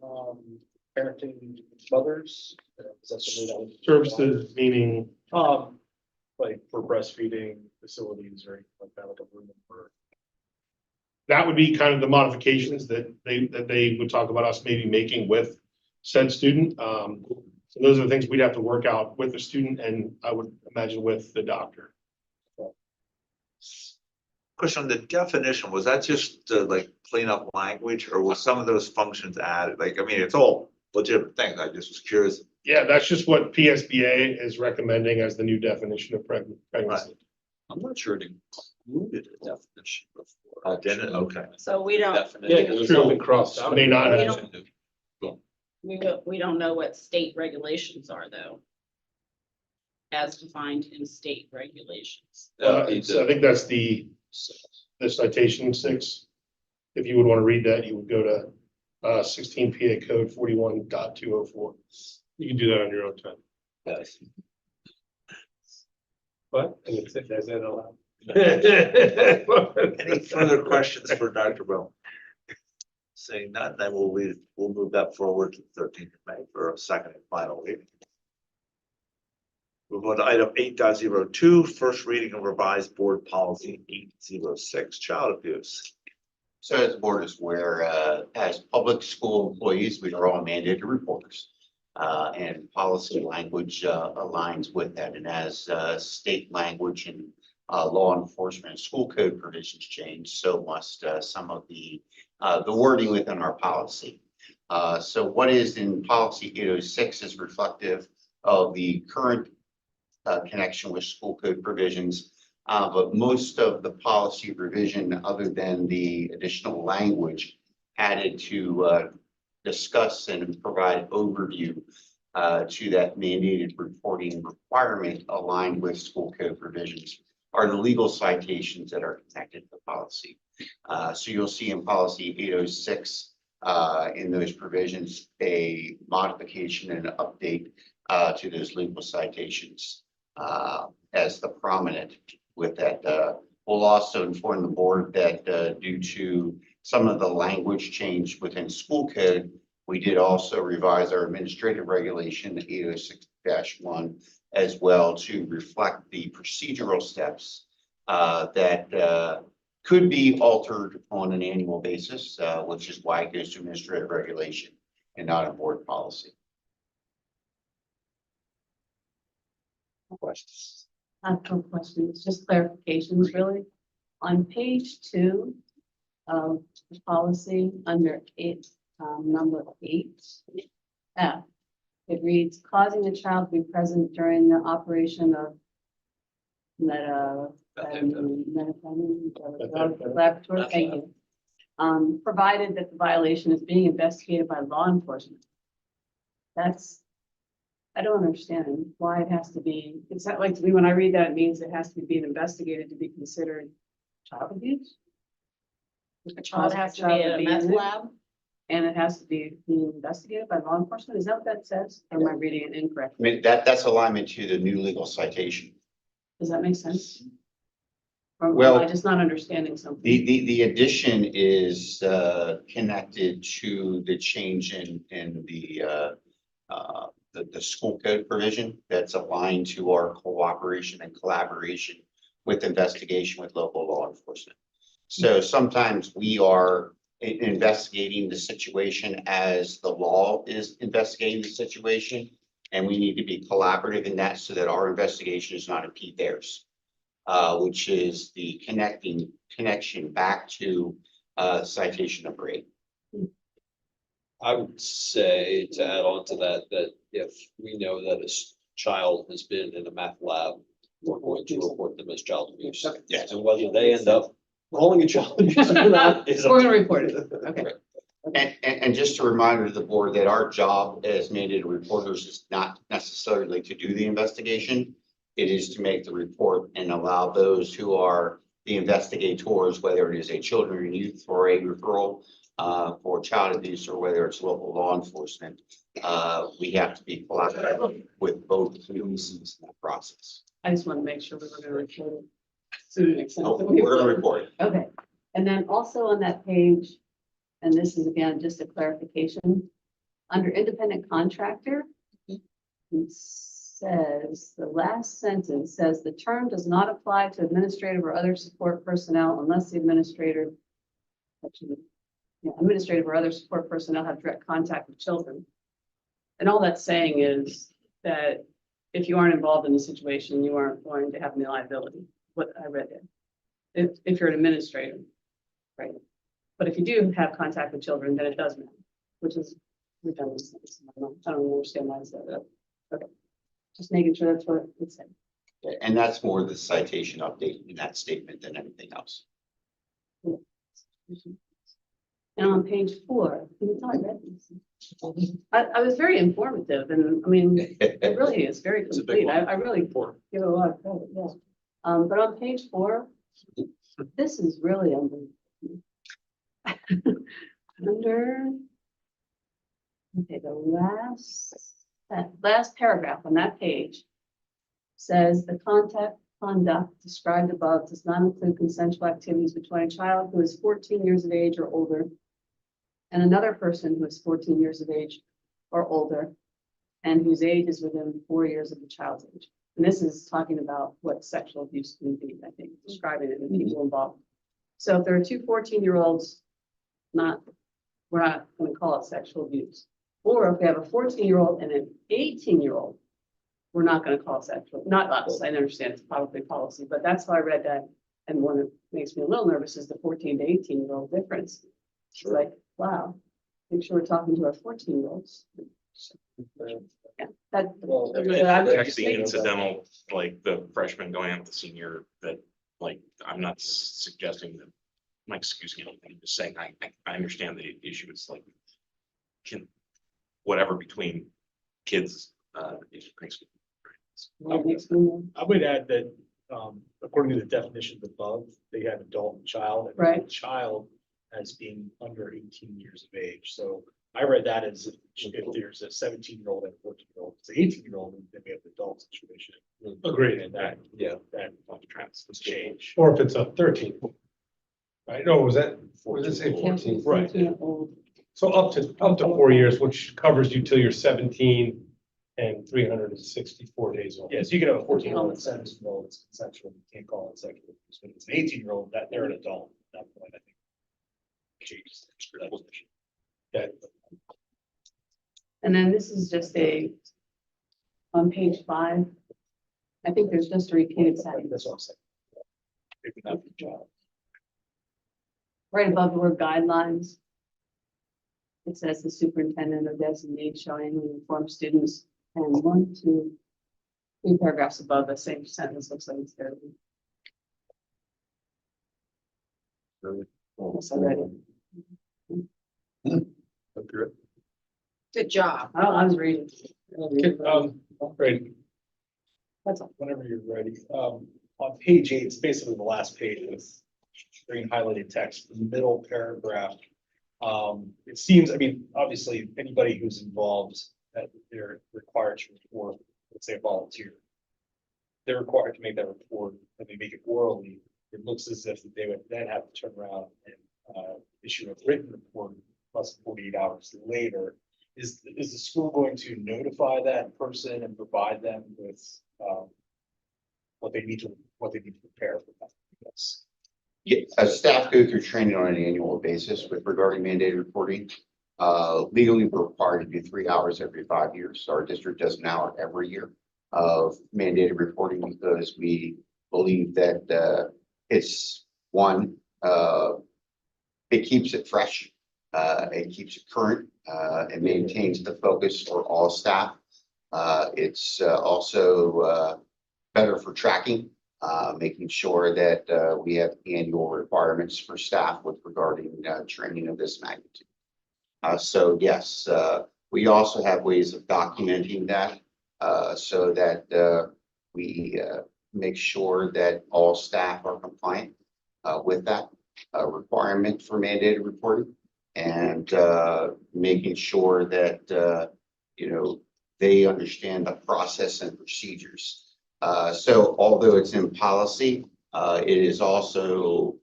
parenting mothers? Is that something that would-
Services meaning
like for breastfeeding facilities or anything like that, like a room for.
that would be kind of the modifications that they would talk about us maybe making with said student. So those are the things we'd have to work out with the student and I would imagine with the doctor.
Question on the definition, was that just to like clean up language or was some of those functions added? Like, I mean, it's all legitimate things. I just was curious.
Yeah, that's just what PSBA is recommending as the new definition of pregnancy.
I'm not sure it included a definition before.
Oh, did it? Okay.
So we don't,
Yeah, it's true. Crossed out. May not
We
have.
don't- we don't know what state regulations are though. As defined in state regulations.
So I think that's the citation 6. If you would want to read that, you would go to 16 PA code 41.204. You can do that on your own time.
Yes.
What? I mean, that's that allowed.
Any further questions for Dr. Bell? Saying none, then we'll move that forward to the 13th of May for a second and final reading. Move on to item 8.02, first reading of revised board policy 806, child abuse.
So as the board is aware, as public school employees, we are all mandated reporters. And policy language aligns with that. And as state language and law enforcement and school code provisions change, so must some of the wording within our policy. So what is in policy 806 is reflective of the current connection with school code provisions. But most of the policy revision, other than the additional language added to discuss and provide overview to that mandated reporting requirement aligned with school code provisions, are the legal citations that are connected to the policy. So you'll see in policy 806 in those provisions, a modification and update to those legal citations as the prominent with that. We'll also inform the board that due to some of the language change within school code, we did also revise our administrative regulation 806-1 as well to reflect the procedural steps that could be altered on an annual basis, which is why it goes to administrative regulation and not a board policy.
Questions? I have no questions, just clarifications really. On page 2 of the policy under 8, number 8, F, it reads causing a child to be present during the operation of laboratory, thank you. Provided that the violation is being investigated by law enforcement. That's, I don't understand why it has to be, it's not like to me, when I read that, it means it has to be being investigated to be considered child abuse.
A child has to be in a meth lab.
And it has to be being investigated by law enforcement, is that what that says? Or am I reading it
I
incorrectly?
mean, that's alignment to the new legal citation.
Does that make sense? Or
Well,
am I just not understanding something?
The addition is connected to the change in the school code provision that's aligned to our cooperation and collaboration with investigation with local law enforcement. So sometimes we are investigating the situation as the law is investigating the situation, and we need to be collaborative in that so that our investigation does not impede theirs, which is the connection back to citation number 8.
I would say to add on to that, that if we know that a child has been in a math lab, we're going to report them as child abuse.
Yes.
And whether they end up calling a child abuse or not is.
We're gonna report it, okay.
And just a reminder to the board that our job as mandated reporters is not necessarily to do the investigation. It is to make the report and allow those who are the investigators, whether it is a children and youth or a referral for child abuse or whether it's local law enforcement. We have to be collaborative with both communities in that process.
I just want to make sure we were gonna report it. So it makes sense.
Oh, we're going to report it.
Okay, and then also on that page, and this is again, just a clarification, under independent contractor, it says, the last sentence says, the term does not apply to administrative or other support personnel unless the administrator, administrative or other support personnel have direct contact with children. And all that's saying is that if you aren't involved in the situation, you aren't going to have any liability. What I read there, if you're an administrator, right? But if you do have contact with children, then it does matter, which is We've done this. I don't understand why it's that. Okay. Just making sure that's what it's saying.
And that's more the citation update in that statement than anything else.
And on page 4, can you tell I read this? I was very informative and I mean, it really is very
It's a big
complete.
one.
I really give it a lot of credit, yeah. But on page 4, this is really under, okay, the last paragraph on that page says the conduct described above does not include consensual activities between a child who is 14 years of age or older and another person who is 14 years of age or older and whose age is within 4 years of the child's age. And this is talking about what sexual abuse can be, I think, describing it and people involved. So if there are 2 14-year-olds, we're not going to call it sexual abuse. Or if we have a 14-year-old and an 18-year-old, we're not going to call it sexual, not us. I understand it's probably policy, but that's how I read that. And one that makes me a little nervous is the 14 to 18-year-old difference. It's like, wow, make sure we're talking to our 14-year-olds. Yeah,
It's actually incidental, like the freshman going out the senior, that like, I'm not suggesting that, like, excuse me, I'm just saying, I understand the issue. It's like, whatever between kids, is basically.
I would add that, according to the definitions above, they have adult and child. And
Right.
child as being under 18 years of age. So I read that as if there's a 17-year-old and a 14-year-old, it's an 18-year-old, and then we have the adult situation.
Agreed.
And that, that trends change.
Or if it's a 13. Right, no, was it say 14? Right.
14-year-old.
So up to 4 years, which covers you till you're 17 and 364 days old.
Yes, you could have a 14-year-old and 17-year-old, it's consensual, you can't call it sexual abuse, but it's an 18-year-old, that they're an adult, at that point, I think. Changes the definition.
Okay.
And then this is just on page 5, I think there's just a repeated sentence.
That's what I'm saying. It would not be child.
Right above the word guidelines. It says the superintendent or designate shall annually inform students, and 1, 2, 3 paragraphs above the same sentence looks like it's there. Yes, I read it.
Good job.
Oh, I was reading.
Great.
That's all.
Whenever you're ready. On page 8, it's basically the last page with green highlighted text, the middle paragraph. It seems, I mean, obviously, anybody who's involved, that they're required to report, let's say a volunteer. They're required to make that report, and they make it orally. It looks as if they would then have to turn around and issue a written report less than 48 hours later. Is the school going to notify that person and provide them with what they need to prepare for that? Yes.
Yeah, staff go through training on an annual basis with regarding mandated reporting. Legally, we're required to do 3 hours every 5 years. So our district does an hour every year of mandated reporting because we believe that it's one, it keeps it fresh, it keeps it current, it maintains the focus for all staff. It's also better for tracking. Making sure that we have annual requirements for staff with regarding training of this magnitude. So yes, we also have ways of documenting that so that we make sure that all staff are compliant with that requirement for mandated reporting, and making sure that they understand the process and procedures. So although it's in policy, it is also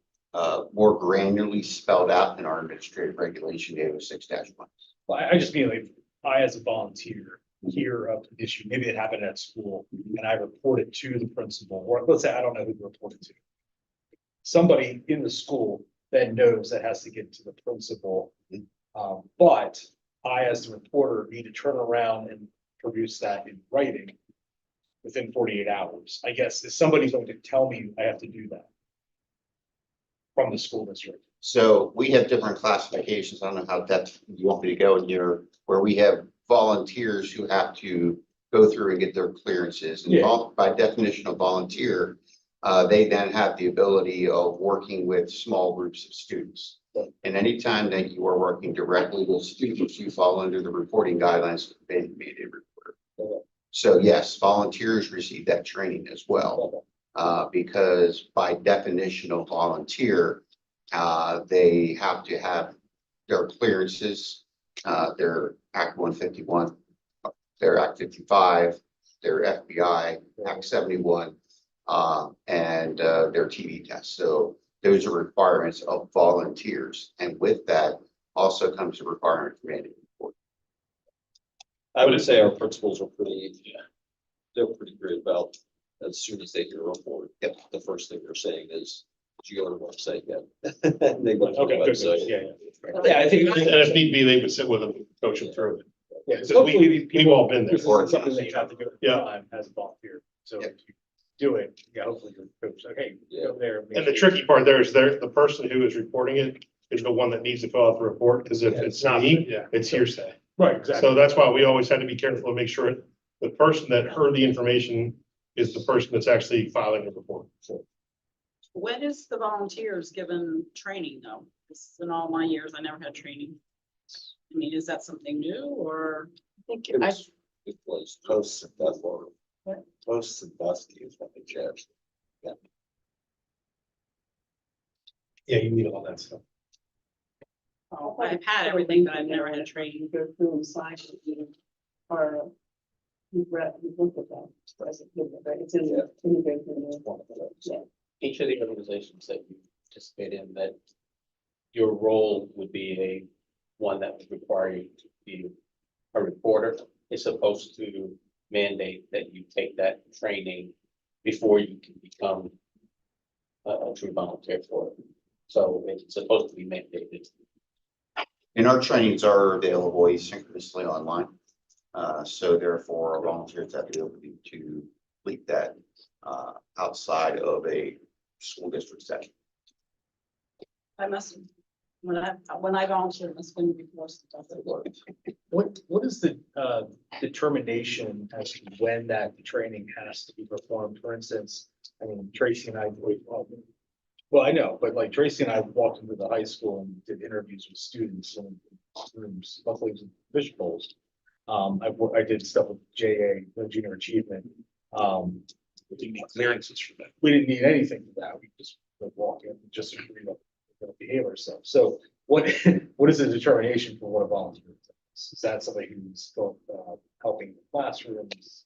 more granularly spelled out in our administrative regulation 806-1.
Well, I just mean, like, I as a volunteer hear of an issue, maybe it happened at school, and I report it to the principal, or let's say I don't know who to report it to. Somebody in the school then knows that has to get to the principal. But I, as the reporter, need to turn around and produce that in writing within 48 hours. I guess, is somebody going to tell me I have to do that from the school district?
So we have different classifications. I don't know how depth you want me to go in here, where we have volunteers who have to go through and get their clearances. And by definition of volunteer, they then have the ability of working with small groups of students. And anytime that you are working directly with students, you fall under the reporting guidelines of the mandated reporter. So yes, volunteers receive that training as well, because by definition of volunteer, they have to have their clearances, their Act 151, their Act 55, their FBI, Act 71, and their TV test. So those are requirements of volunteers. And with that also comes a requirement for mandated reporting.
I would say our principals are they're pretty great about, as soon as they hear a report, the first thing they're saying is, did you go to the website yet? They go to the
Okay, good,
website.
yeah. I think, and if need be, they would sit with them, coach them through it. Yeah, so we've all been there.
This is something they have to go
Yeah.
time as a volunteer. So if you do it, hopefully your coach, okay, go there. make
And the
sure-
tricky part there is the person who is reporting it is the one that needs to fill out the report, because if it's not me, it's hearsay.
Right, exactly.
So that's why we always had to be careful to make sure the person that heard the information is the person that's actually filing the report. So
When is the volunteers given training though? This in all my years, I never had training. I mean, is that something new or?
I think it was post and death order. Post and death is what they charge.
yeah, you need all that stuff.
Oh, I've had everything, but I've never had training.
Go through and sign it, or you've looked at that. It's in the.
Each of the organizations that you participate in, that your role would be a one that would require you to be a reporter, is supposed to mandate that you take that training before you can become a true volunteer for it. So it's supposed to be mandated.
And our trainings are available asynchronously online. So therefore, our volunteers have the ability to complete that outside of a school district session.
I must, when I volunteered, it must have been before stuff that worked.
What is the determination as to when that training has to be performed? For instance, I mean, Tracy and I, well, I know, but like Tracy and I walked into the high school and did interviews with students in rooms, luckily it was in Bishop Bowls. I did stuff with JA, the Junior Achievement.
We didn't need clearances for that.
We didn't need anything for that. We just like, walk in and just agree to behave ourselves. So what is the determination for what a volunteer is? Is that somebody who's helping the classrooms?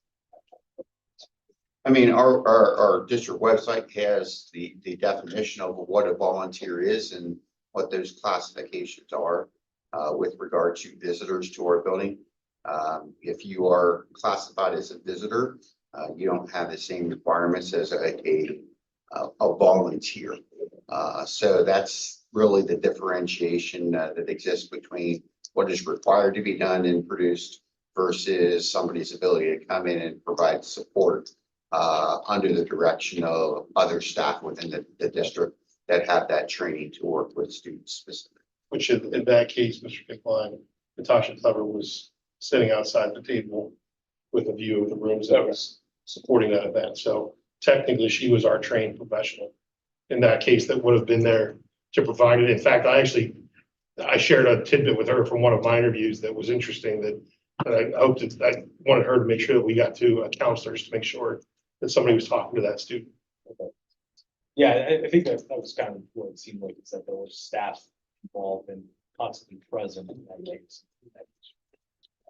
I mean, our district website has the definition of what a volunteer is and what those classifications are with regard to visitors to our building. If you are classified as a visitor, you don't have the same requirements as a volunteer. So that's really the differentiation that exists between what is required to be done and produced versus somebody's ability to come in and provide support under the direction of other staff within the district that have that training to work with students specifically.
Which in that case, Mr. Kickline, Natasha Clever was sitting outside the table with a view of the rooms that was supporting that event. So technically, she was our trained professional in that case that would have been there to provide it. In fact, I shared a tidbit with her from one of my interviews that was interesting that I wanted her to make sure that we got to counselors to make sure that somebody was talking to that student.
Okay. Yeah, I think that was kind of what it seemed like, is that there was staff involved and constantly present in that case.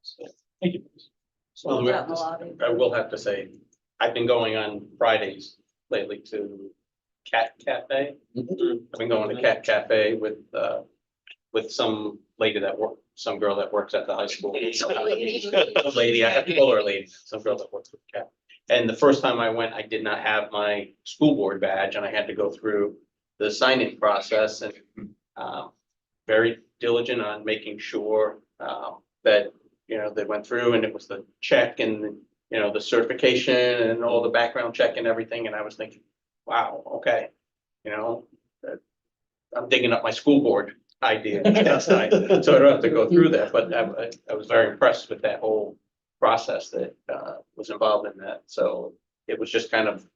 So, thank you.
So I will have to say, I've been going on Fridays lately to Cat Cafe. I've been going to Cat Cafe with some lady some girl that works at the high school. A lady, I have to call her a lady, some girl that works with Cat. And the first time I went, I did not have my school board badge and I had to go through the sign-in process and very diligent on making sure that, they went through and it was the check and, the certification and all the background check and everything. And I was thinking, wow, okay,
I'm digging up my school board idea last night, so I don't have to go through that, but I was very impressed with that whole process that was involved in that. So it was just kind of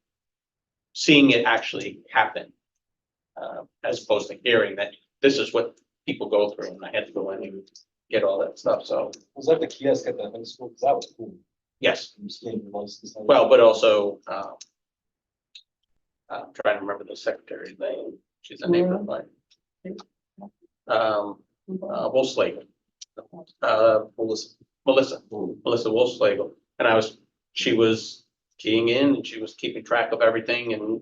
seeing it actually happen, as opposed to hearing that this is what people go through, and I had to go in and get all that stuff. So
Was that the kiosk at the high school? Because that was cool.
yes,
I'm just getting your license.
well, but also I'm trying to remember the secretary's name. She's a neighbor of mine. Wolfslager. Melissa Wolfslager. And she was keying in and she was keeping track of everything and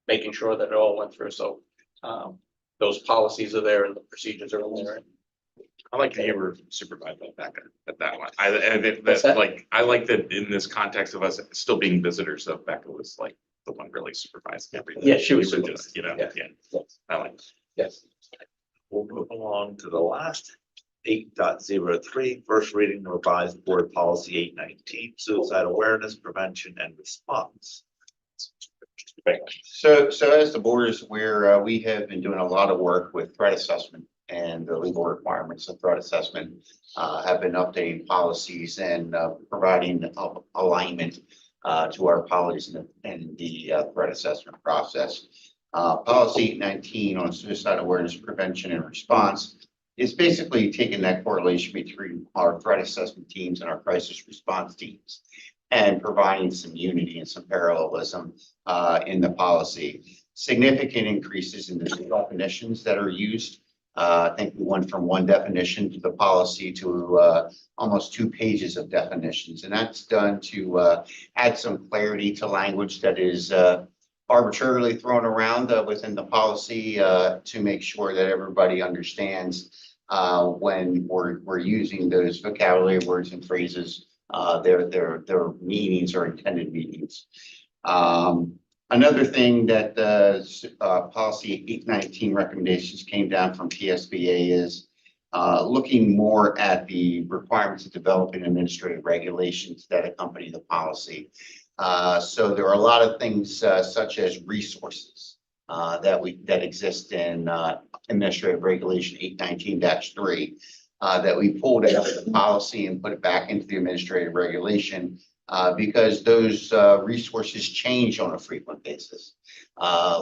making sure that it all went through. So those policies are there and the procedures are in there.
I like that you were supervised by Becca at that one. I think
What's
that's
that?
like, I like that in this context of us still being visitors, so Becca was like the one really supervising everything.
Yeah, she was
We were just, you know,
Yeah.
yeah, I like. it.
Yes.
We'll move along to the last 8.03, first reading the revised board policy 819, suicide awareness, prevention and response.
So as the board is aware, we have been doing a lot of work with threat assessment and the legal requirements of threat assessment, have been updating policies and providing alignment to our policies in the threat assessment process. Policy 819 on suicide awareness, prevention and response is basically taking that correlation between our threat assessment teams and our crisis response teams and providing some unity and some parallelism in the policy. Significant increases in the definitions that are used. I think we went from one definition to the policy to almost 2 pages of definitions, and that's done to add some clarity to language that is arbitrarily thrown around within the policy to make sure that everybody understands when we're using those vocabulary words and phrases, their meanings or intended meanings. Another thing that policy 819 recommendations came down from PSBA is looking more at the requirements of developing administrative regulations that accompany the policy. So there are a lot of things such as resources that exist in administrative regulation 819-3 that we pulled out of the policy and put it back into the administrative regulation because those resources change on a frequent basis.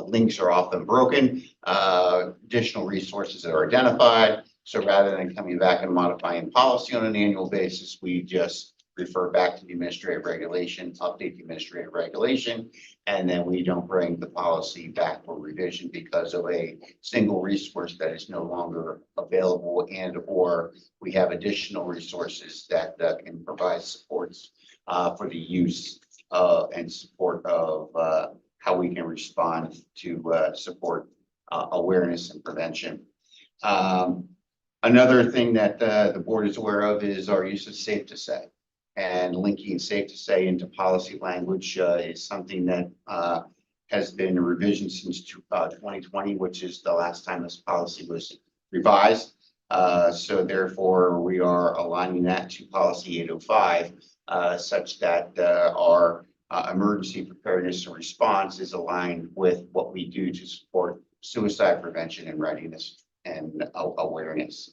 Links are often broken, additional resources are identified. So rather than coming back and modifying policy on an annual basis, we just refer back to the administrative regulation, update the administrative regulation, and then we don't bring the policy back for revision because of a single resource that is no longer available and or we have additional resources that can provide supports for the use and support of how we can respond to support awareness and prevention. Another thing that the board is aware of is our use of safe to say. And linking safe to say into policy language is something that has been a revision since 2020, which is the last time this policy was revised. So therefore, we are aligning that to policy 805 such that our emergency preparedness and response is aligned with what we do to support suicide prevention and readiness and awareness.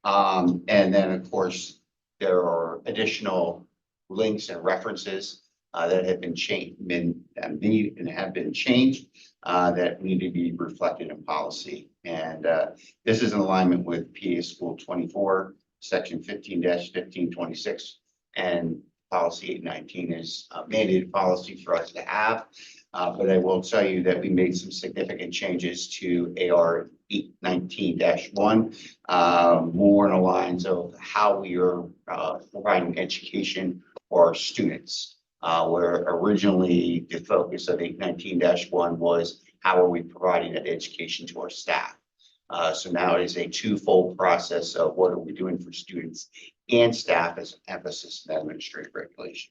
And then, of course, there are additional links and references that have been changed and have been changed that need to be reflected in policy. And this is in alignment with PA School 24, section 15-1526, and policy 819 is a mandated policy for us to have. But I will tell you that we made some significant changes to AR 819-1, more in the lines of how we are providing education for our students. Where originally the focus of 819-1 was how are we providing that education to our staff. So now it is a twofold process of what are we doing for students and staff as an emphasis in that administrative regulation.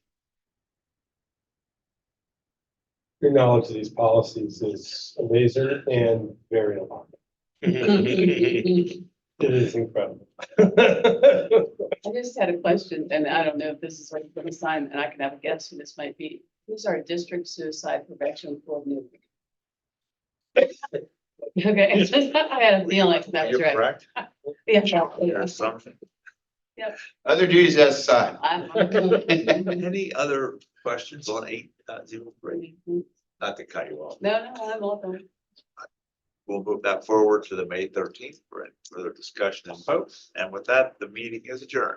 Your knowledge of these policies is amazing and very alarming. It is incredible.
I just had a question, and I don't know if this is what you're going to sign, and I can have a guess who this might be. Who's our district suicide prevention coordinator? Okay, it's just, I had a feeling that was
You're
right.
correct.
Yeah.
Your assumption.
Other duties as assigned.
Any other questions on 8.03? Not to cut you off.
No, I'm all done.
We'll move that forward to the May 13th for any further discussion and vote. And with that, the meeting is adjourned.